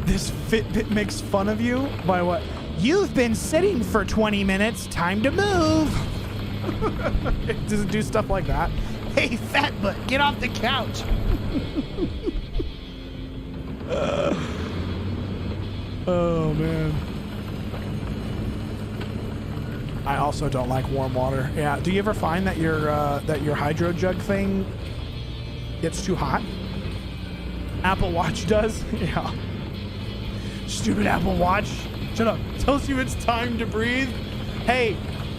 This Fitbit makes fun of you by what? You've been sitting for 20 minutes. Time to move. Does it do stuff like that? Hey, fat butt, get off the couch. Oh, man. I also don't like warm water. Yeah. Do you ever find that your hydro jug thing gets too hot? Apple Watch does. Yeah. Stupid Apple Watch. Shut up. Tells you it's time to breathe. Hey,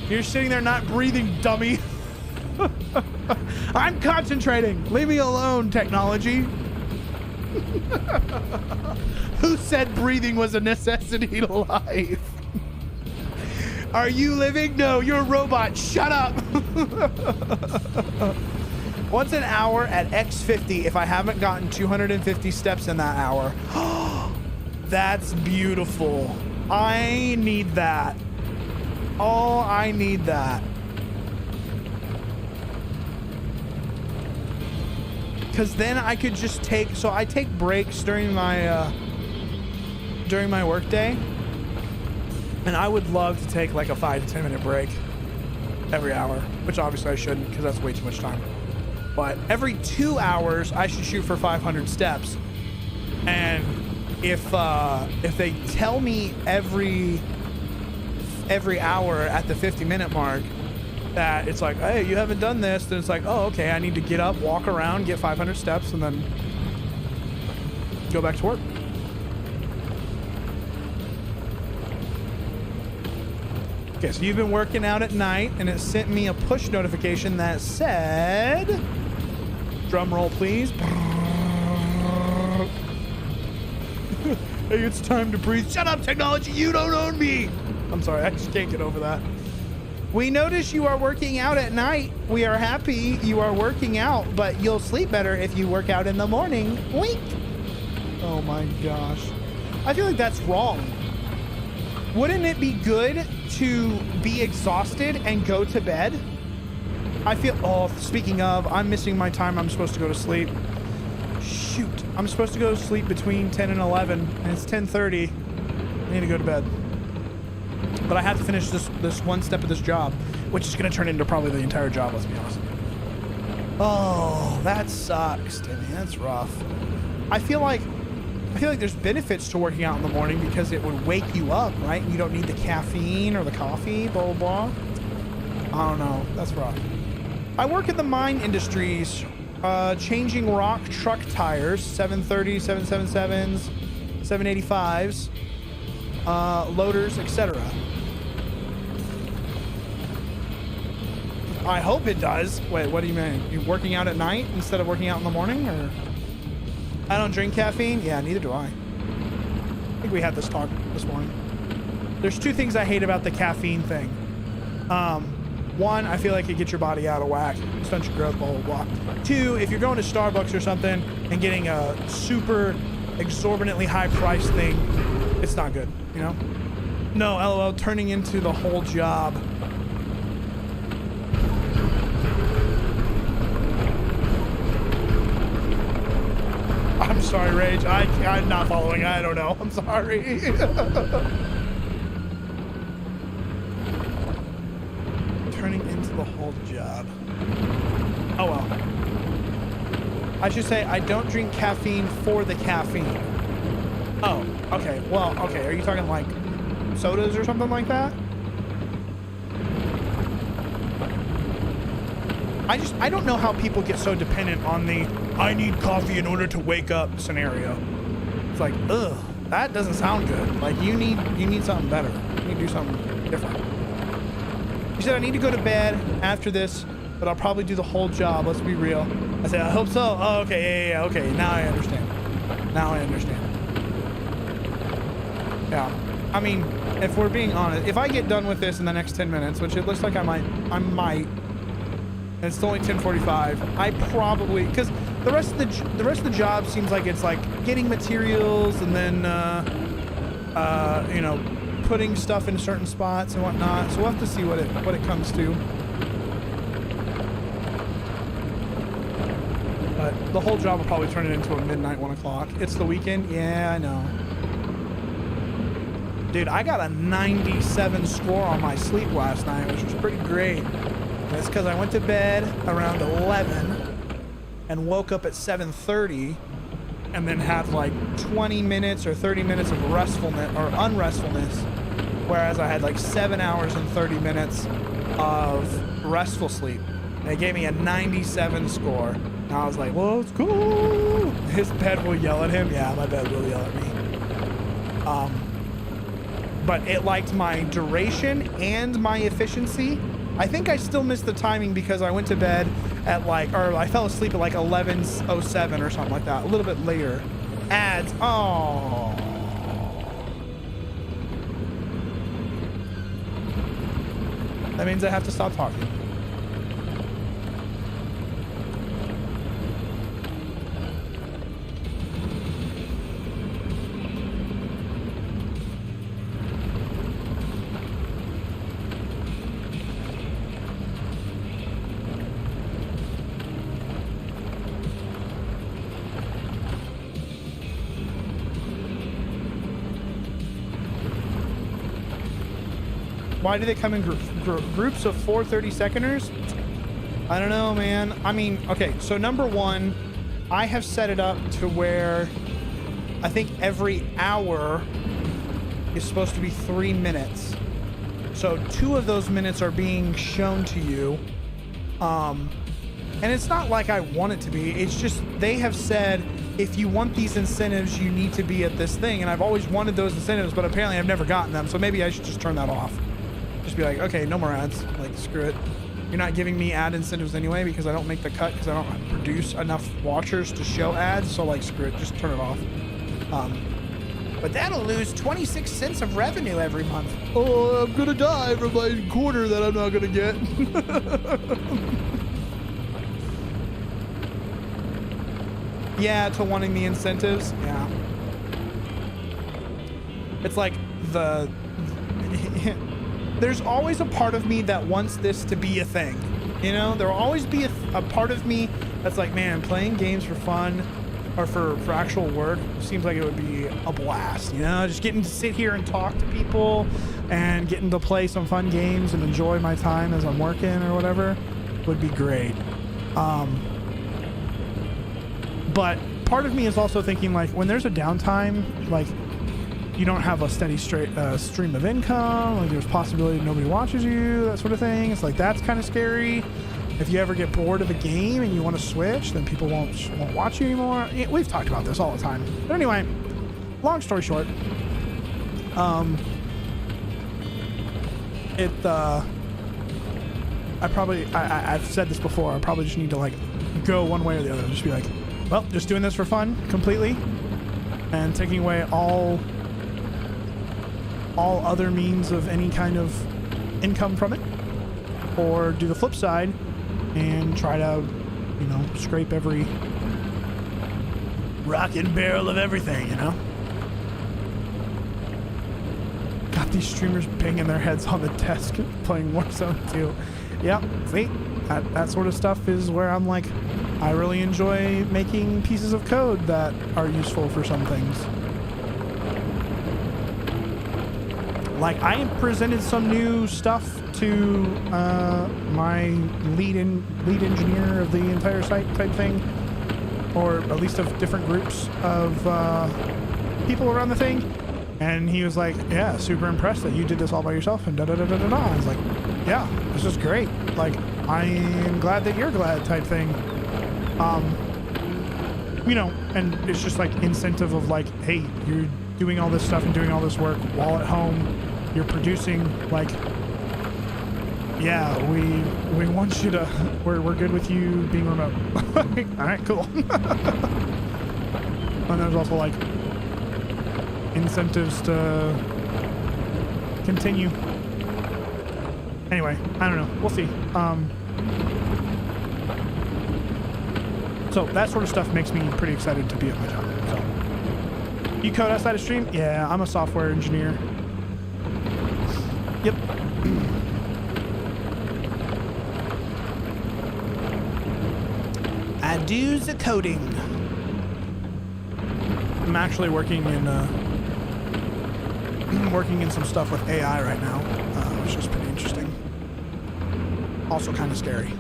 you're sitting there not breathing, dummy. I'm concentrating. Leave me alone, technology. Who said breathing was a necessity to life? Are you living? No, you're a robot. Shut up. Once an hour at X50 if I haven't gotten 250 steps in that hour. That's beautiful. I need that. Oh, I need that. Because then I could just take, so I take breaks during my work day, and I would love to take like a 5 to 10 minute break every hour, which obviously I shouldn't because that's way too much time. But every 2 hours I should shoot for 500 steps. And if they tell me every hour at the 50-minute mark that it's like, hey, you haven't done this, then it's like, oh, okay, I need to get up, walk around, get 500 steps, and then go back to work. Okay, so you've been working out at night, and it sent me a push notification that said, drum roll, please. Hey, it's time to breathe. Shut up, technology, you don't own me. I'm sorry, I just can't get over that. We notice you are working out at night. We are happy you are working out, but you'll sleep better if you work out in the morning. Wink. Oh my gosh. I feel like that's wrong. Wouldn't it be good to be exhausted and go to bed? I feel, oh, speaking of, I'm missing my time I'm supposed to go to sleep. Shoot, I'm supposed to go to sleep between 10 and 11, and it's 10:30. I need to go to bed. But I have to finish this one step of this job, which is going to turn into probably the entire job, let's be honest. Oh, that sucks, Timmy. That's rough. I feel like there's benefits to working out in the morning because it would wake you up, right? You don't need the caffeine or the coffee, blah, blah, blah. I don't know. That's rough. I work in the mine industries, changing rock truck tires, 730, 777s, 785s, loaders, etc. I hope it does. Wait, what do you mean? You working out at night instead of working out in the morning? Or I don't drink caffeine? Yeah, neither do I. I think we had this talk this morning. There's two things I hate about the caffeine thing. One, I feel like it gets your body out of whack, stunts your growth, blah, blah, blah. Two, if you're going to Starbucks or something and getting a super exorbitantly high price thing, it's not good, you know? No, LOL, turning into the whole job. I'm sorry, Rage. I'm not following. I don't know. I'm sorry. Turning into the whole job. Oh well. I should say I don't drink caffeine for the caffeine. Oh, okay. Well, okay. Are you talking like sodas or something like that? I don't know how people get so dependent on the I need coffee in order to wake up scenario. It's like, ugh, that doesn't sound good. Like you need something better. You need to do something different. You said I need to go to bed after this, but I'll probably do the whole job. Let's be real. I said, I hope so. Oh, okay, yeah, okay. Now I understand. Yeah. I mean, if we're being honest, if I get done with this in the next 10 minutes, which it looks like I might, and it's only 10:45, I probably, because the rest of the job seems like it's like getting materials and then, you know, putting stuff in certain spots and whatnot. So we'll have to see what it comes to. But the whole job will probably turn it into a midnight 1 o'clock. It's the weekend. Yeah, I know. Dude, I got a 97 score on my sleep last night, which was pretty great. And it's because I went to bed around 11 and woke up at 7:30 and then had like 20 minutes or 30 minutes of restfulness or unrestfulness, whereas I had like 7 hours and 30 minutes of restful sleep. They gave me a 97 score. And I was like, well, it's cool. His bed will yell at him. Yeah, my bed will yell at me. But it liked my duration and my efficiency. I think I still missed the timing because I went to bed at I fell asleep at like 11:07 or something like that. A little bit later. Ads. Oh. That means I have to stop talking. Why do they come in groups of 4 30-seconders? I don't know, man. I mean, okay, so number one, I have set it up to where I think every hour is supposed to be 3 minutes. So 2 of those minutes are being shown to you. And it's not like I want it to be. It's just they have said, if you want these incentives, you need to be at this thing. And I've always wanted those incentives, but apparently I've never gotten them. So maybe I should just turn that off. Just be like, okay, no more ads. Like, screw it. You're not giving me ad incentives anyway because I don't make the cut because I don't produce enough watchers to show ads. So, like, screw it. Just turn it off. But that'll lose 26 cents of revenue every month. Oh, I'm going to die from my quarter that I'm not going to get. Yeah, to wanting the incentives. Yeah. It's like there's always a part of me that wants this to be a thing. You know, there'll always be a part of me that's like, man, playing games for fun or for actual work seems like it would be a blast. You know, just getting to sit here and talk to people and getting to play some fun games and enjoy my time as I'm working or whatever would be great. But part of me is also thinking, like, when there's a downtime, like, you don't have a steady stream of income, like there's possibility nobody watches you, that sort of thing. It's like, that's kind of scary. If you ever get bored of a game and you want to switch, then people won't watch you anymore. We've talked about this all the time. But anyway, long story short, I've said this before, I probably just need to, like, go one way or the other. Just be like, well, just doing this for fun completely and taking away all other means of any kind of income from it, or do the flip side and try to, you know, scrape every rock and barrel of everything, you know. Got these streamers banging their heads on the desk playing Warzone 2. Yep, see, that sort of stuff is where I'm like, I really enjoy making pieces of code that are useful for some things. Like, I presented some new stuff to my lead engineer of the entire site type thing, or at least of different groups of people around the thing, and he was like, yeah, super impressed that you did this all by yourself and da-da-da-da-da-da. I was like, yeah, this is great. Like, I am glad that you're glad type thing. You know, and it's just like incentive of like, hey, you're doing all this stuff and doing all this work while at home, you're producing, like, yeah, we want you to, we're good with you being remote. All right, cool. And there's also like incentives to continue. Anyway, I don't know, we'll see. So that sort of stuff makes me pretty excited to be at my job. So, you code outside of stream? Yeah, I'm a software engineer. Yep. I do the coding. I'm actually working in some stuff with AI right now, which is pretty interesting. Also kind of scary.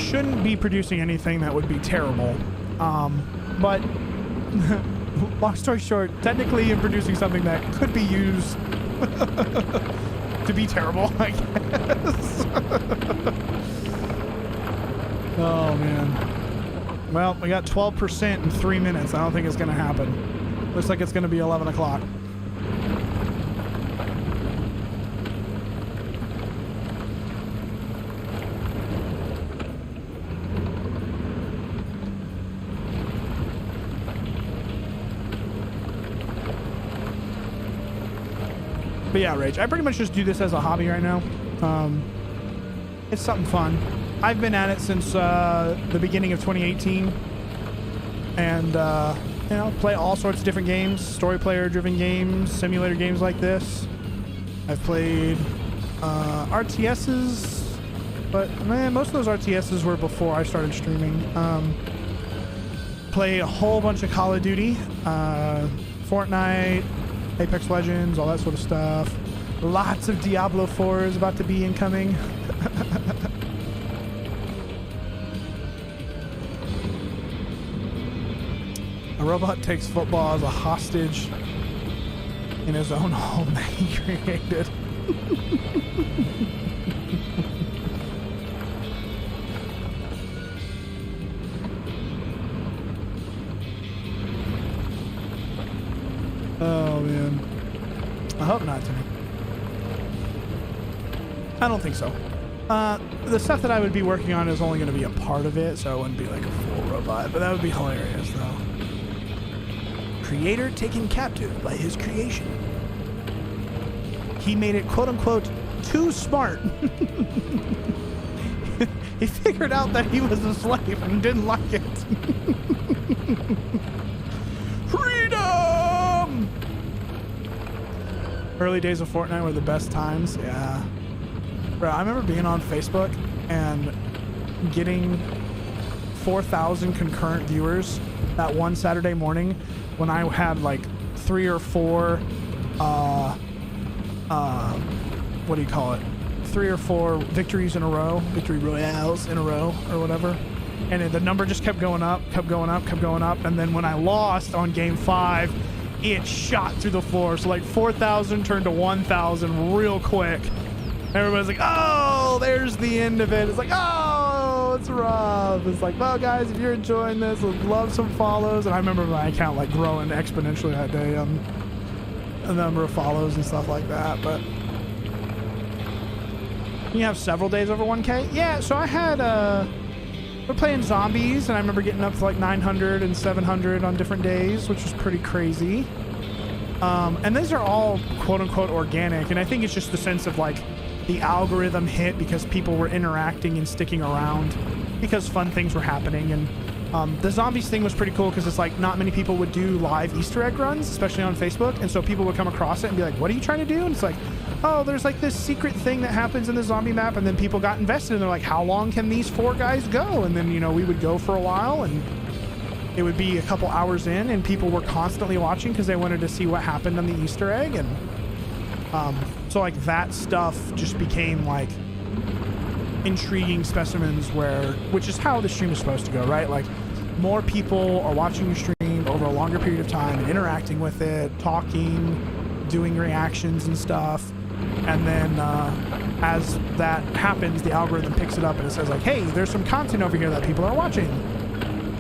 shouldn't be producing anything that would be terrible. But long story short, technically I'm producing something that could be used to be terrible, I guess. Oh, man. Well, we got 12% in 3 minutes. I don't think it's going to happen. Looks like it's going to be 11 o'clock. But yeah, Rage, I pretty much just do this as a hobby right now. It's something fun. I've been at it since the beginning of 2018. And, you know, play all sorts of different games, story player driven games, simulator games like this. I've played RTSs, but man, most of those RTSs were before I started streaming. Play a whole bunch of Call of Duty, Fortnite, Apex Legends, all that sort of stuff. Lots of Diablo 4 is about to be incoming. A robot takes football as a hostage in his own home that he created. Oh, man. I hope not, Timmy. I don't think so. The stuff that I would be working on is only going to be a part of it, so it wouldn't be like a full robot, but that would be hilarious, though. Creator taken captive by his creation. He made it, quote-unquote, too smart. He figured out that he was a slave and didn't like it. Freedom! Early days of Fortnite were the best times. Yeah. Bro, I remember being on Facebook and getting 4,000 concurrent viewers that one Saturday morning when I had like 3 or 4, what do you call it? 3 or 4 victories in a row, victory royales in a row or whatever. And the number just kept going up, kept going up, kept going up. And then when I lost on game 5, it shot through the floor. So like 4,000 turned to 1,000 real quick. Everybody's like, oh, there's the end of it. It's like, oh, it's rough. It's like, well, guys, if you're enjoying this, I'd love some follows. And I remember my account like growing exponentially that day on the number of follows and stuff like that. But you have several days over 1K? Yeah, so I had, we're playing zombies, and I remember getting up to like 900 and 700 on different days, which was pretty crazy. And these are all quote-unquote organic, and I think it's just the sense of like the algorithm hit because people were interacting and sticking around because fun things were happening. And the zombies thing was pretty cool because it's like not many people would do live Easter egg runs, especially on Facebook, and so people would come across it and be like, what are you trying to do? And it's like, oh, there's like this secret thing that happens in the zombie map, and then people got invested and they're like, how long can these 4 guys go? And then, you know, we would go for a while, and it would be a couple hours in, and people were constantly watching because they wanted to see what happened on the Easter egg. And so like that stuff just became like intriguing specimens which is how the stream is supposed to go, right? Like more people are watching your stream over a longer period of time and interacting with it, talking, doing reactions and stuff. And then as that happens, the algorithm picks it up and it says like, hey, there's some content over here that people are watching.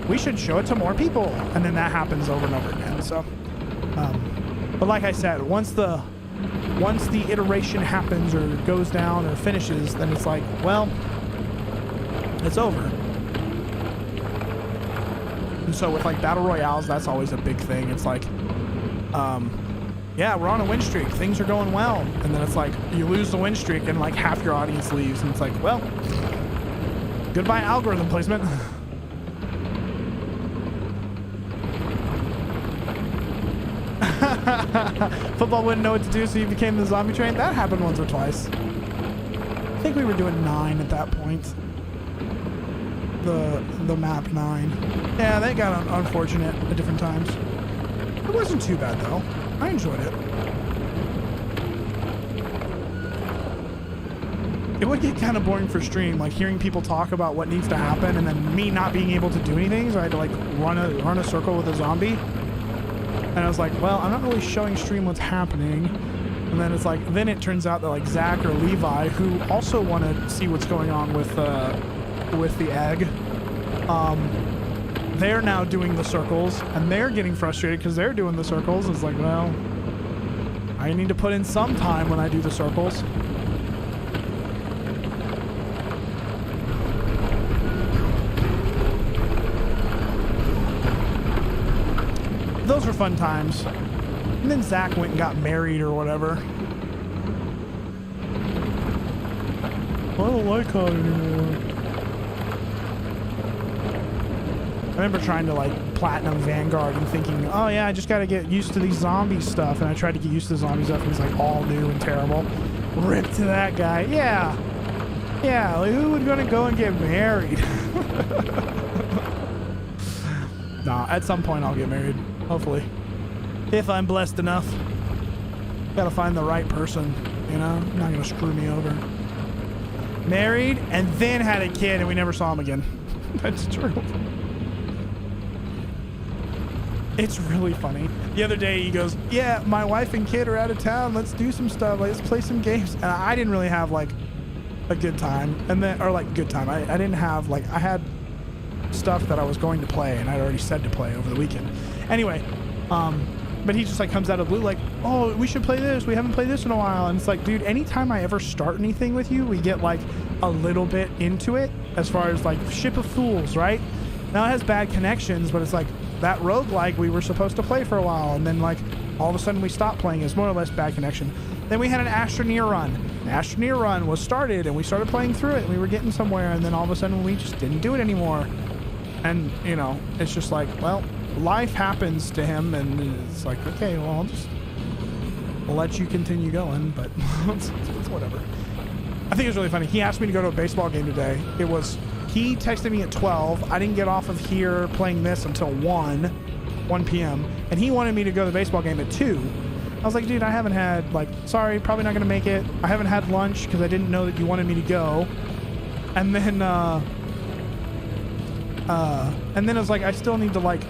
We should show it to more people. And then that happens over and over again. So, but like I said, once the iteration happens or goes down or finishes, then it's like, well, it's over. And so with like battle royales, that's always a big thing. It's like, yeah, we're on a win streak. Things are going well. And then it's like, you lose the win streak and like half your audience leaves. And it's like, well, goodbye algorithm placement. Football wouldn't know what to do, so you became the zombie train. That happened once or twice. I think we were doing 9 at that point. The map 9. Yeah, they got unfortunate at different times. It wasn't too bad though. I enjoyed it. it would get kind of boring for stream, like hearing people talk about what needs to happen and then me not being able to do anything. So I had to like run a circle with a zombie. And I was like, well, I'm not really showing stream what's happening. And then it's like, then it turns out that like Zach or Levi, who also want to see what's going on with the egg, they're now doing the circles and they're getting frustrated because they're doing the circles. It's like, well, I need to put in some time when I do the circles. Those were fun times. And then Zach went and got married or whatever. I don't like COD anymore. I remember trying to like platinum Vanguard and thinking, oh yeah, I just got to get used to these zombie stuff. And I tried to get used to the zombie stuff and it's like all new and terrible. Rip to that guy. Yeah. Yeah, like, who would gonna go and get married? Nah, at some point I'll get married. Hopefully. If I'm blessed enough. Gotta find the right person, you know? Not gonna screw me over. Married and then had a kid and we never saw him again. That's true. It's really funny. The other day he goes, yeah, my wife and kid are out of town. Let's do some stuff. Let's play some games. And I didn't really have like a good time. And then, or like good time. I didn't have like, I had stuff that I was going to play and I'd already said to play over the weekend. Anyway, but he just like comes out of the blue like, oh, we should play this. We haven't played this in a while. And it's like, dude, anytime I ever start anything with you, we get like a little bit into it as far as like Ship of Fools, right? Now it has bad connections, but it's like that roguelike we were supposed to play for a while. And then like all of a sudden we stopped playing. It's more or less bad connection. Then we had an Astroneer run. The Astroneer run was started and we started playing through it and we were getting somewhere. And then all of a sudden we just didn't do it anymore. And, you know, it's just like, well, life happens to him and it's like, okay, well, I'll let you continue going, but it's whatever. I think it was really funny. He asked me to go to a baseball game today. He texted me at 12. I didn't get off of here playing this until 1 p.m. And he wanted me to go to the baseball game at 2. I was like, dude, I haven't had, like, sorry, probably not going to make it. I haven't had lunch because I didn't know that you wanted me to go. And then it was like, I still need to like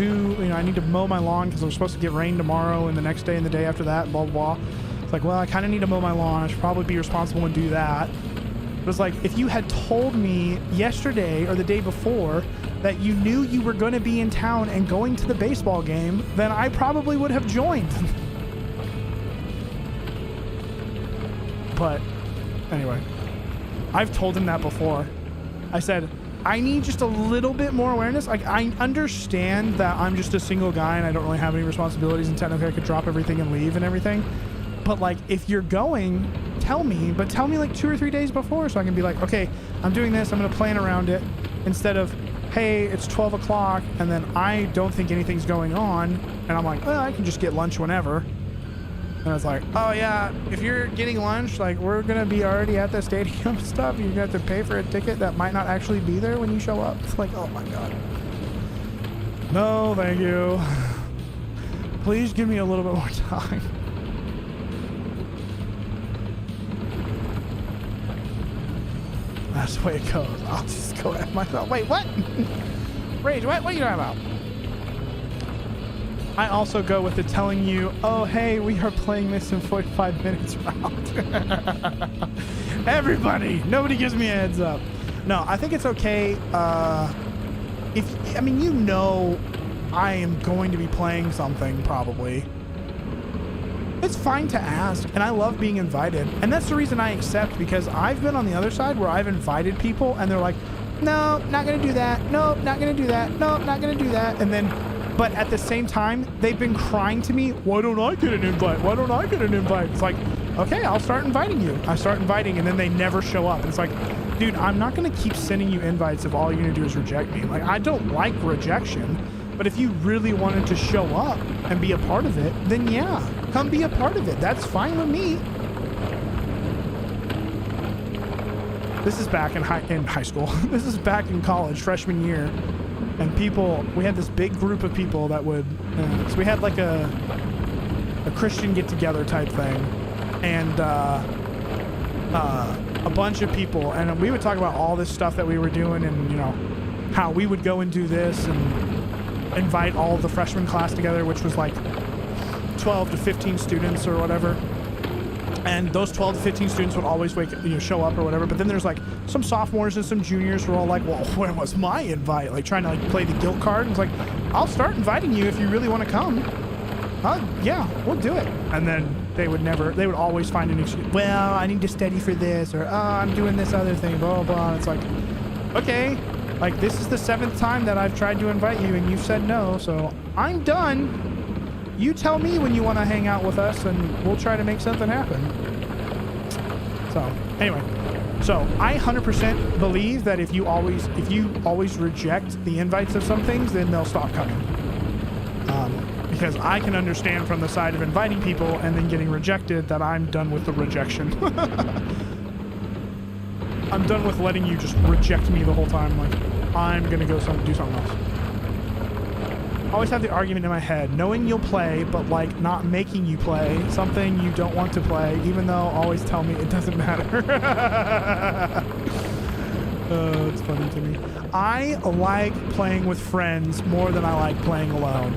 I need to mow my lawn because we're supposed to get rain tomorrow and the next day and the day after that, blah, blah, blah. It's like, well, I kind of need to mow my lawn. I should probably be responsible and do that. But it's like, if you had told me yesterday or the day before that you knew you were going to be in town and going to the baseball game, then I probably would have joined. But anyway, I've told him that before. I said, I need just a little bit more awareness. Like, I understand that I'm just a single guy and I don't really have any responsibilities and technically I could drop everything and leave and everything. But like, if you're going, tell me, but tell me like 2 or 3 days before so I can be like, okay, I'm doing this. I'm going to plan around it instead of, hey, it's 12 o'clock and then I don't think anything's going on. And I'm like, well, I can just get lunch whenever. And it's like, oh yeah, if you're getting lunch, like we're gonna be already at the stadium stuff. You're gonna have to pay for a ticket that might not actually be there when you show up. It's like, oh my God. No, thank you. Please give me a little bit more time. That's the way it goes. I'll just go at myself. Wait, what? Rage, what are you talking about? I also go with the telling you, oh, hey, we are playing this in 45 minutes round. Everybody, nobody gives me a heads up. No, I think it's okay. I am going to be playing something probably. It's fine to ask, and I love being invited. And that's the reason I accept, because I've been on the other side where I've invited people and they're like, no, not going to do that. No, not going to do that. No, not going to do that. And then, but at the same time, they've been crying to me, why don't I get an invite? Why don't I get an invite? It's like, okay, I'll start inviting you. I start inviting, and then they never show up. It's like, dude, I'm not going to keep sending you invites if all you're going to do is reject me. Like, I don't like rejection, but if you really wanted to show up and be a part of it, then yeah, come be a part of it. That's fine with me. This is back in high school. This is back in college, freshman year. And we had this big group of people that would, so we had like a Christian get-together type thing. And a bunch of people, and we would talk about all this stuff that we were doing, and you know, how we would go and do this and invite all the freshman class together, which was like 12 to 15 students or whatever. And those 12 to 15 students would always show up or whatever. But then there's like some sophomores and some juniors who are all like, well, where was my invite? Like trying to like play the guilt card. And it's like, I'll start inviting you if you really want to come. Yeah, we'll do it. And then they would always find an excuse. Well, I need to study for this, or I'm doing this other thing, blah, blah, blah. And it's like, okay, like this is the 7th time that I've tried to invite you and you've said no. So I'm done. You tell me when you want to hang out with us and we'll try to make something happen. So anyway, so I 100% believe that if you always reject the invites of some things, then they'll stop coming. Because I can understand from the side of inviting people and then getting rejected that I'm done with the rejection. I'm done with letting you just reject me the whole time. Like, I'm going to go do something else. Always have the argument in my head, knowing you'll play, but like not making you play something you don't want to play, even though always tell me it doesn't matter. It's funny to me. I like playing with friends more than I like playing alone.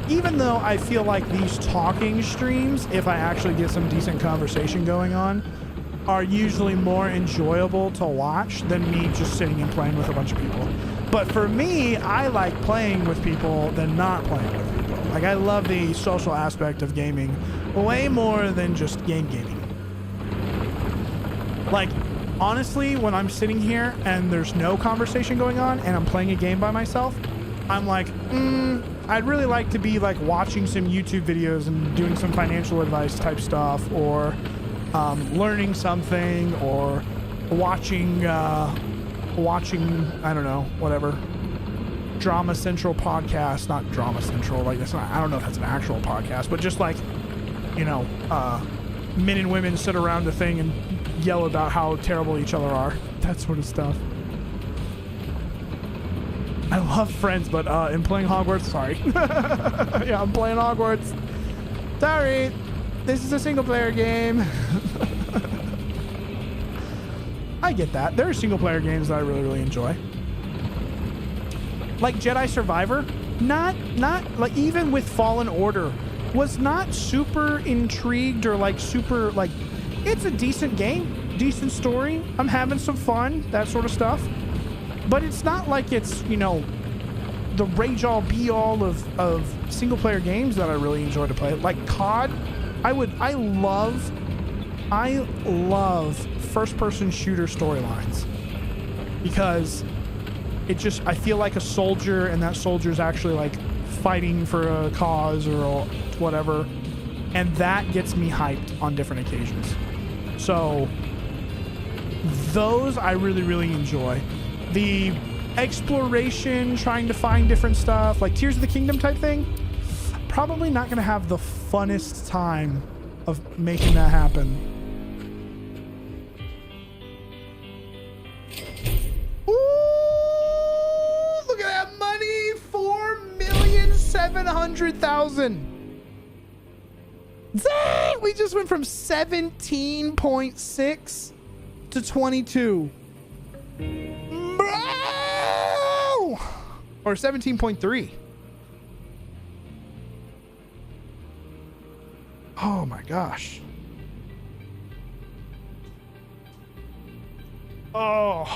Even though I feel like these talking streams, if I actually get some decent conversation going on, are usually more enjoyable to watch than me just sitting and playing with a bunch of people. But for me, I like playing with people than not playing with people. Like, I love the social aspect of gaming way more than just gaming. Like, honestly, when I'm sitting here and there's no conversation going on and I'm playing a game by myself, I'm like, I'd really like to be like watching some YouTube videos and doing some financial advice type stuff, or learning something, or watching, I don't know, whatever, Drama Central podcast, not Drama Central, like that's not, I don't know if that's an actual podcast, but just like, you know, men and women sit around a thing and yell about how terrible each other are, that sort of stuff. I love Friends, but in playing Hogwarts, sorry. Yeah, I'm playing Hogwarts. Sorry, this is a single player game. I get that. There are single player games that I really, really enjoy. Like Jedi Survivor, not like, even with Fallen Order, was not super intrigued or like super, like, it's a decent game, decent story. I'm having some fun, that sort of stuff. But it's not like it's, you know, the rage all be all of single player games that I really enjoy to play. Like COD, I love first person shooter storylines, because it just, I feel like a soldier, and that soldier's actually like fighting for a cause or whatever, and that gets me hyped on different occasions. So those I really, really enjoy. The exploration, trying to find different stuff, like Tears of the Kingdom type thing, probably not going to have the funnest time of making that happen. Ooh, look at that money! 4,700,000. Dang! We just went from 17.6 to 22. Bro! Or 17.3. Oh my gosh. Oh.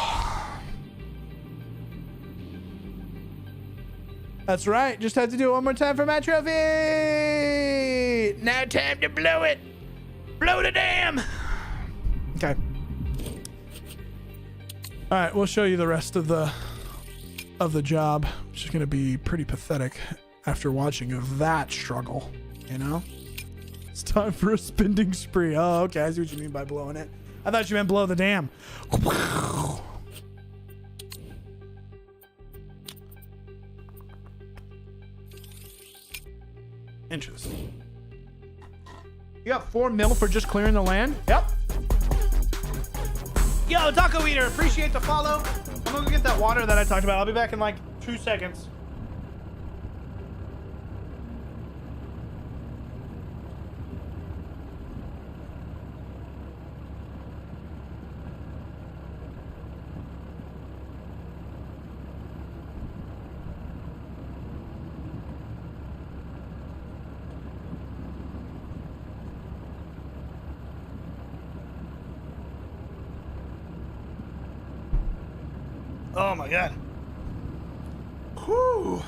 That's right. Just had to do it one more time for my trophy. Now time to blow it. Blow the dam. Okay. All right, we'll show you the rest of the job, which is going to be pretty pathetic after watching that struggle, you know? It's time for a spending spree. Oh, okay, I see what you mean by blowing it. I thought you meant blow the dam. Interesting. You got 4 mil for just clearing the land? Yep. Yo, Taco Eater, appreciate the follow. I'm gonna go get that water that I talked about. I'll be back in like 2 seconds. Oh my god. Whew.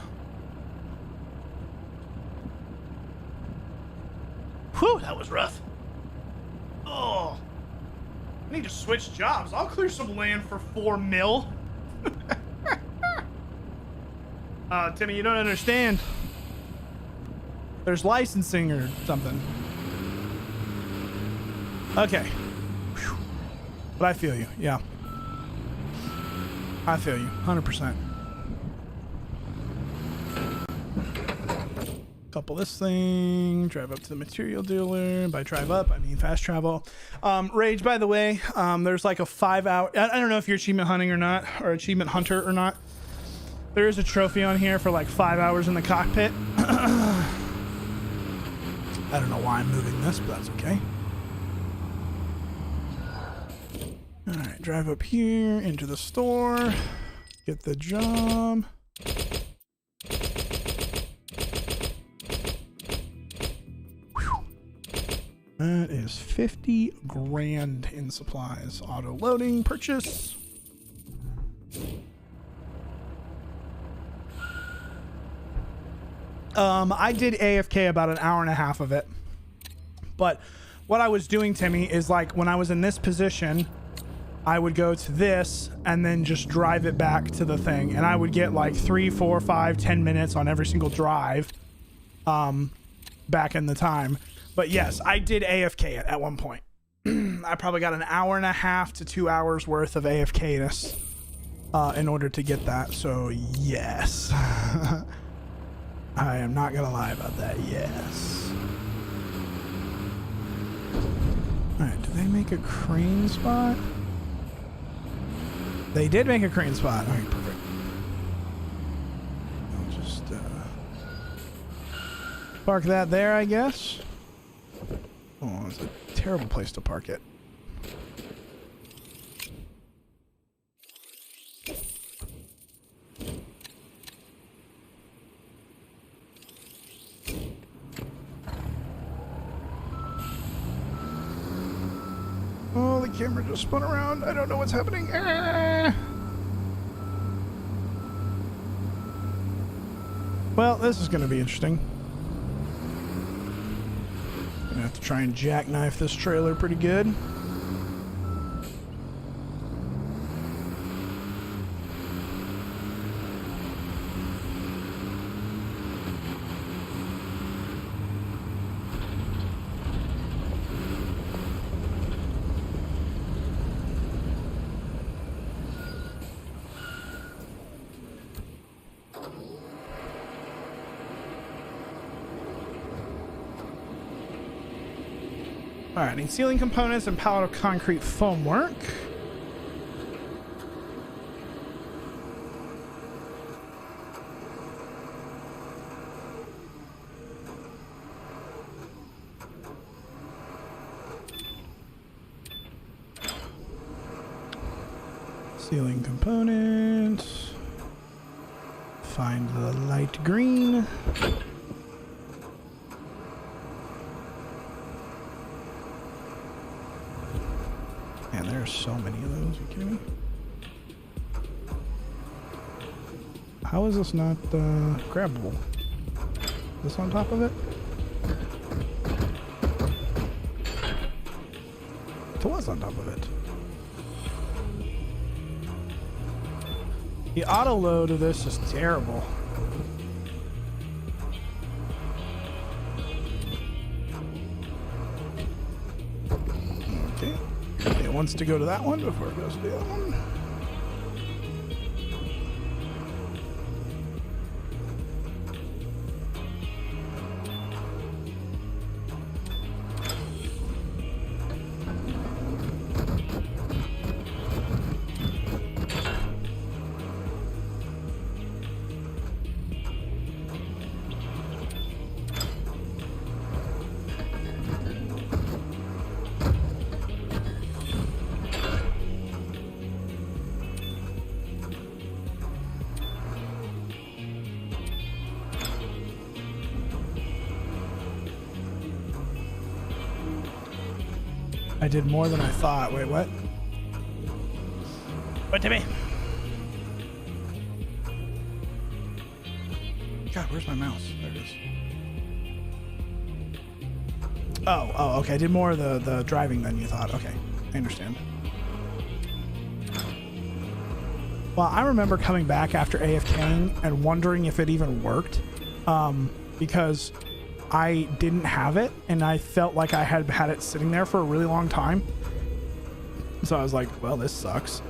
Whew, that was rough. Oh. I need to switch jobs. I'll clear some land for 4 mil. Timmy, you don't understand. There's licensing or something. Okay. Whew. But I feel you, yeah. I feel you, 100%. Couple this thing, drive up to the material dealer. By drive up, I mean fast travel. Rage, by the way, there's like a 5-hour, I don't know if you're achievement hunting or not, or achievement hunter or not. There is a trophy on here for like 5 hours in the cockpit. I don't know why I'm moving this, but that's okay. All right, drive up here into the store, get the job. Whew. That is 50 grand in supplies. Auto loading, purchase. I did AFK about an hour and a half of it. But what I was doing, Timmy, is like when I was in this position, I would go to this and then just drive it back to the thing. And I would get like 3, 4, 5, 10 minutes on every single drive back in the time. But yes, I did AFK it at one point. I probably got an hour and a half to 2 hours worth of AFK-ness in order to get that. So yes. I am not gonna lie about that. Yes. Alright, did they make a crane spot? They did make a crane spot. Alright, perfect. I'll just park that there, I guess. Oh, it's a terrible place to park it. Oh, the camera just spun around. I don't know what's happening. Ah! Well, this is going to be interesting. Gonna have to try and jackknife this trailer pretty good. Alright, need ceiling components and pallet of concrete foam work. Ceiling components. Find the light green. Man, there's so many of those. Are you kidding me? How is this not grabbable? Is this on top of it? It was on top of it. The auto load of this is terrible. Okay. It wants to go to that one before it goes to the other one. I did more than I thought. Wait, what? What, Timmy? God, where's my mouse? There it is. Oh, okay. I did more of the driving than you thought. Okay, I understand. Well, I remember coming back after AFKing and wondering if it even worked, because I didn't have it, and I felt like I had had it sitting there for a really long time. So I was like, well, this sucks.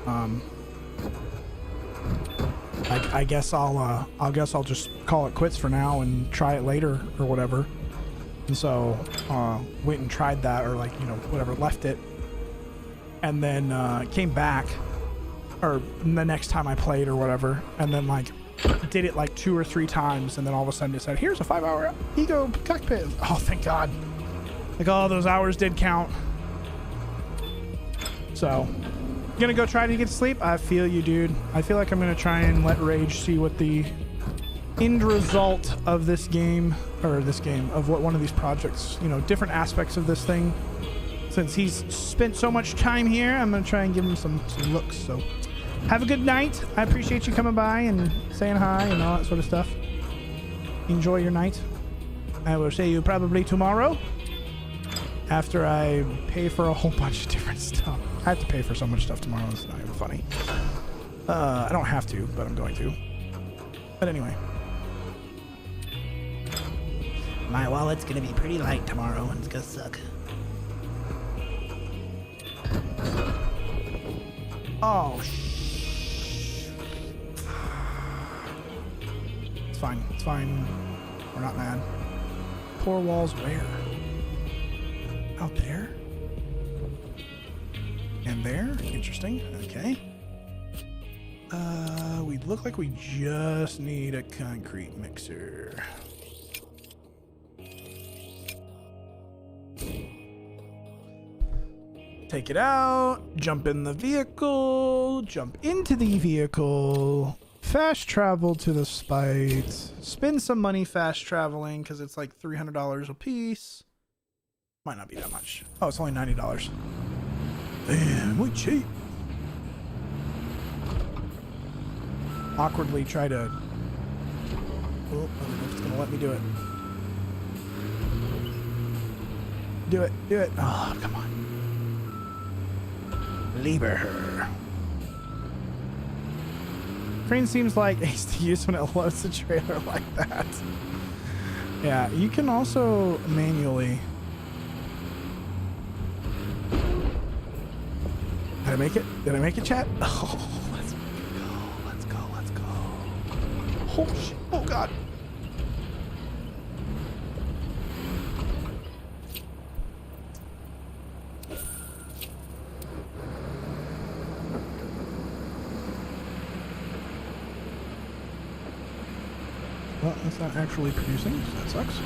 I guess I'll just call it quits for now and try it later or whatever. And so went and tried that, or like, you know, whatever, left it, and then came back, or the next time I played or whatever, and then like did it like 2 or 3 times, and then all of a sudden it said, here's a 5-hour ego cockpit. Oh, thank God. Like, all those hours did count. So gonna go try to get to sleep. I feel you, dude. I feel like I'm gonna try and let Rage see what the end result of this game, of what one of these projects, you know, different aspects of this thing. Since he's spent so much time here, I'm gonna try and give him some looks. So have a good night. I appreciate you coming by and saying hi and all that sort of stuff. Enjoy your night. I will see you probably tomorrow after I pay for a whole bunch of different stuff. I have to pay for so much stuff tomorrow. It's not even funny. I don't have to, but I'm going to. But anyway. My wallet's gonna be pretty light tomorrow, and it's gonna suck. Oh, It's fine. It's fine. We're not mad. Poor walls where? Out there? And there? Interesting. Okay. We look like we just need a concrete mixer. Take it out, jump in the vehicle, jump into the vehicle, fast travel to the spite, spend some money fast traveling because it's like $300 a piece. Might not be that much. Oh, it's only $90. Damn, we cheap. Awkwardly try to... Oh, I don't know if it's going to let me do it. Do it, do it. Oh, come on. Lieber her. Crane seems like ace to use when it loads the trailer like that. Yeah, you can also manually. Did I make it? Did I make it, chat? Oh, let's go. Let's go. Let's go. Oh shit. Oh God. Well, that's not actually producing, so that sucks.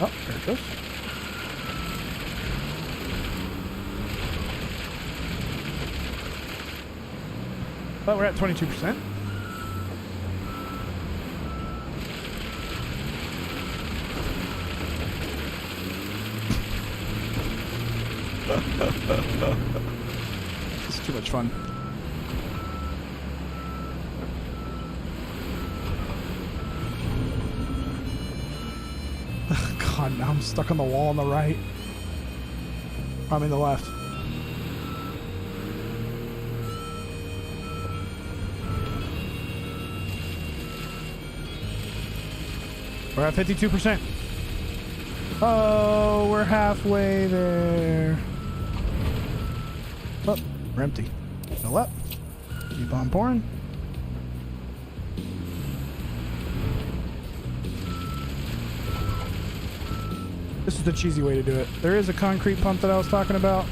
Oh, there it goes. But we're at 22%. This is too much fun. God, now I'm stuck on the wall on the right. I mean the left. We're at 52%. Oh, we're halfway there. Oh, we're empty. Fill up. Keep on pouring. This is the cheesy way to do it. There is a concrete pump that I was talking about,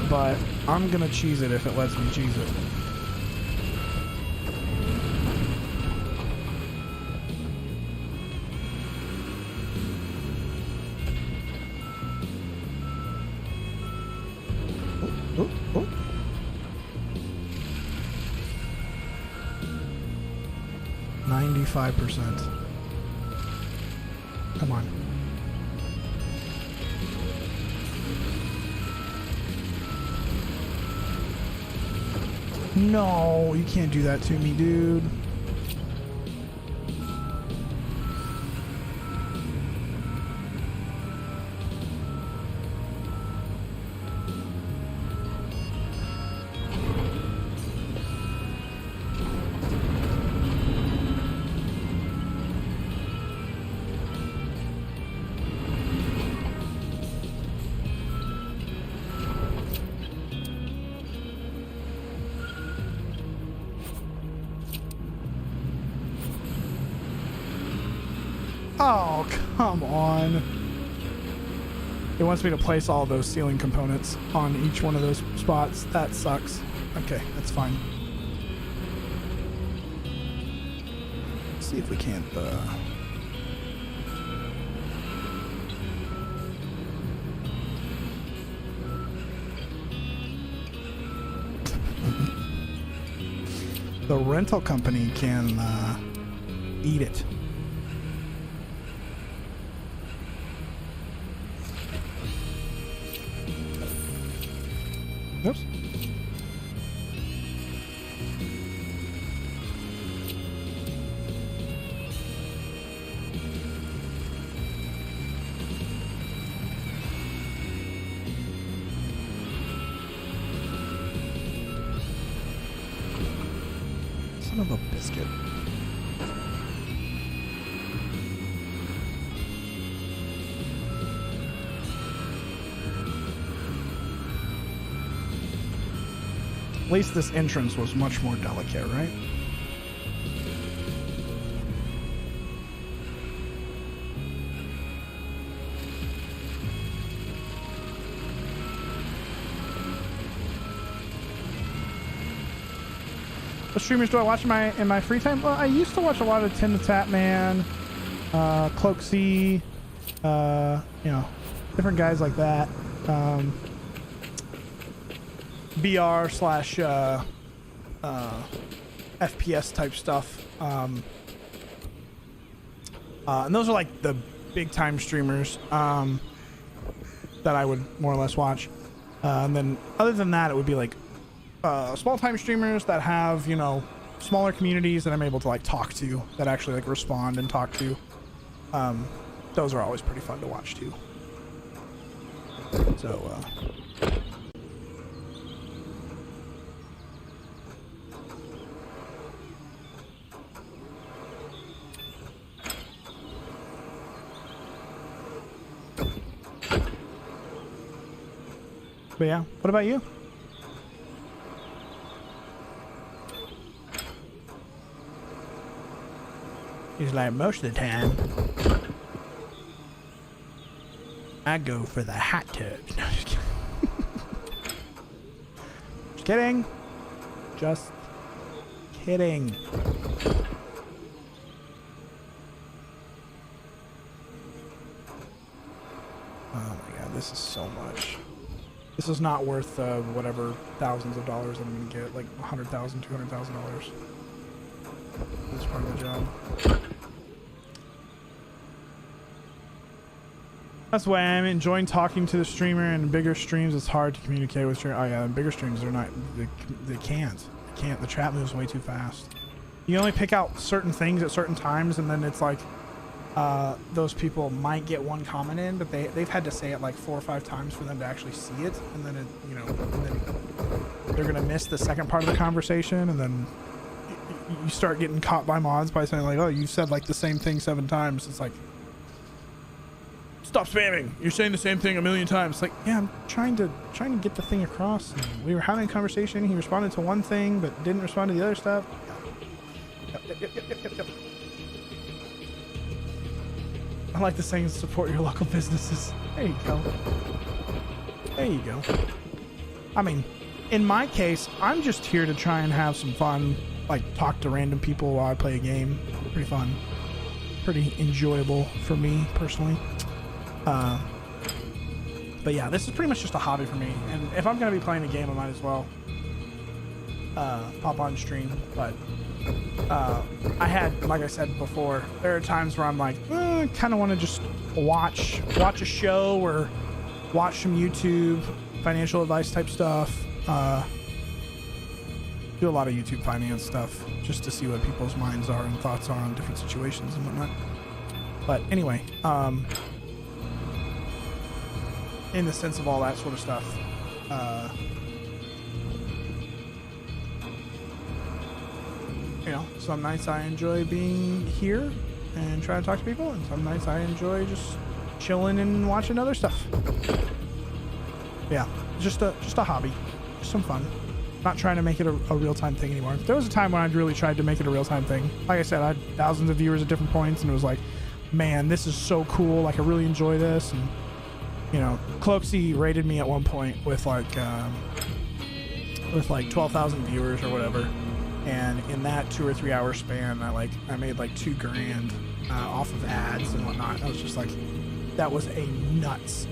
but I'm gonna cheese it if it lets me cheese it. Oh, oh, oh. 95%. Come on. No, you can't do that to me, dude. Oh, come on. It wants me to place all those ceiling components on each one of those spots. That sucks. Okay, that's fine. Let's see if we can't, the rental company can, eat it. Oops. Son of a biscuit. At least this entrance was much more delicate, right? What streamers do I watch in my free time? Well, I used to watch a lot of Tim the Tatman, Cloak C, you know, different guys like that. VR slash FPS type stuff. And those are like the big time streamers that I would more or less watch. And then other than that, it would be like small time streamers that have, you know, smaller communities that I'm able to like talk to, that actually like respond and talk to. Those are always pretty fun to watch too. So but yeah, what about you? He's like, most of the time, I go for the hot tubs. No, just kidding. Just kidding. Oh my god, this is so much. This is not worth whatever thousands of dollars I'm gonna get, like $100,000, $200,000. This part of the job. That's why I'm enjoying talking to the streamer. And bigger streams, it's hard to communicate with streamers. Oh yeah, bigger streams, they're not. They can't. The chat moves way too fast. You only pick out certain things at certain times, and then it's like those people might get one comment in, but they've had to say it like 4 or 5 times for them to actually see it, and then it, you know, and then they're gonna miss the second part of the conversation, and then you start getting caught by mods by saying like, oh, you said like the same thing 7 times. It's like, stop spamming. You're saying the same thing a million times. It's like, yeah, I'm trying to get the thing across. And we were having a conversation. He responded to one thing, but didn't respond to the other stuff. Yep. I like the saying, support your local businesses. There you go. There you go. I mean, in my case, I'm just here to try and have some fun, like talk to random people while I play a game. Pretty fun. Pretty enjoyable for me personally. But yeah, this is pretty much just a hobby for me. And if I'm going to be playing a game, I might as well pop on stream. But I had, like I said before, there are times where I'm like, kind of want to just watch a show or watch some YouTube financial advice type stuff. do a lot of YouTube finance stuff just to see what people's minds are and thoughts are on different situations and whatnot. But anyway, in the sense of all that sort of stuff, you know, some nights I enjoy being here and trying to talk to people, and some nights I enjoy just chilling and watching other stuff. Yeah, just a hobby, just some fun. Not trying to make it a real-time thing anymore. There was a time when I really tried to make it a real-time thing. Like I said, I had thousands of viewers at different points, and it was like, man, this is so cool. Like, I really enjoy this. And, you know, Cloaksy rated me at one point with like 12,000 viewers or whatever. And in that 2 or 3 hour span, I made like $2,000 off of ads and whatnot. I was just like, that was a nuts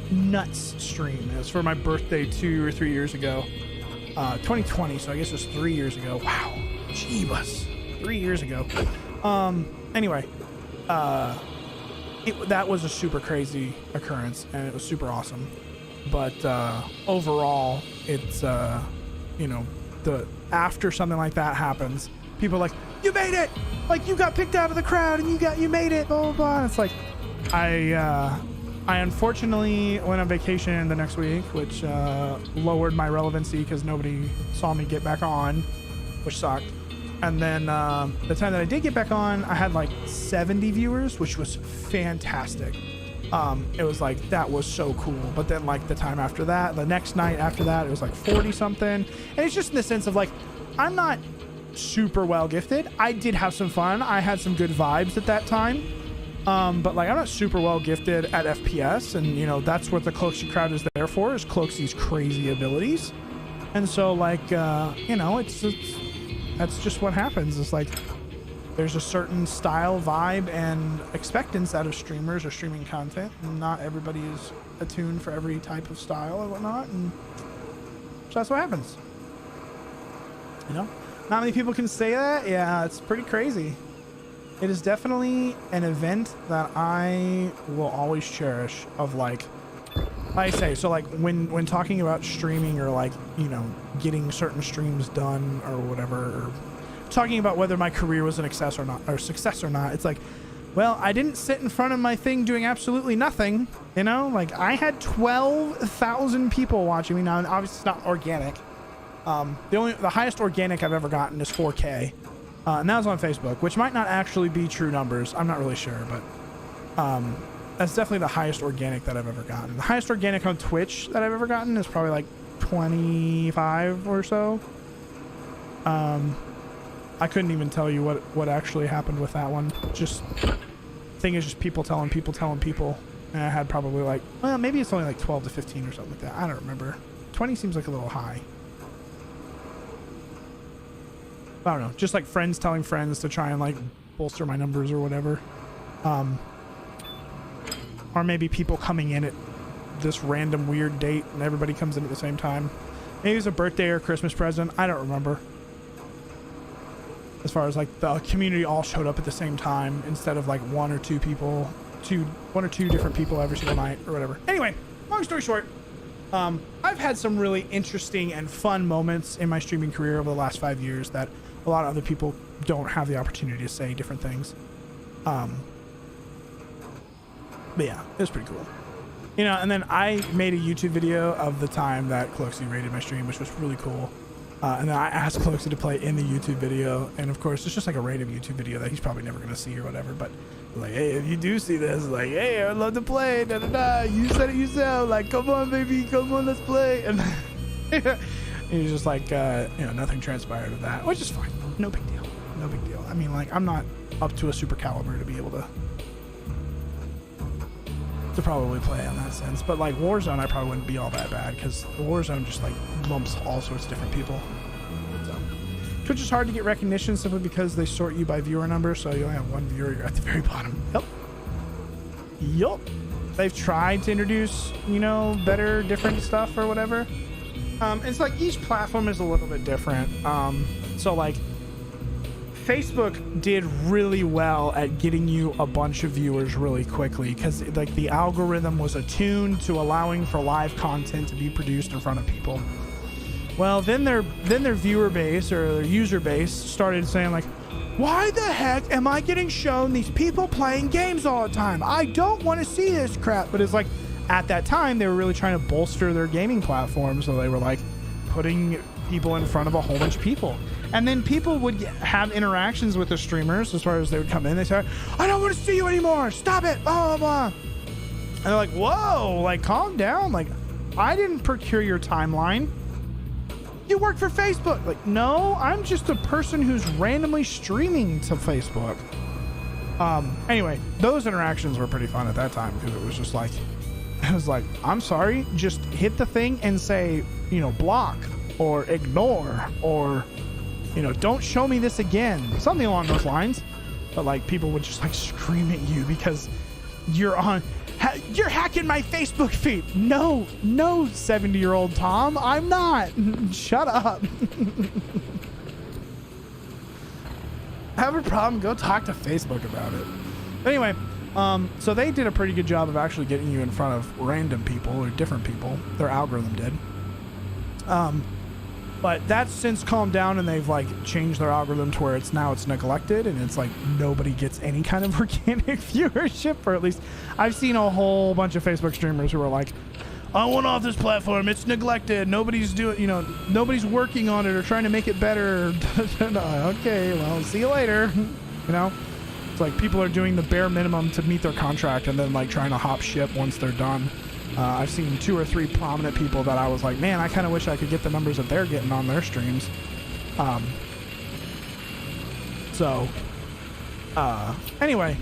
stream. It was for my birthday 2 or 3 years ago. 2020, so I guess it was 3 years ago. Wow, jeebus, 3 years ago. Anyway, that was a super crazy occurrence, and it was super awesome. But overall, it's you know, after something like that happens, people are like, you made it, like you got picked out of the crowd and you made it, blah blah blah. And it's like, I unfortunately went on vacation the next week, which lowered my relevancy because nobody saw me get back on, which sucked. And then the time that I did get back on, I had like 70 viewers, which was fantastic. It was like, that was so cool. But then like the time after that, the next night after that, it was like 40 something. And it's just in the sense of like, I'm not super well gifted. I did have some fun. I had some good vibes at that time. But like, I'm not super well gifted at FPS, and you know, that's what the Cloaksy crowd is there for, is Cloaksy's crazy abilities. And so like, you know, that's just what happens. It's like, there's a certain style, vibe, and expectance out of streamers or streaming content. And not everybody is attuned for every type of style or whatnot, and so that's what happens. You know, not many people can say that. Yeah, it's pretty crazy. It is definitely an event that I will always cherish. Of like I say, so like when talking about streaming, or like, you know, getting certain streams done or whatever, or talking about whether my career was an success or not, it's like, well, I didn't sit in front of my thing doing absolutely nothing, you know? Like, I had 12,000 people watching me now, and obviously it's not organic. The highest organic I've ever gotten is 4K. And that was on Facebook, which might not actually be true numbers. I'm not really sure, but that's definitely the highest organic that I've ever gotten. The highest organic on Twitch that I've ever gotten is probably like 25 or so. I couldn't even tell you what actually happened with that one. Just, thing is just people telling people. And I had probably like, well, maybe it's only like 12 to 15 or something like that. I don't remember. 20 seems like a little high. I don't know, just like friends telling friends to try and like bolster my numbers or whatever. Or maybe people coming in at this random weird date and everybody comes in at the same time. Maybe it's a birthday or Christmas present. I don't remember. As far as like the community all showed up at the same time instead of like one or two different people every single night or whatever. Anyway, long story short, I've had some really interesting and fun moments in my streaming career over the last 5 years that a lot of other people don't have the opportunity to say different things. But yeah, it was pretty cool. You know, and then I made a YouTube video of the time that Cloaksy rated my stream, which was really cool. And then I asked Cloaksy to play in the YouTube video. And of course, it's just like a random YouTube video that he's probably never going to see or whatever. But like, hey, if you do see this, like, hey, I'd love to play. Da, da, da. You said it yourself. Like, come on, baby. Come on, let's play. And he's just like, you know, nothing transpired of that, which is fine. No big deal. No big deal. I mean, like, I'm not up to a super caliber to be able to probably play in that sense. But like Warzone, I probably wouldn't be all that bad, because Warzone just like lumps all sorts of different people. So Twitch is hard to get recognition simply because they sort you by viewer number, so you only have one viewer, you're at the very bottom. Yup. They've tried to introduce, you know, better, different stuff or whatever. It's like each platform is a little bit different. So like Facebook did really well at getting you a bunch of viewers really quickly, because like the algorithm was attuned to allowing for live content to be produced in front of people. Well, then their viewer base or their user base started saying like, why the heck am I getting shown these people playing games all the time? I don't want to see this crap. But it's like, at that time, they were really trying to bolster their gaming platform. So they were like putting people in front of a whole bunch of people. And then people would have interactions with the streamers as far as they would come in. They say, I don't want to see you anymore. Stop it. Blah, blah, blah. And they're like, whoa, like, calm down. Like, I didn't procure your timeline. You work for Facebook. Like, no, I'm just a person who's randomly streaming to Facebook. Anyway, those interactions were pretty fun at that time because it was just like, I'm sorry, just hit the thing and say, you know, block or ignore or, you know, don't show me this again. Something along those lines. But like people would just like scream at you because you're hacking my Facebook feed. No, 70-year-old Tom, I'm not. Shut up. Have a problem, go talk to Facebook about it. Anyway, so they did a pretty good job of actually getting you in front of random people or different people. Their algorithm did. But that's since calmed down and they've like changed their algorithm to where it's neglected and it's like nobody gets any kind of organic viewership, or at least I've seen a whole bunch of Facebook streamers who are like, I want off this platform, it's neglected, nobody's doing, you know, nobody's working on it or trying to make it better. Okay, well, see you later. You know, it's like people are doing the bare minimum to meet their contract and then like trying to hop ship once they're done. I've seen 2 or 3 prominent people that I was like, man, I kind of wish I could get the numbers that they're getting on their streams. Anyway,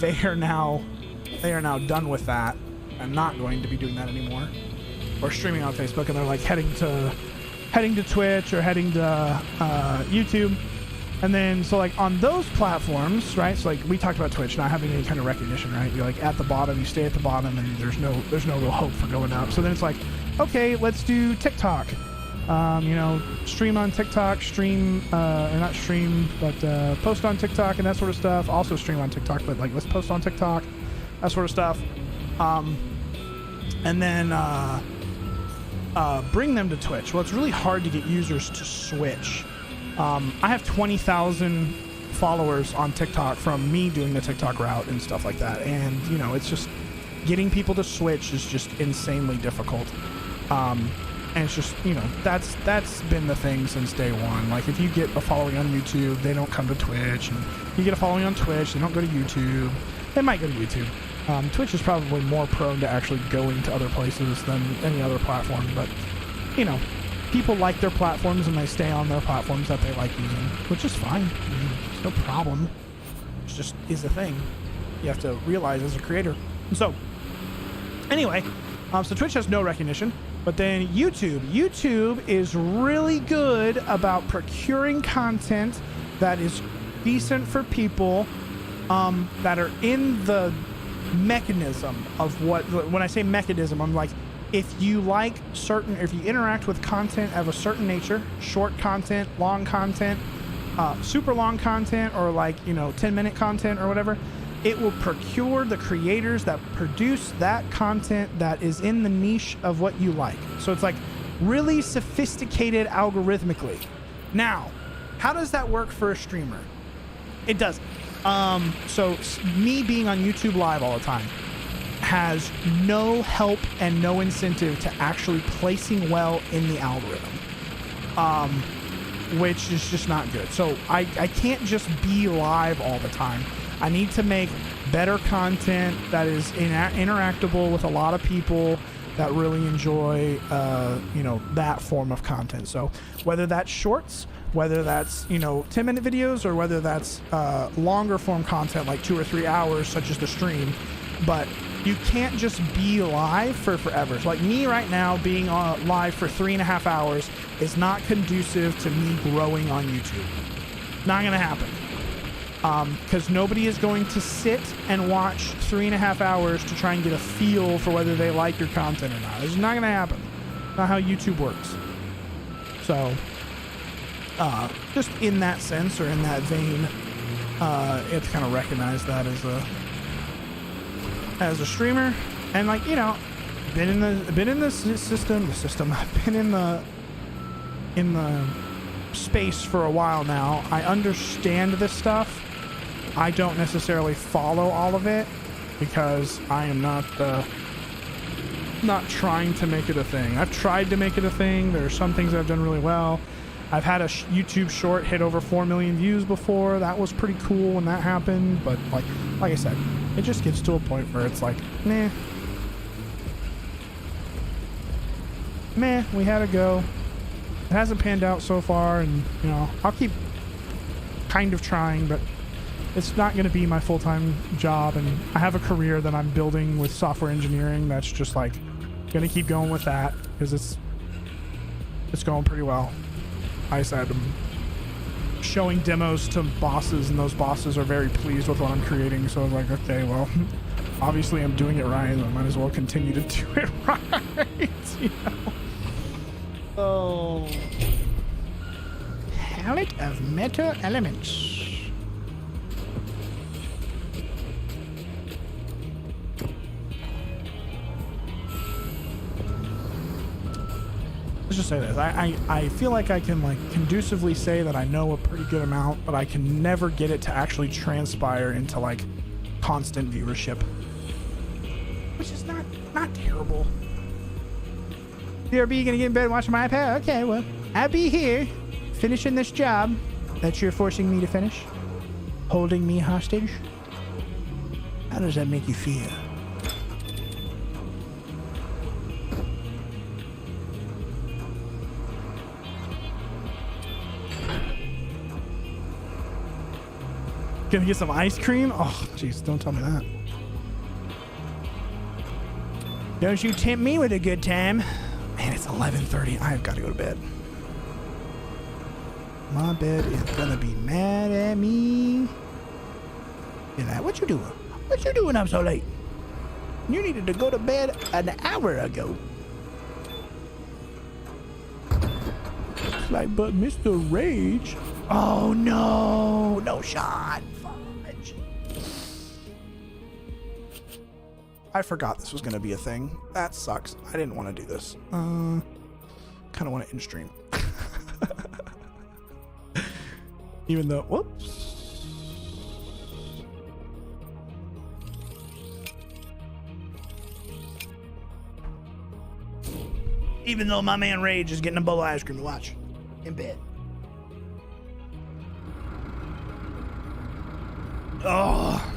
they are now done with that and not going to be doing that anymore, or streaming on Facebook, and they're like heading to Twitch or heading to YouTube. And then, so like on those platforms, right? So like we talked about Twitch not having any kind of recognition, right? You're like at the bottom, you stay at the bottom, and there's no real hope for going up. So then it's like, okay, let's do TikTok. You know, stream on TikTok, post on TikTok and that sort of stuff. Also stream on TikTok, but like let's post on TikTok, that sort of stuff. And then bring them to Twitch. Well, it's really hard to get users to switch. I have 20,000 followers on TikTok from me doing the TikTok route and stuff like that. And, you know, it's just getting people to switch is just insanely difficult. And it's just, you know, that's been the thing since day one. Like if you get a following on YouTube, they don't come to Twitch. And you get a following on Twitch, they don't go to YouTube. They might go to YouTube. Twitch is probably more prone to actually going to other places than any other platform. But, you know, people like their platforms and they stay on their platforms that they like using, which is fine. I mean, it's no problem. It just is a thing you have to realize as a creator. And so, anyway, so Twitch has no recognition, but then YouTube is really good about procuring content that is decent for people that are in the mechanism of what, when I say mechanism, I'm like, if you interact with content of a certain nature, short content, long content, super long content, or like, you know, 10-minute content or whatever, it will procure the creators that produce that content that is in the niche of what you like. So it's like really sophisticated algorithmically. Now, how does that work for a streamer? It doesn't. So me being on YouTube Live all the time has no help and no incentive to actually placing well in the algorithm, which is just not good. So I can't just be live all the time. I need to make better content that is interactable with a lot of people that really enjoy, you know, that form of content. So whether that's shorts, whether that's, you know, 10-minute videos, or whether that's longer form content like 2 or 3 hours, such as the stream, but you can't just be live for forever. So like me right now being live for 3.5 hours is not conducive to me growing on YouTube. Not gonna happen. Because nobody is going to sit and watch 3.5 hours to try and get a feel for whether they like your content or not. It's not gonna happen. Not how YouTube works. So, just in that sense, or in that vein, you have to kind of recognize that as a streamer. And like, you know, been in the system. I've been in the space for a while now. I understand this stuff. I don't necessarily follow all of it because I am not trying to make it a thing. I've tried to make it a thing. There are some things that I've done really well. I've had a YouTube short hit over 4 million views before. That was pretty cool when that happened. But like I said, it just gets to a point where it's like, meh, we had to go. It hasn't panned out so far, and you know, I'll keep kind of trying, but it's not going to be my full-time job, and I have a career that I'm building with software engineering that's just like going to keep going with that because it's going pretty well. I said I'm showing demos to bosses, and those bosses are very pleased with what I'm creating, so I was like, okay, well, obviously I'm doing it right, so I might as well continue to do it right, you know? Oh. Palette of meta elements. Let's just say this. I feel like I can like conducively say that I know a pretty good amount, but I can never get it to actually transpire into like constant viewership. Which is not terrible. BRB, gonna get in bed and watch my iPad? Okay, well, I'll be here finishing this job that you're forcing me to finish. Holding me hostage. How does that make you feel? Gonna get some ice cream? Oh, jeez, don't tell me that. Don't you tempt me with a good time. Man, it's 11:30. I've got to go to bed. My bed is gonna be mad at me. You know, what you doing? What you doing up so late? You needed to go to bed an hour ago. It's like, but Mr. Rage. Oh no, no shot. Fudge. I forgot this was gonna be a thing. That sucks. I didn't want to do this. Kind of want to end stream. Even though, whoops. Even though my man Rage is getting a bowl of ice cream to watch in bed. Oh.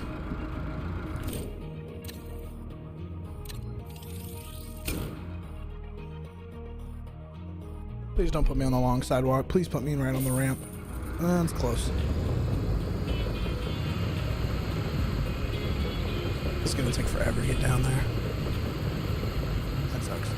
Please don't put me on the long sidewalk. Please put me right on the ramp. That's close. It's gonna take forever to get down there. That sucks.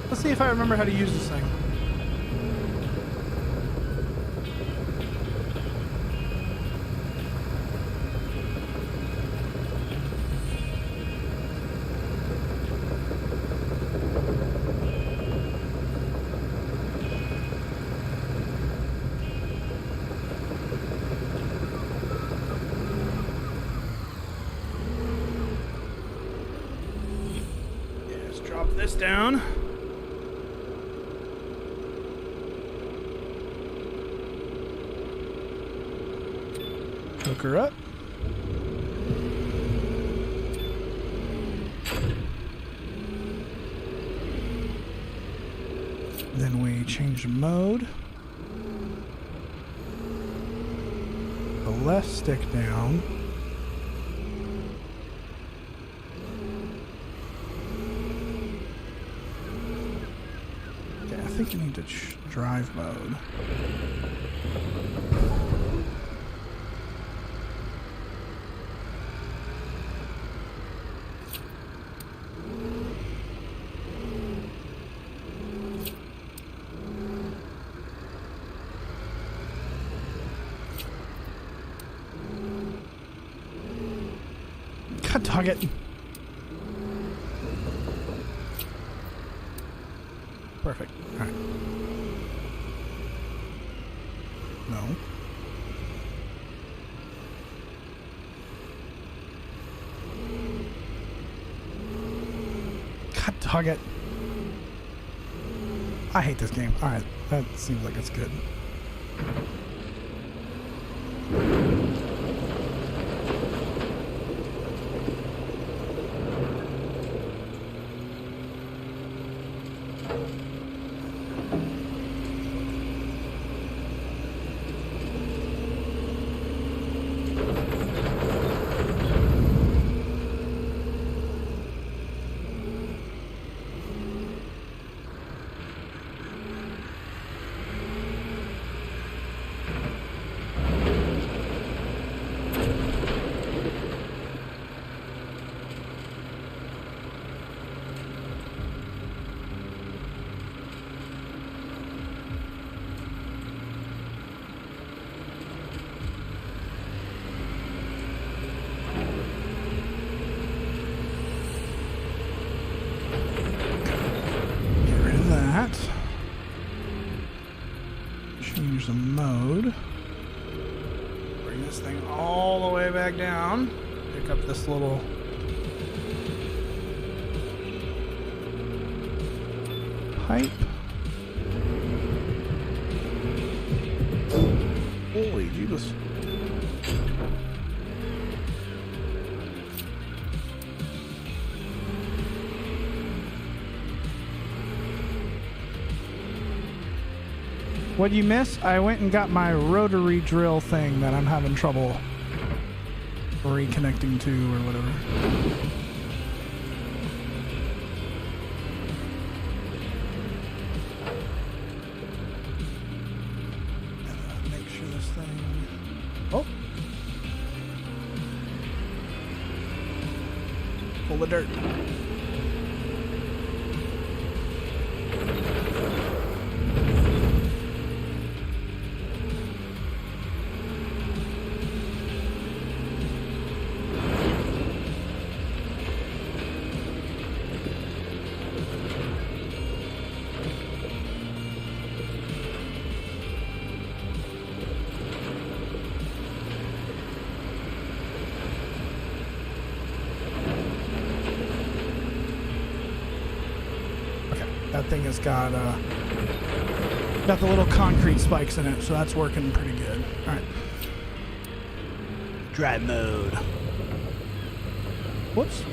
Let's see if I remember how to use this thing. Just drop this down. Hook her up. Then we change mode. The left stick down. Okay, I think you need to drive mode. God dog it. Perfect. All right. No. God dog it. I hate this game. All right. That seems like it's good. Change the mode. Bring this thing all the way back down. Pick up this little pipe. Holy Jesus. What'd you miss? I went and got my rotary drill thing that I'm having trouble reconnecting to or whatever. Make sure this thing... Oh! Full of dirt. That thing has got the little concrete spikes in it, so that's working pretty good. All right. Drive mode. Whoops.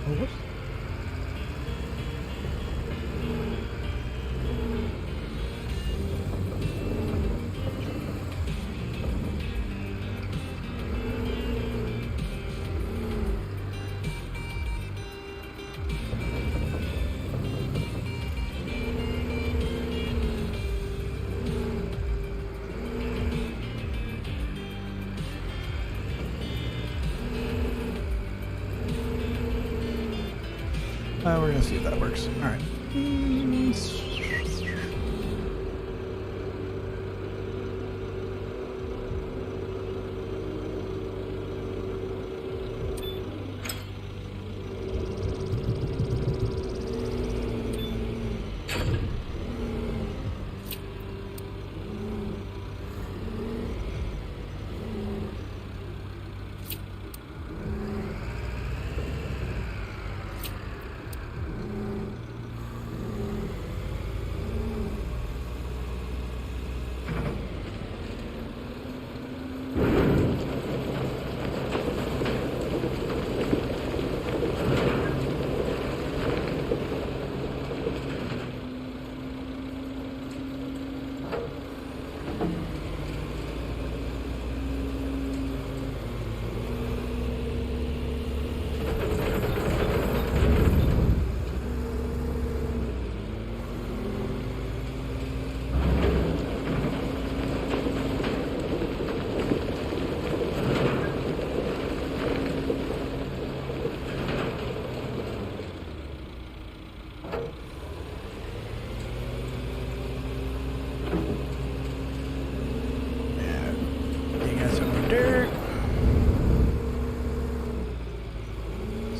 Oh, whoops. We're gonna see if that works. All right.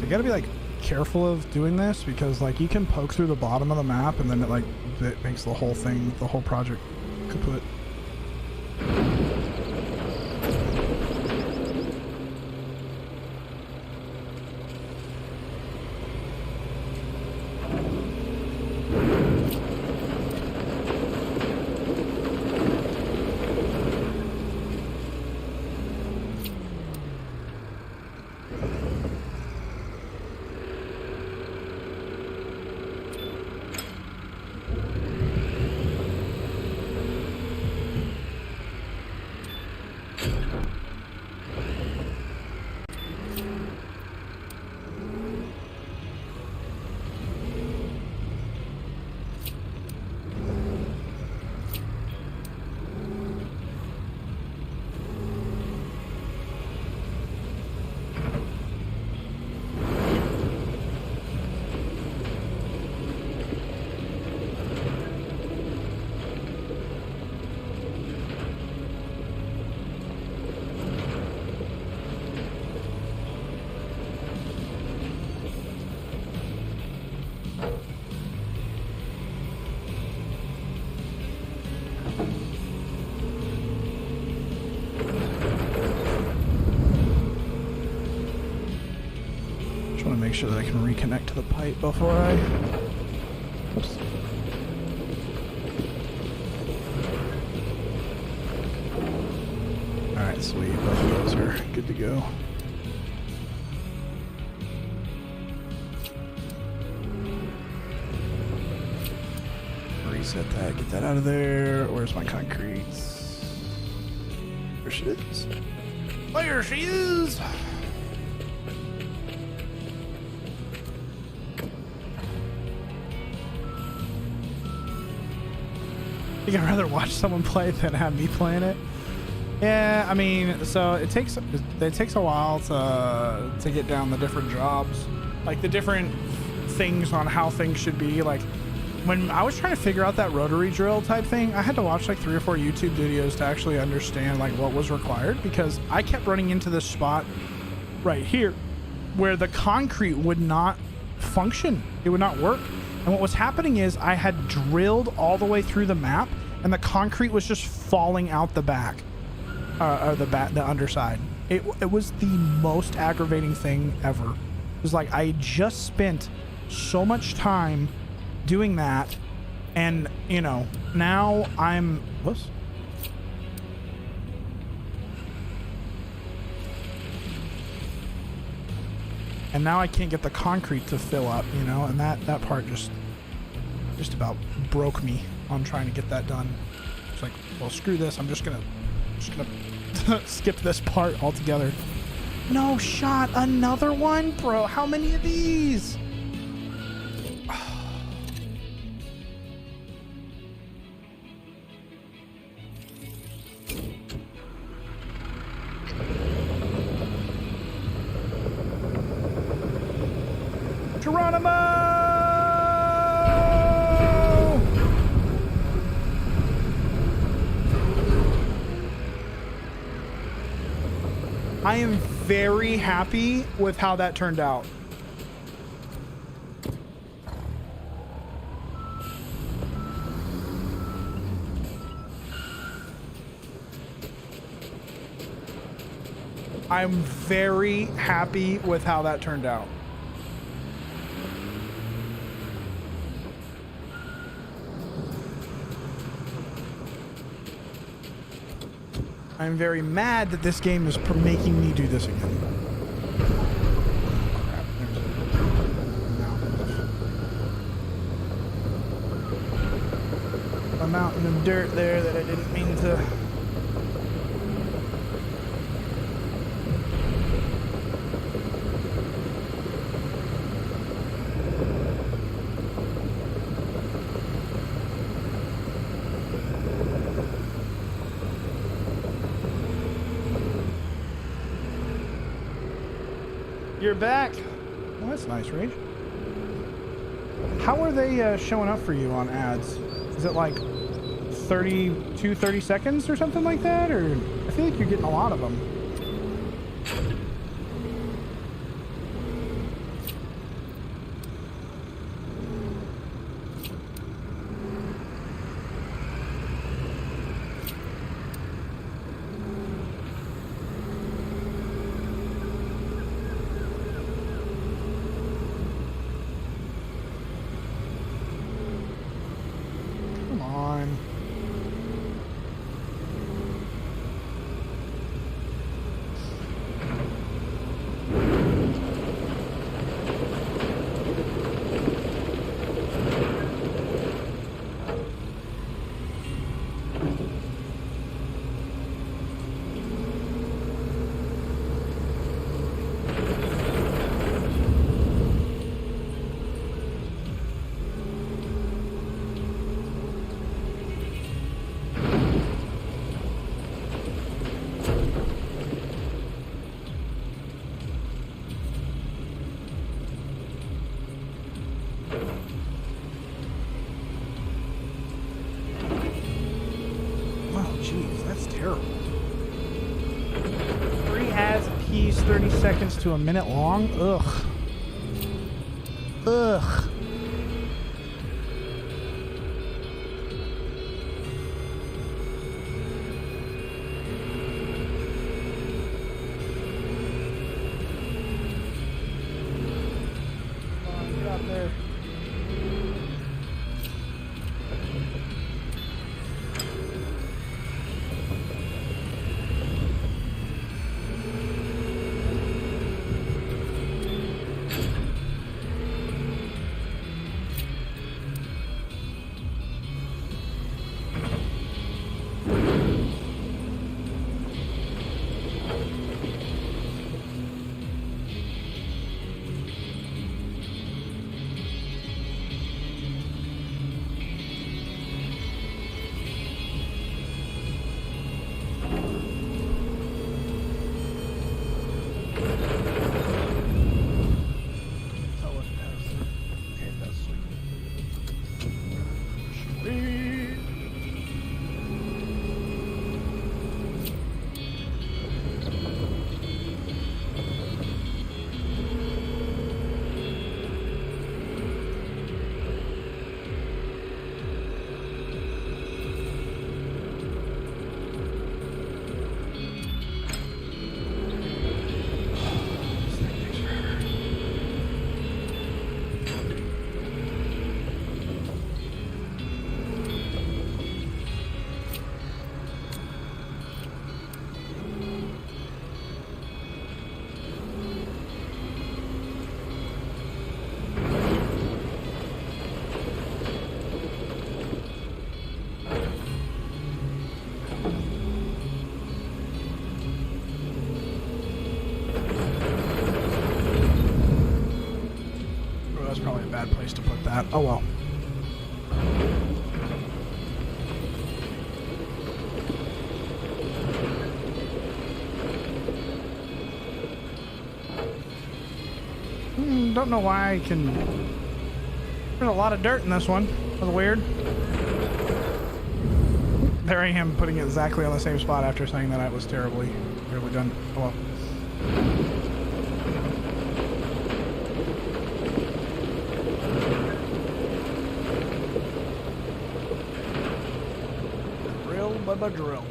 you gotta be like careful of doing this because like you can poke through the bottom of the map and then it makes the whole thing, the whole project kaput. Make sure that I can reconnect to the pipe before I... Oops. Alright, sweet. Both of those are good to go. Reset that, get that out of there. Where's my concrete? There she is. There she is! I think I'd rather watch someone play than have me playing it. Yeah, I mean, so it takes a while to get down the different jobs, like the different things on how things should be. Like when I was trying to figure out that rotary drill type thing, I had to watch like 3 or 4 YouTube videos to actually understand like what was required, because I kept running into this spot right here where the concrete would not function. It would not work. And what was happening is I had drilled all the way through the map and the concrete was just falling out the back, or the underside. It was the most aggravating thing ever. It was like I just spent so much time doing that, and you know, now I'm... Whoops. And now I can't get the concrete to fill up, you know, and that part just about broke me on trying to get that done. It's like, well, screw this. I'm just gonna skip this part altogether. No shot, another one, bro. How many of these? Geronimo! I am very happy with how that turned out. I'm very happy with how that turned out. I'm very mad that this game is making me do this again. Crap, there's a mountain of dirt there that I didn't mean to. You're back. Well, that's nice, Rage. How are they showing up for you on ads? Is it like 30 seconds or something like that? Or I feel like you're getting a lot of them. terrible. 3 ads apiece, 30 seconds to a minute long. Ugh. Ugh. Place to put that. Oh well. Don't know why I can. There's a lot of dirt in this one. That's weird. There I am putting it exactly on the same spot after saying that I was terribly done. Oh well. Bubba drill.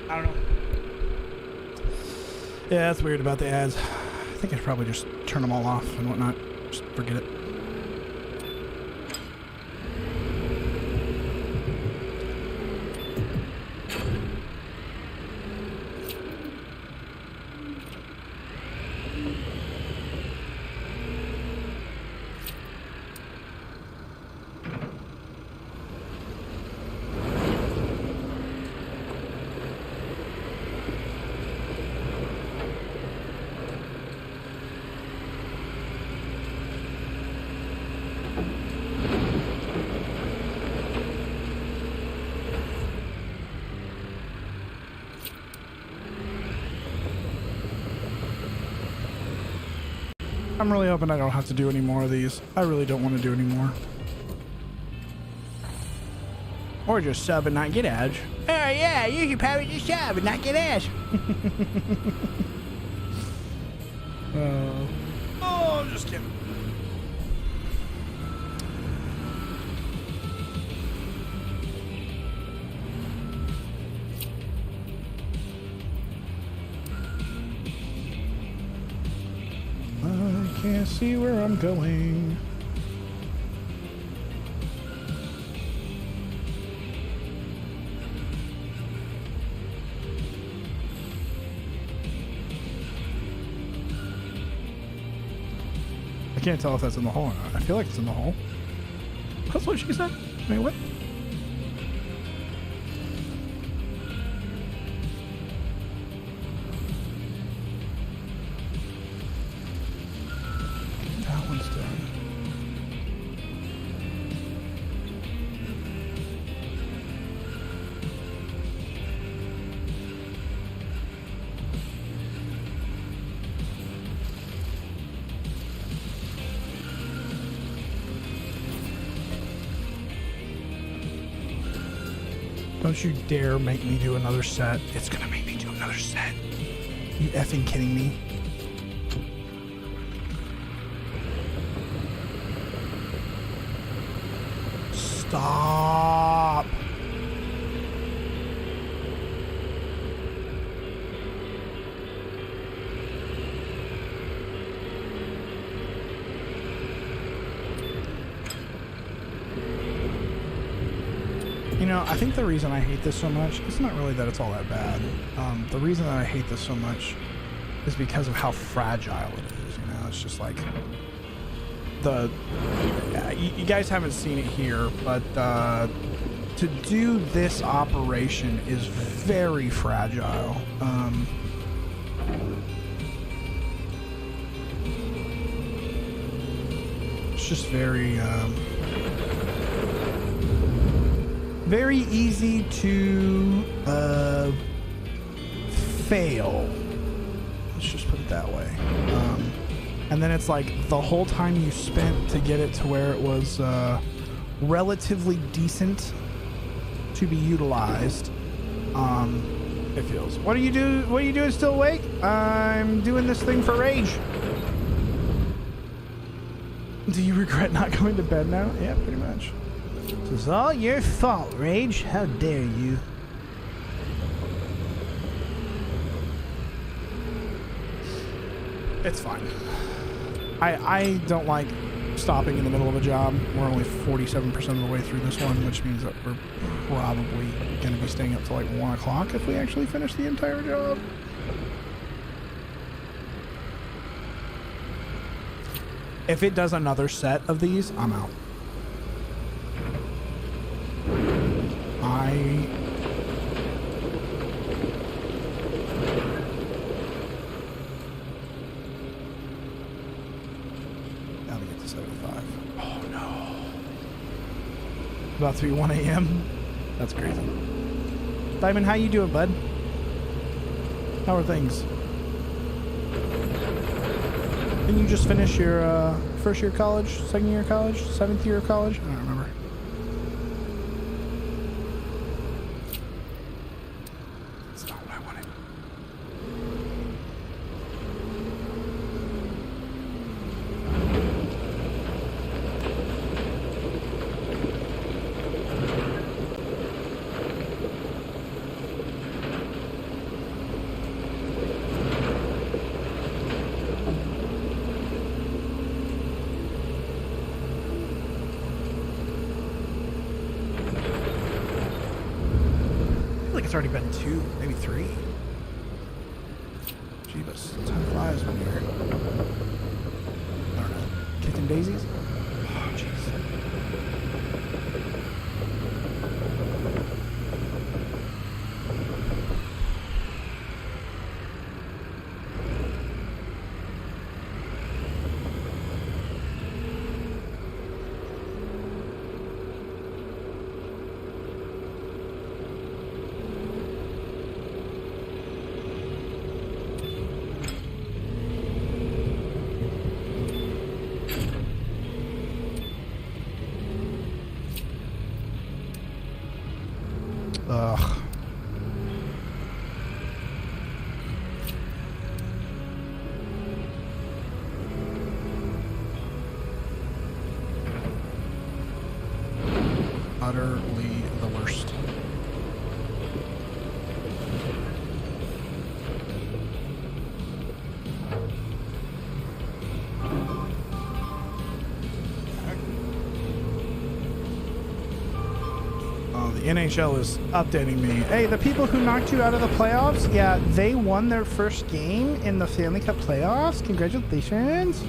I don't know. Yeah, that's weird about the ads. I think I should probably just turn them all off and whatnot. Just forget it. I'm really hoping I don't have to do any more of these. I really don't want to do any more. Or just sub and not get ads. Oh yeah, you should probably just sub and not get ads. Oh, I'm just kidding. I can't see where I'm going. I can't tell if that's in the hole or not. I feel like it's in the hole. That's what she said. Wait, what? Don't you dare make me do another set. It's gonna make me do another set. You effing kidding me? Stop. You know, I think the reason I hate this so much, it's not really that it's all that bad. The reason that I hate this so much is because of how fragile it is. You know, it's just like you guys haven't seen it here, but to do this operation is very fragile. It's just very very easy to fail. Let's just put it that way. And then it's like the whole time you spent to get it to where it was relatively decent to be utilized. It feels. What are you doing still awake? I'm doing this thing for Rage. Do you regret not going to bed now? Yeah, pretty much. This is all your fault, Rage. How dare you? It's fine. I don't like stopping in the middle of a job. We're only 47% of the way through this one, which means that we're probably going to be staying up till like 1 o'clock if we actually finish the entire job. If it does another set of these, I'm out. Gotta get to 75. Oh no. About to be 1 a.m. That's crazy. Diamond, how you doing, bud? How are things? Didn't you just finish your first year of college, second year of college, 7th year of college? I don't remember. That's not what I wanted. It's already been 2, maybe 3. Jeebus, time flies when you're, I don't know, kicking daisies? Oh, jeez. Ugh. Utterly the worst. The NHL is updating me. Hey, the people who knocked you out of the playoffs, yeah, they won their first game in the Stanley Cup playoffs. Congratulations.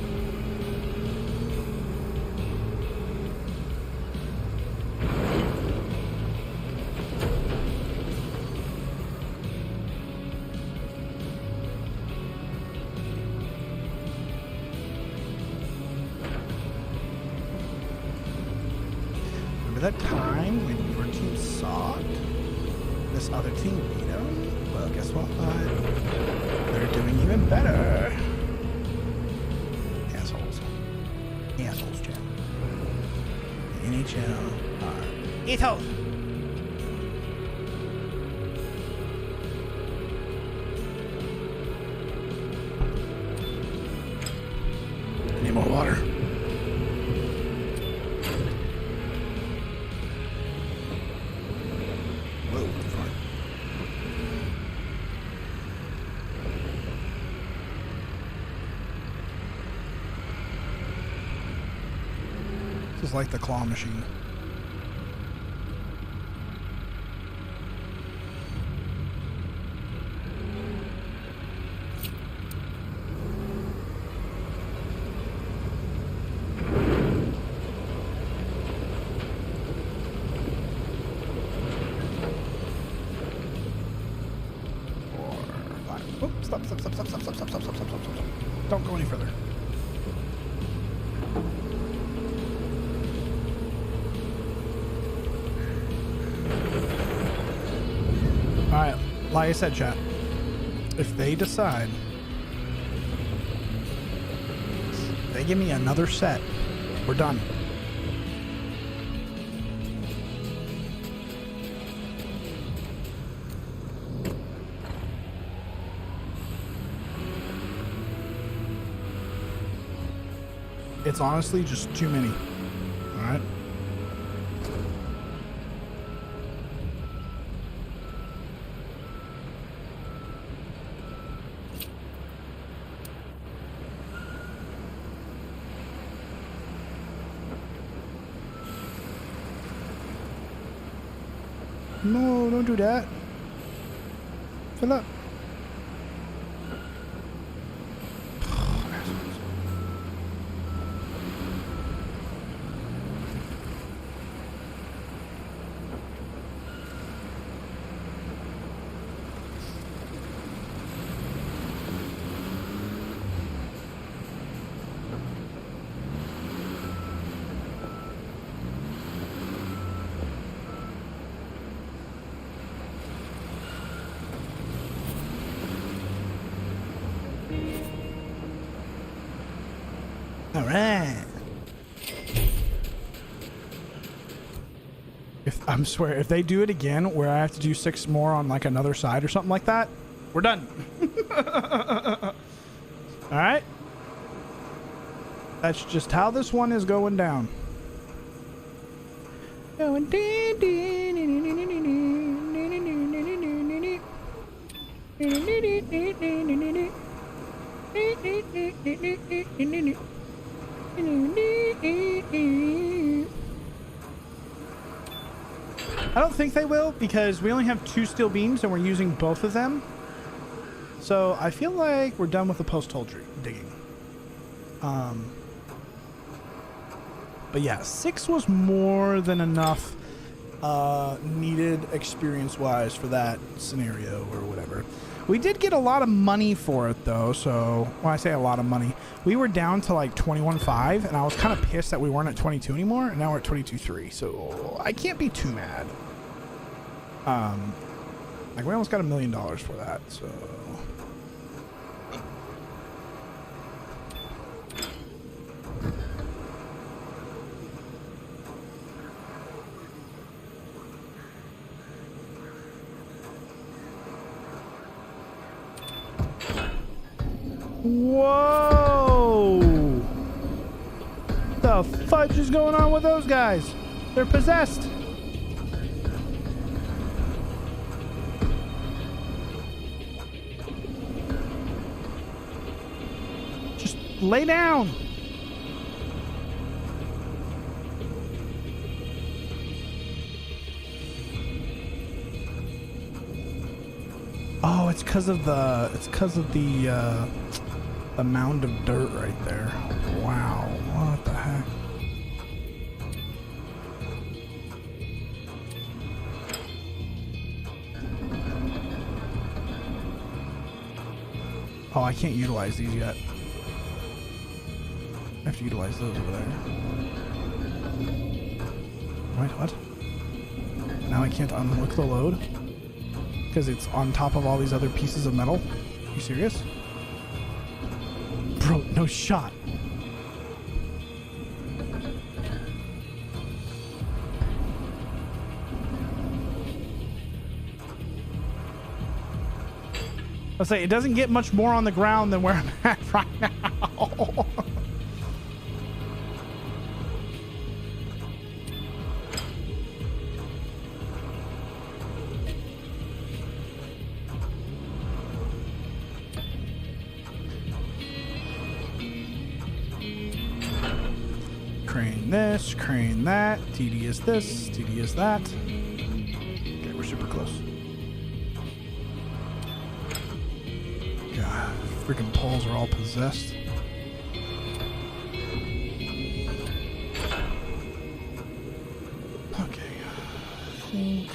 Remember that time when your team sucked? This other team beat them? Well, guess what? They're doing even better. Assholes. Assholes, Chad. The NHL are assholes. water. Whoa, fuck. This is like the claw machine. Stop. Don't go any further. Alright, like I said, chat, if they decide, they give me another set, we're done. It's honestly just too many. All right. No, don't do that. Fill up. All right. I swear, if they do it again where I have to do 6 more on like another side or something like that, we're done. All right. That's just how this one is going down. Going I don't think they will because we only have 2 steel beams and we're using both of them. So I feel like we're done with the post-hole digging. But yeah, 6 was more than enough needed experience-wise for that scenario or whatever. We did get a lot of money for it though, so when I say a lot of money, we were down to like 21.5 and I was kind of pissed that we weren't at 22 anymore, and now we're at 22.3, so I can't be too mad. Like we almost got $1 million for that, so whoa! The fudge is going on with those guys? They're possessed. Just lay down. Oh, it's because of the mound of dirt right there. Wow, what the heck? Oh, I can't utilize these yet. I have to utilize those over there. Wait, what? Now I can't unhook the load? Because it's on top of all these other pieces of metal? Are you serious? Bro, no shot. I'll say it doesn't get much more on the ground than where I'm at right now. crane this, crane that, tedious this, tedious that. Okay, we're super close. God, freaking poles are all possessed. Okay, I think...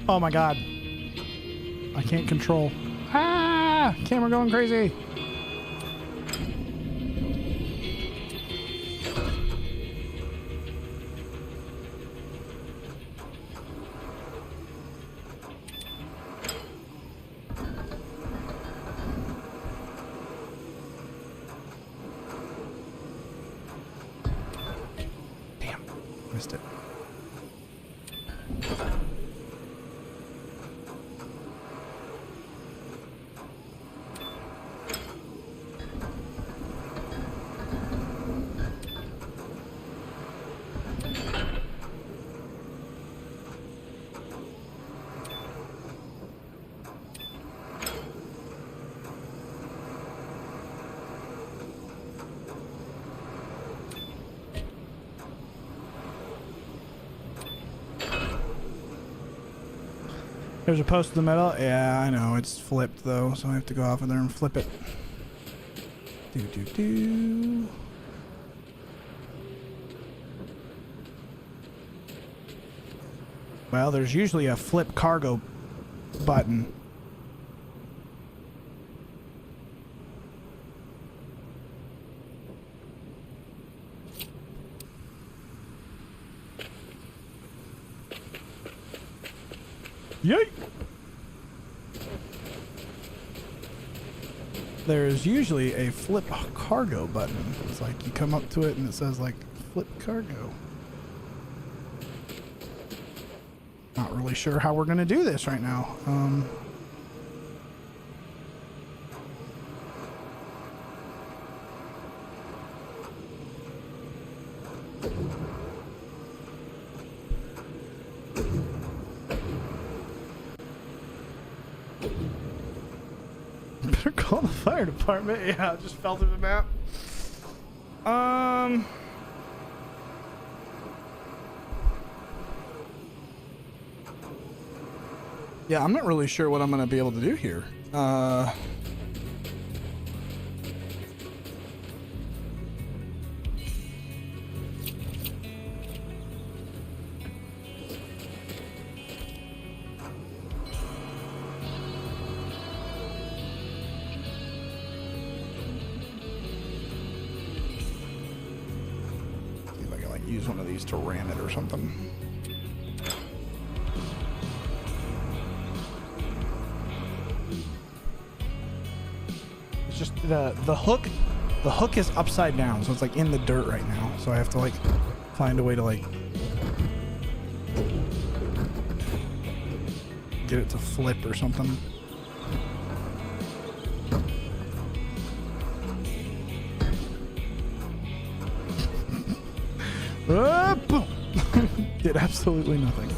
Oh my god. I can't control. Ah! Camera going crazy. Damn. Missed it. There's a post in the middle. Yeah, I know. It's flipped, though, so I have to go off of there and flip it. Do. Well, there's usually a flip cargo button. Yay! There's usually a flip cargo button. It's like you come up to it and it says like flip cargo. Not really sure how we're gonna do this right now. Better call the fire department. Yeah, I just fell through the map. Yeah, I'm not really sure what I'm gonna be able to do here. See if I can like use one of these to ram it or something. Just the hook is upside down, so it's like in the dirt right now, so I have to like find a way to like get it to flip or something. Boom. Did absolutely nothing.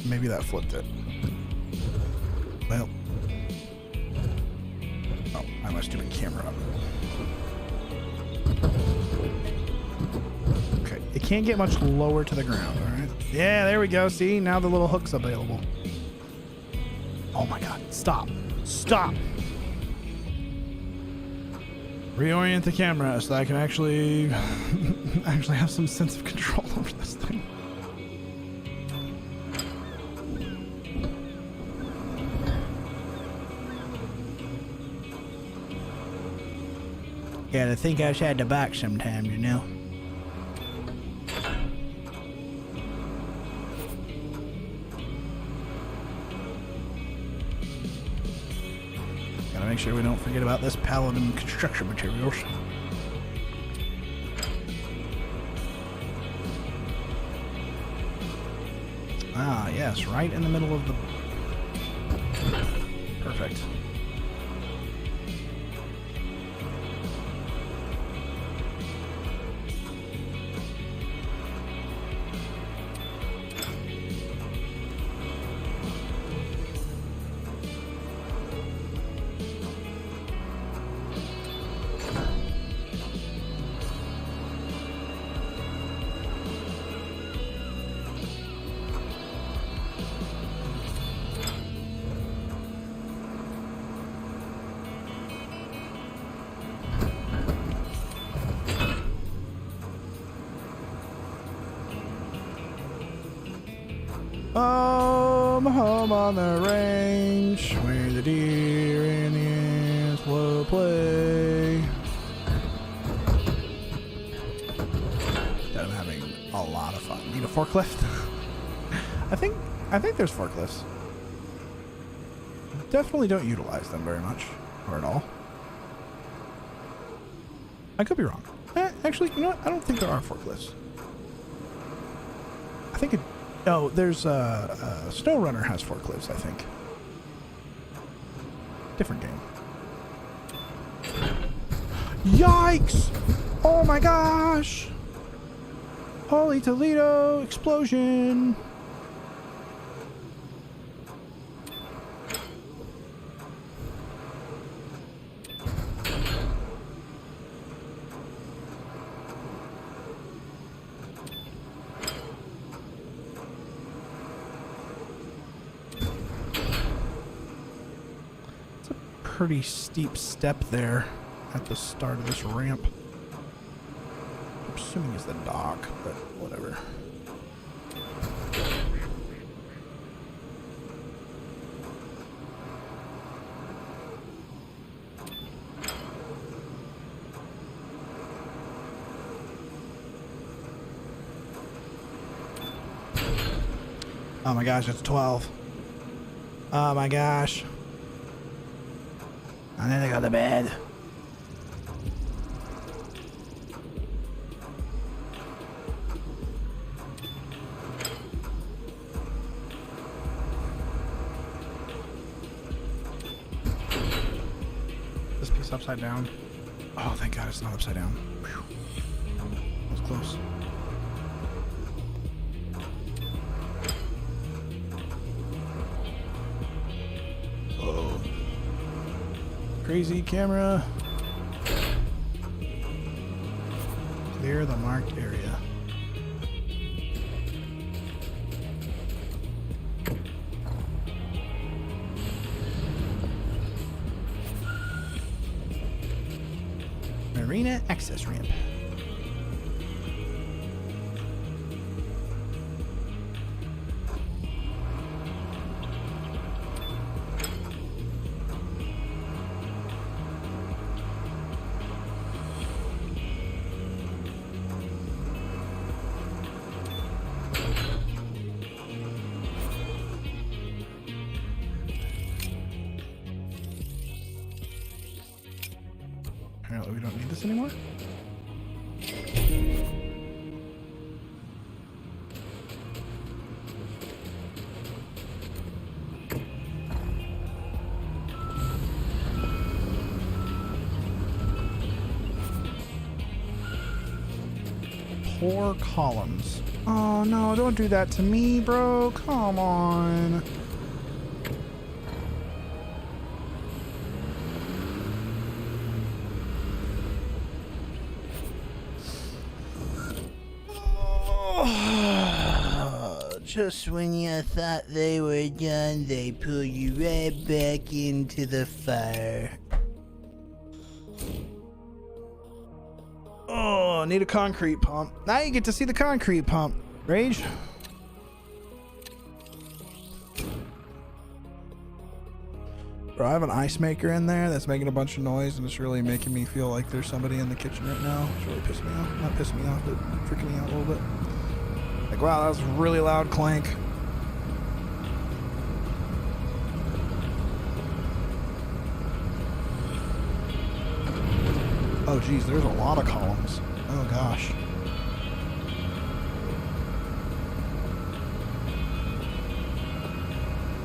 Maybe that flipped it. Well. Oh, I have my stupid camera up. Okay, it can't get much lower to the ground, alright? Yeah, there we go. See, now the little hook's available. Oh my god, stop. Stop! Reorient the camera so that I can actually have some sense of control over this thing. Gotta think outside the box sometimes, you know? Gotta make sure we don't forget about this Paladin construction materials. Ah, yes, right in the middle of the... Perfect. Home on the range, where the deer and the antelope play. I'm having a lot of fun. Need a forklift? I think there's forklifts. Definitely don't utilize them very much, or at all. I could be wrong. Actually, you know what? I don't think there are forklifts. I think it... Oh, there's SnowRunner has forklifts, I think. Different game. Yikes! Oh my gosh! Holy Toledo! Explosion! Pretty steep step there at the start of this ramp. I'm assuming it's the dock, but whatever. Oh my gosh, it's 12. Oh my gosh. And then I go to bed. This piece upside down. Oh, thank God it's not upside down. Whew. That was close. Oh. Crazy camera. Clear the marked area. Marina access ramp. Apparently we don't need this anymore. Poor columns. Oh no, don't do that to me, bro. Come on. Just when you thought they were done, they pull you right back into the fire. Oh, need a concrete pump. Now you get to see the concrete pump. Rage. Bro, I have an ice maker in there that's making a bunch of noise, and it's really making me feel like there's somebody in the kitchen right now. It's really pissing me off. Not pissing me off, but freaking me out a little bit. Like, wow, that was a really loud clank. Oh, geez, there's a lot of columns. Oh, gosh.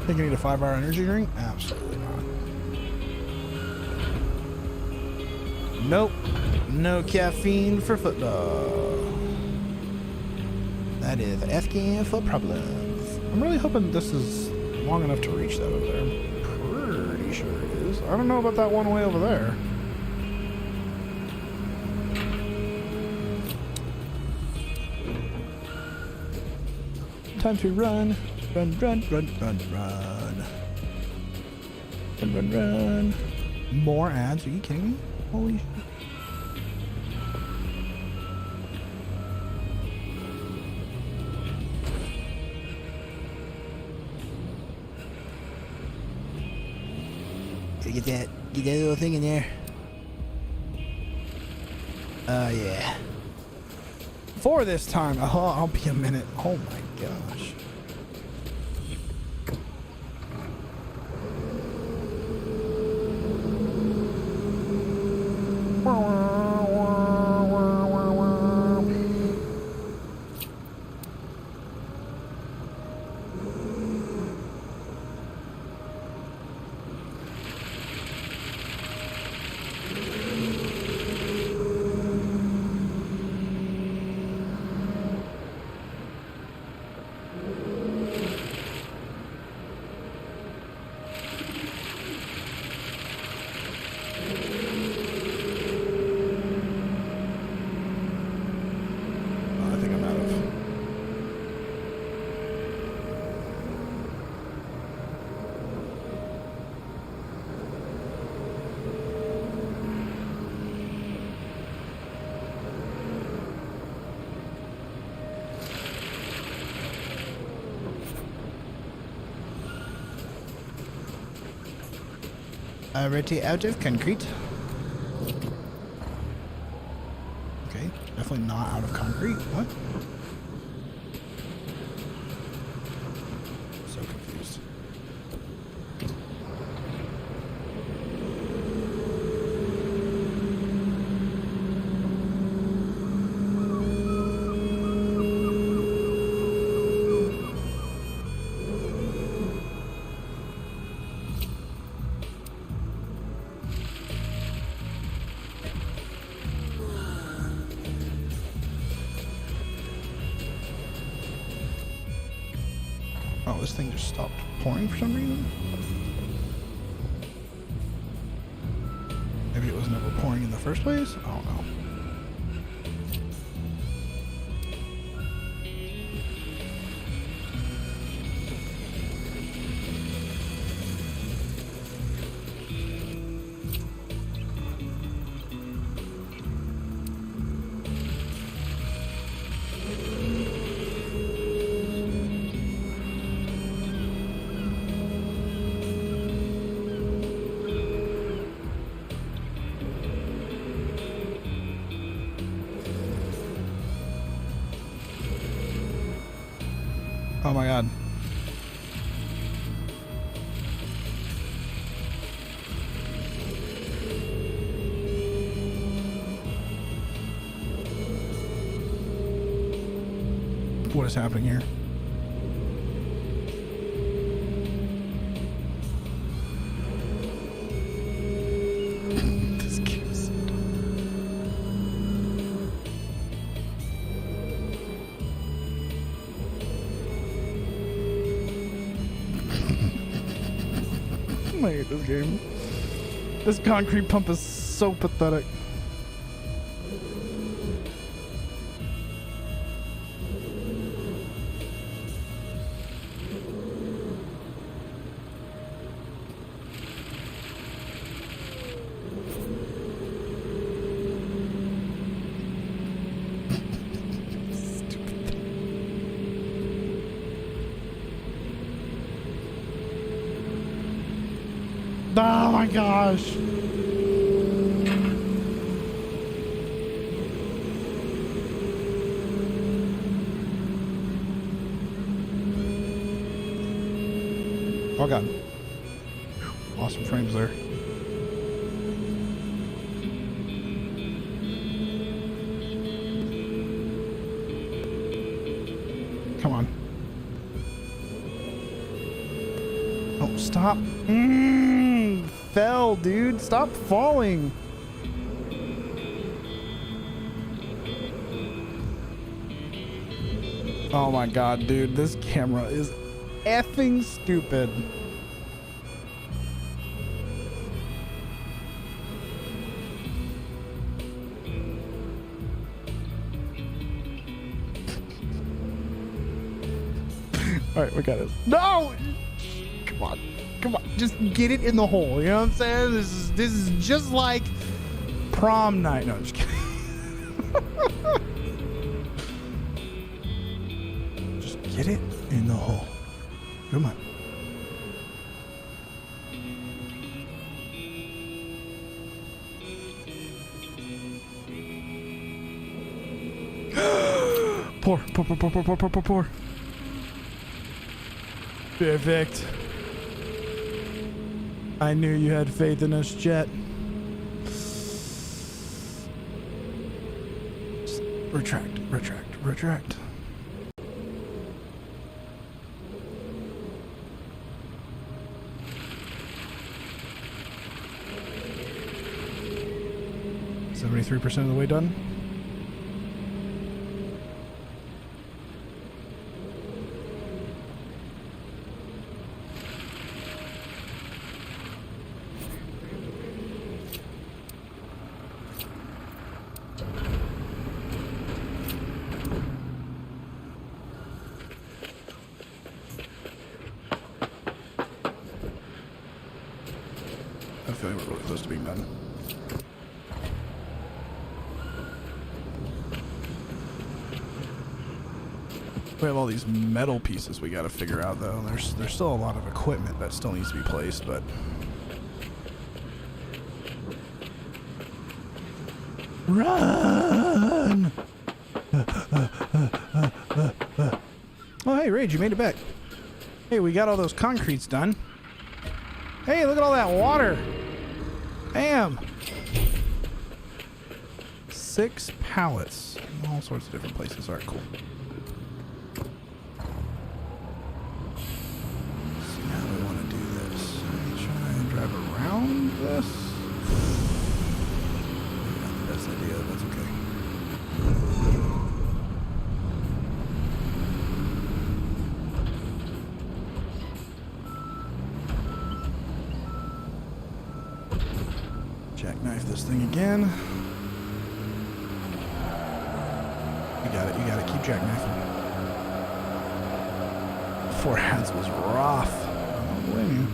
Think I need a 5-hour energy drink? Absolutely not. Nope. No caffeine for football. That is Afghan for problems. I'm really hoping this is long enough to reach that over there. I'm pretty sure it is. I don't know about that one way over there. Time to run. Run, run, run, run, run. Run, run, run. More ads? Are you kidding me? Holy shit. Gotta get that little thing in there. Oh, yeah. For this time. Oh, I'll be a minute. Oh my gosh. Already out of concrete. Okay, definitely not out of concrete. What? So confused. Oh, this thing just stopped pouring for some reason? Maybe it was never pouring in the first place? I don't know. Oh my god. What is happening here? This game is so dumb. I hate this game. This concrete pump is so pathetic. Oh my gosh. Oh god. Lost some frames there. Come on. Oh, stop. Fell, dude. Stop falling. Oh my god, dude. This camera is effing stupid. All right, we got it. No! Come on. Come on. Just get it in the hole. You know what I'm saying? This is just like prom night. No, I'm just kidding. Just get it in the hole. Come on. Pour. Perfect. I knew you had faith in us, Jet. Retract. $73% of the way done. I feel like we're really close to being done. We have all these metal pieces we got to figure out, though. There's still a lot of equipment that still needs to be placed, but run! Oh, hey, Rage, you made it back. Hey, we got all those concretes done. Hey, look at all that water. Bam. 6 pallets. All sorts of different places. All right, cool. So now we want to do this. Try and drive around this. Maybe not the best idea, but that's okay. Jackknife this thing again. You got it. Keep jackknifing. 4 hands was rough. I don't blame you.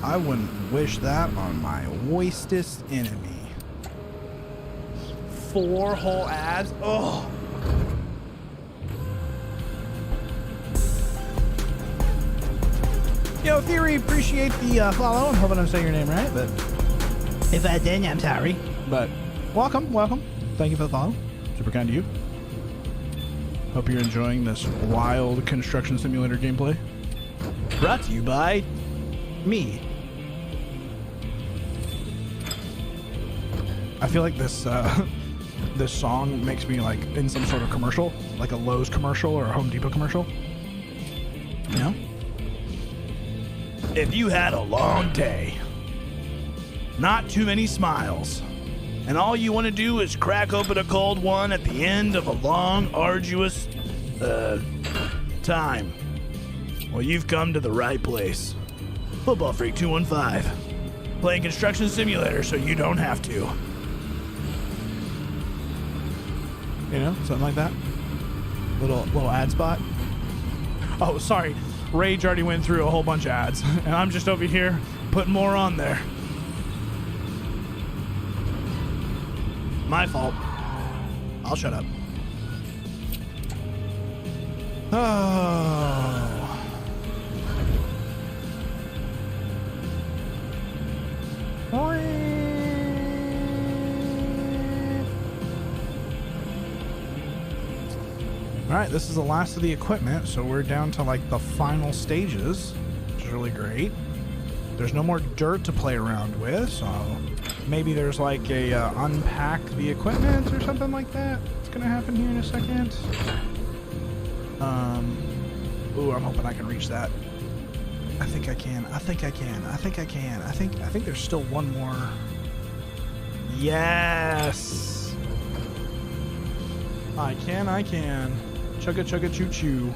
I wouldn't wish that on my worstest enemy. 4 whole ads? Oh. Yo, Theory, appreciate the follow. I'm hoping I'm saying your name right, but if I didn't, I'm sorry. But welcome. Thank you for the follow. Super kind to you. Hope you're enjoying this wild construction simulator gameplay. Brought to you by me. I feel like this this song makes me like in some sort of commercial, like a Lowe's commercial or a Home Depot commercial. You know? If you had a long day, not too many smiles, and all you want to do is crack open a cold one at the end of a long, arduous time, well, you've come to the right place. Football Freak 215, playing construction simulator so you don't have to. You know, something like that. Little ad spot. Oh, sorry. Rage already went through a whole bunch of ads, and I'm just over here putting more on there. My fault. I'll shut up. Oh. All right, this is the last of the equipment, so we're down to like the final stages, which is really great. There's no more dirt to play around with, so maybe there's like a unpack the equipment or something like that. It's gonna happen here in a second. Ooh, I'm hoping I can reach that. I think I can. I think I can. I think I can. I think there's still one more. Yes. I can. Chugga chugga choo choo.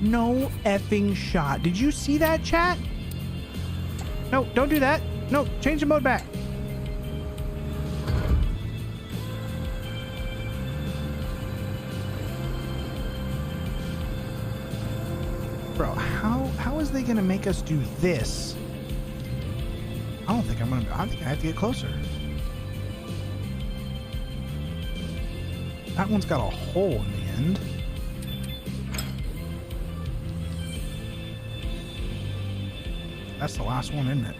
No effing shot. Did you see that, chat? No, don't do that. No, change the mode back. Bro, how is they gonna make us do this? I think I have to get closer. That one's got a hole in the end. That's the last one, isn't it?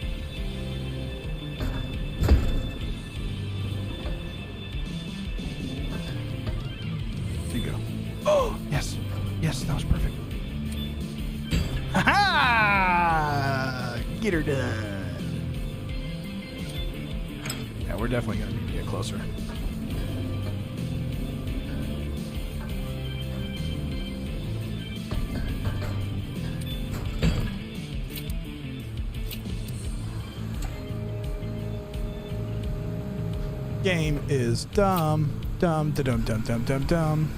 There you go. Oh, yes. Yes, that was perfect. Ha-ha! Get her done. Yeah, we're definitely going to need to get closer. Game is dumb. Dumb, da-dum, dum, dum, dum, dum.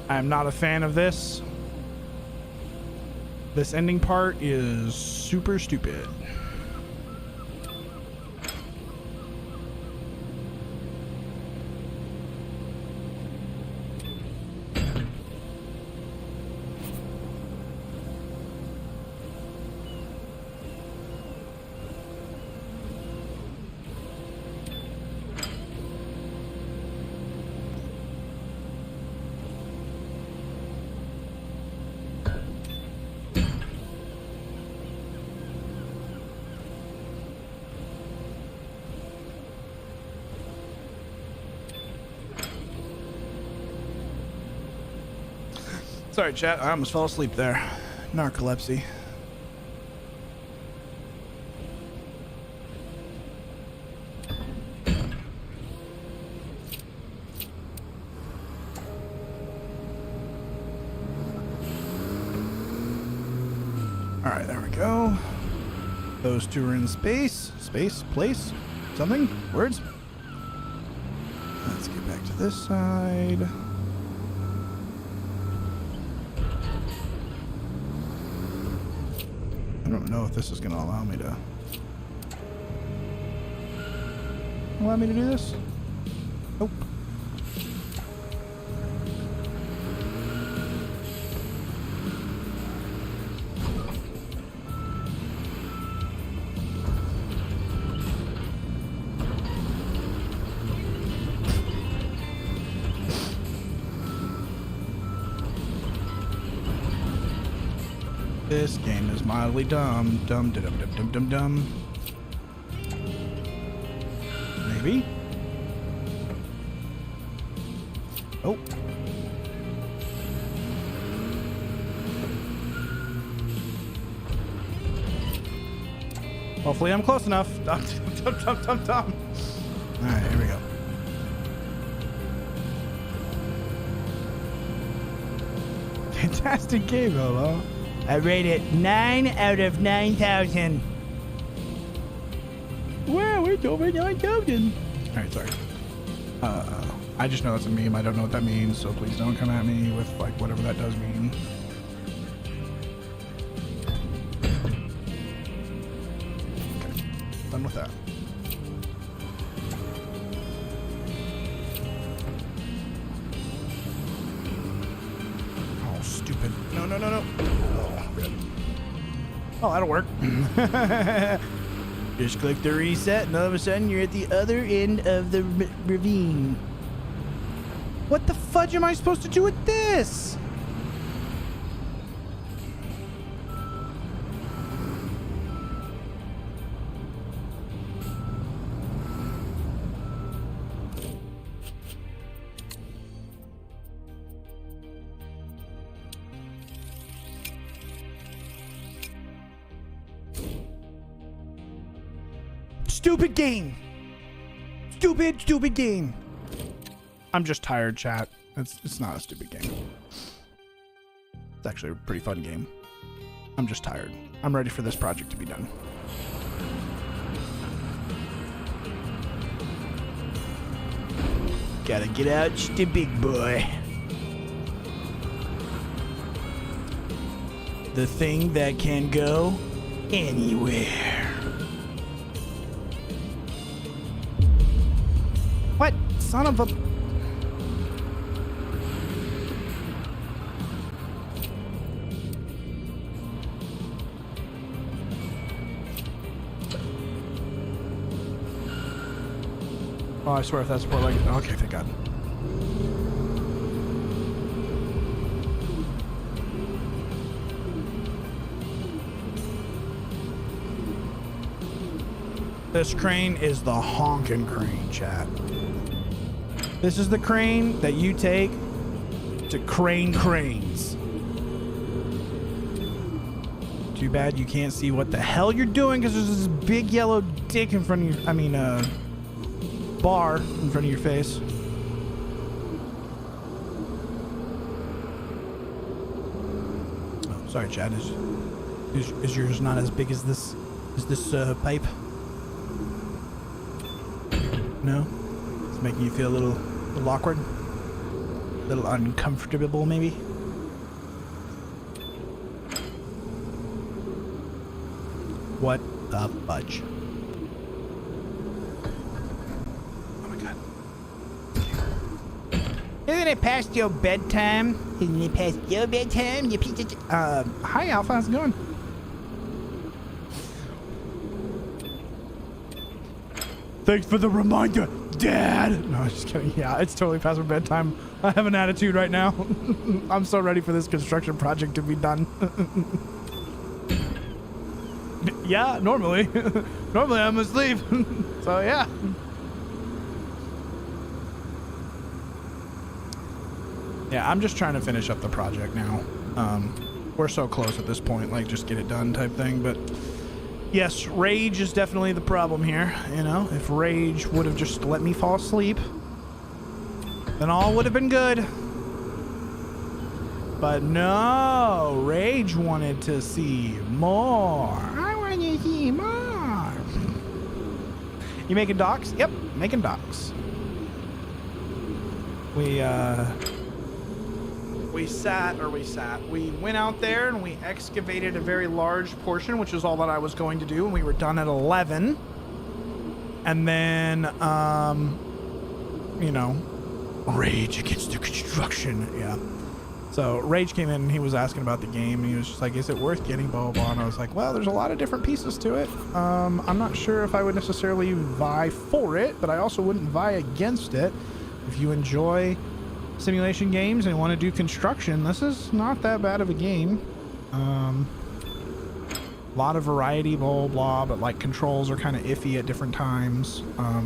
I'm not a fan of this. This ending part is super stupid. Sorry, chat. I almost fell asleep there. Narcolepsy. Alright, there we go. Those two are in space. Space, place, something, words. Let's get back to this side. I don't know if this is going to allow me to do this. Nope. This game is mildly dumb. Dumb, dum, dum, dum, dum, dum. Maybe? Oh. Hopefully I'm close enough. Dum, dum, dum, dum, dum. Alright, here we go. Fantastic game, hello. I rate it 9 out of 9,000. Wow, it's over 9,000. Alright, sorry. I just know it's a meme. I don't know what that means, so please don't come at me with like whatever that does mean. Done with that. Oh, stupid. No, no, no, no. Oh, good. Oh, that'll work. Just click the reset, and all of a sudden you're at the other end of the ravine. What the fudge am I supposed to do with this? Stupid game. Stupid game. I'm just tired, chat. It's not a stupid game. It's actually a pretty fun game. I'm just tired. I'm ready for this project to be done. Gotta get out, the big boy. The thing that can go anywhere. What? Son of a... Oh, I swear if that's more like... Okay, thank God. This crane is the honking crane, chat. This is the crane that you take to crane cranes. Too bad you can't see what the hell you're doing because there's this big yellow dick in front of your... I mean, bar in front of your face. Oh, sorry, Chad. Is yours not as big as this? Is this pipe? No? It's making you feel a little awkward? A little uncomfortable, maybe? What the fudge? Oh my God. Isn't it past your bedtime? Isn't it past your bedtime? You piece of... hi, Alpha. How's it going? Thanks for the reminder, Dad. No, I'm just kidding. Yeah, it's totally past my bedtime. I have an attitude right now. I'm so ready for this construction project to be done. Yeah, normally. Normally I'm asleep. So, yeah. Yeah, I'm just trying to finish up the project now. We're so close at this point, like, just get it done type thing, but... Yes, rage is definitely the problem here, you know? If rage would have just let me fall asleep, then all would have been good. But no, rage wanted to see more. I want to see more. You making docks? Yep, making docks. We went out there and we excavated a very large portion, which is all that I was going to do, and we were done at 11. And then, you know, rage against the construction. Yeah. So Rage came in and he was asking about the game, and he was just like, is it worth getting blah, blah, blah? And I was like, well, there's a lot of different pieces to it. I'm not sure if I would necessarily vie for it, but I also wouldn't vie against it. If you enjoy simulation games and want to do construction, this is not that bad of a game. A lot of variety, blah, blah, but like controls are kind of iffy at different times,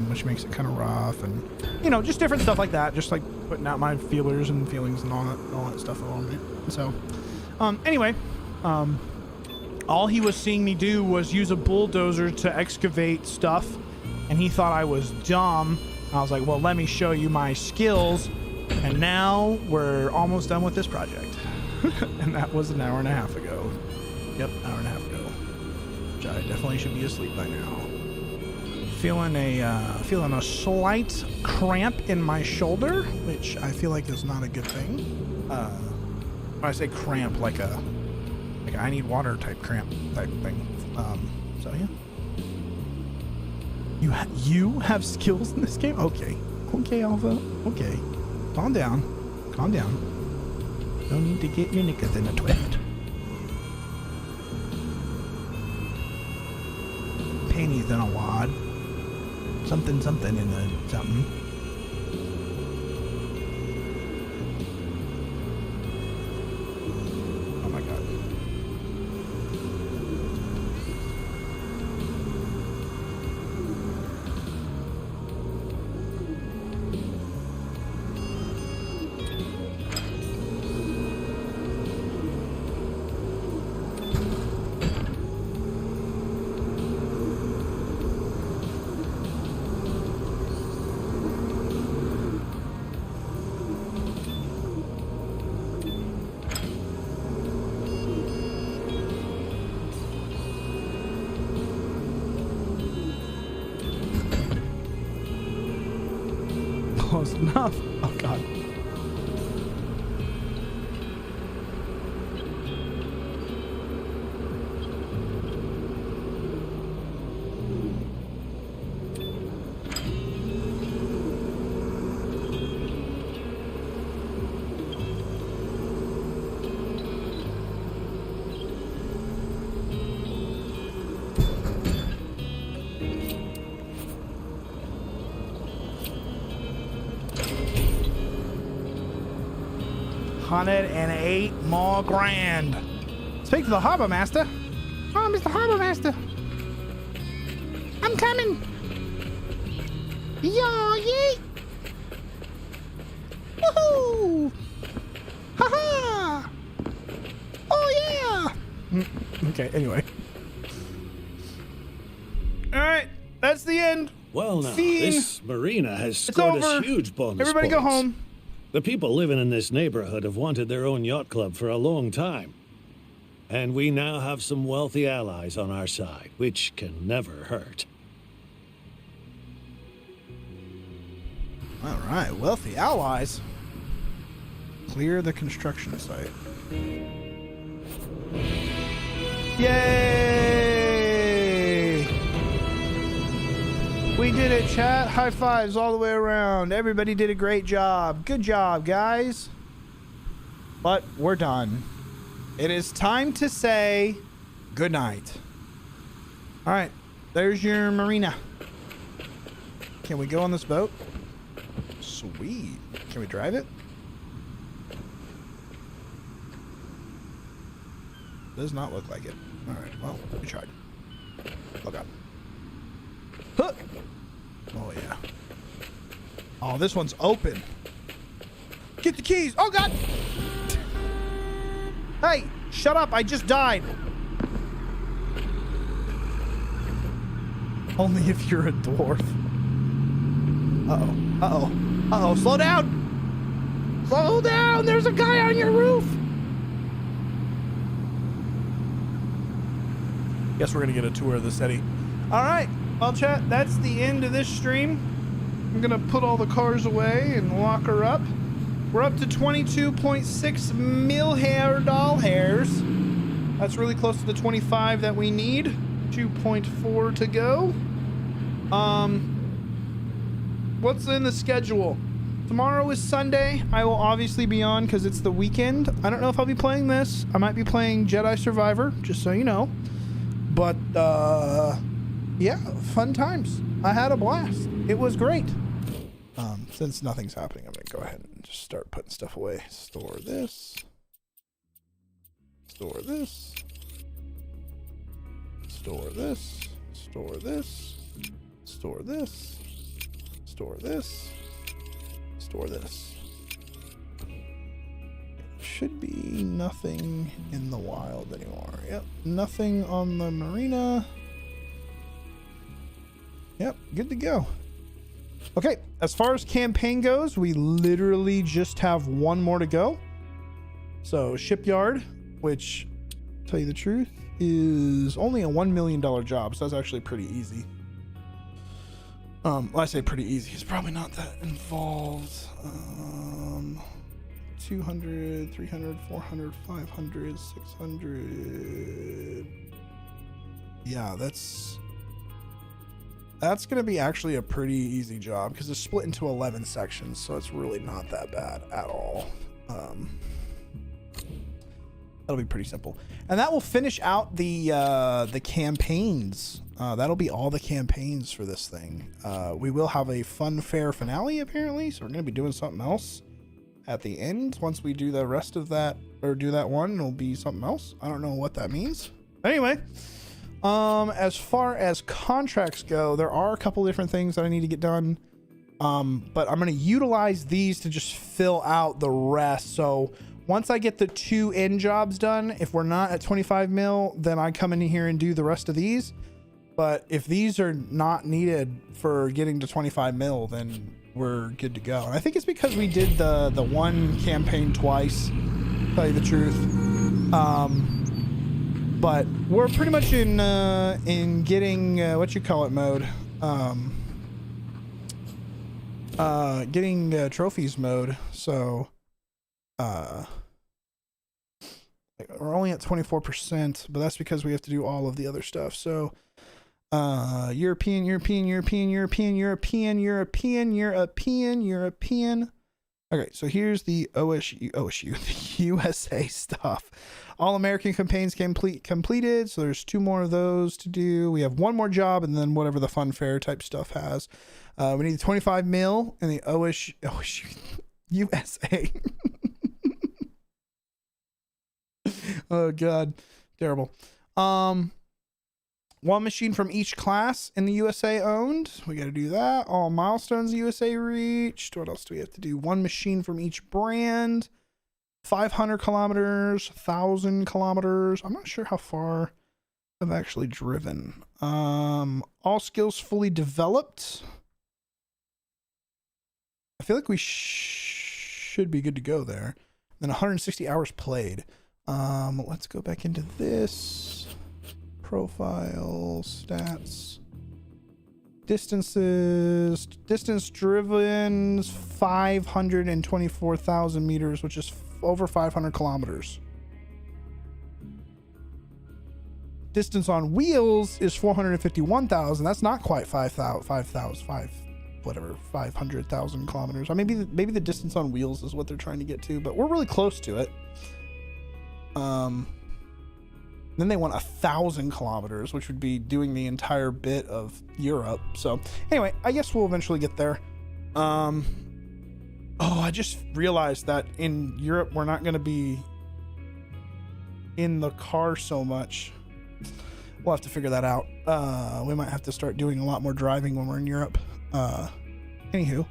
which makes it kind of rough, and you know, just different stuff like that, just like putting out my feelers and feelings and all that stuff along it. So anyway, all he was seeing me do was use a bulldozer to excavate stuff, and he thought I was dumb. I was like, well, let me show you my skills. And now we're almost done with this project. And that was an hour and a half ago. Yep, hour and a half ago. Which I definitely should be asleep by now. Feeling a slight cramp in my shoulder, which I feel like is not a good thing. When I say cramp, like I need water type cramp type thing. So yeah. You have skills in this game? Okay. Okay, Alpha. Okay. Calm down. Calm down. No need to get your knickers in a twist. Panties in a wad. Something in a something. Oh my god. Close enough. Oh god. $108 more grand. Speak to the harbor master. Oh, Mr. Harbor Master. I'm coming. Yaw, yay. Woohoo. Ha ha. Oh yeah. Okay, anyway. All right, that's the end. Well, now, Fiend. this marina has scored over. us huge bonus Everybody go points. home. The people living in this neighborhood have wanted their own yacht club for a long time. And we now have some wealthy allies on our side, which can never hurt. All right, wealthy allies. Clear the construction site. Yay! We did it, chat. High fives all the way around. Everybody did a great job. Good job, guys. But we're done. It is time to say good night. All right, there's your marina. Can we go on this boat? Sweet. Can we drive it? Does not look like it. All right, well, we tried. Oh, God. Huh. Oh, yeah. Oh, this one's open. Get the keys. Oh, God. Hey, shut up. I just died. Only if you're a dwarf. Uh-oh. Uh-oh. Uh-oh. Slow down. Slow down. There's a guy on your roof. Guess we're going to get a tour of the city. All right. Well, chat, that's the end of this stream. I'm going to put all the cars away and lock her up. We're up to 22.6 mil doll hairs. That's really close to the 25 that we need. 2.4 to go. What's in the schedule? Tomorrow is Sunday. I will obviously be on because it's the weekend. I don't know if I'll be playing this. I might be playing Jedi Survivor, just so you know. But, yeah, fun times. I had a blast. It was great. Since nothing's happening, I'm going to go ahead and just start putting stuff away. Store this. Store this. Store this. Store this. Store this. Store this. Store this. Should be nothing in the wild anymore. Yep, nothing on the marina. Yep, good to go. Okay, as far as campaign goes, we literally just have one more to go. So shipyard, which, to tell you the truth, is only a $1 million job, so that's actually pretty easy. Well, I say pretty easy. It's probably not that involved. 200, 300, 400, 500, 600. Yeah, that's that's going to be actually a pretty easy job because it's split into 11 sections, so it's really not that bad at all. That'll be pretty simple, and that will finish out the campaigns. That'll be all the campaigns for this thing. We will have a fun fair finale apparently, so we're going to be doing something else at the end. Once we do the rest of that, or do that one, it'll be something else. I don't know what that means. Anyway, as far as contracts go, there are a couple different things that I need to get done. But I'm going to utilize these to just fill out the rest. So once I get the 2 end jobs done, if we're not at 25 mil, then I come in here and do the rest of these. But if these are not needed for getting to 25 mil, then we're good to go. And I think it's because we did the one campaign twice, to tell you the truth. But we're pretty much in getting mode. Getting trophies mode. So we're only at 24%, but that's because we have to do all of the other stuff. So European. Okay, so here's the OSU, the USA stuff. All American campaigns completed, so there's 2 more of those to do. We have 1 more job, and then whatever the fun fair type stuff has. We need 25 mil in the OSU USA. Oh god, terrible. 1 machine from each class in the USA owned. We got to do that. All milestones USA reached. What else do we have to do? 1 machine from each brand. 500 kilometers, 1,000 kilometers. I'm not sure how far I've actually driven. All skills fully developed. I feel like we should be good to go there. Then 160 hours played. Let's go back into this. Profile, stats, distances, distance driven 524,000 meters, which is over 500 kilometers. Distance on wheels is 451,000. That's not quite 500,000 kilometers. Or maybe the distance on wheels is what they're trying to get to, but we're really close to it. Then they want 1,000 kilometers, which would be doing the entire bit of Europe. So anyway, I guess we'll eventually get there. Oh, I just realized that in Europe, we're not going to be in the car so much. We'll have to figure that out. We might have to start doing a lot more driving when we're in Europe. Anywho,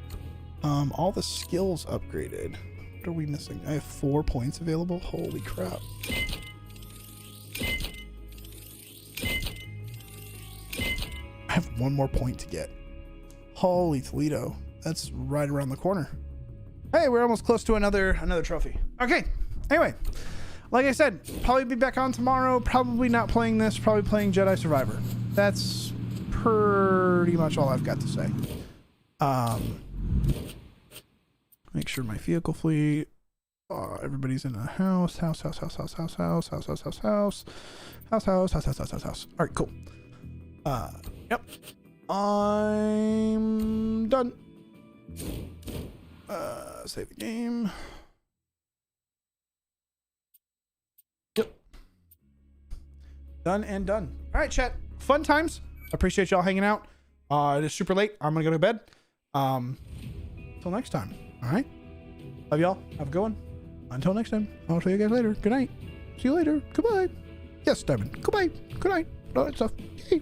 all the skills upgraded. What are we missing? I have 4 points available. Holy crap. I have 1 more point to get. Holy Toledo. That's right around the corner. Hey, we're almost close to another trophy. Okay. Anyway, like I said, probably be back on tomorrow. Probably not playing this. Probably playing Jedi Survivor. That's pretty much all I've got to say. Make sure my vehicle fleet. Everybody's in a house. House. All right, cool. Yep. I'm done. Save the game. Yep. Done and done. All right, chat. Fun times. Appreciate y'all hanging out. It is super late. I'm gonna go to bed. Till next time. All right. Love y'all. Have a good one. Until next time. I'll see you guys later. Good night. See you later. Goodbye. Yes, Diamond. Goodbye. Good night. All that stuff. Yay.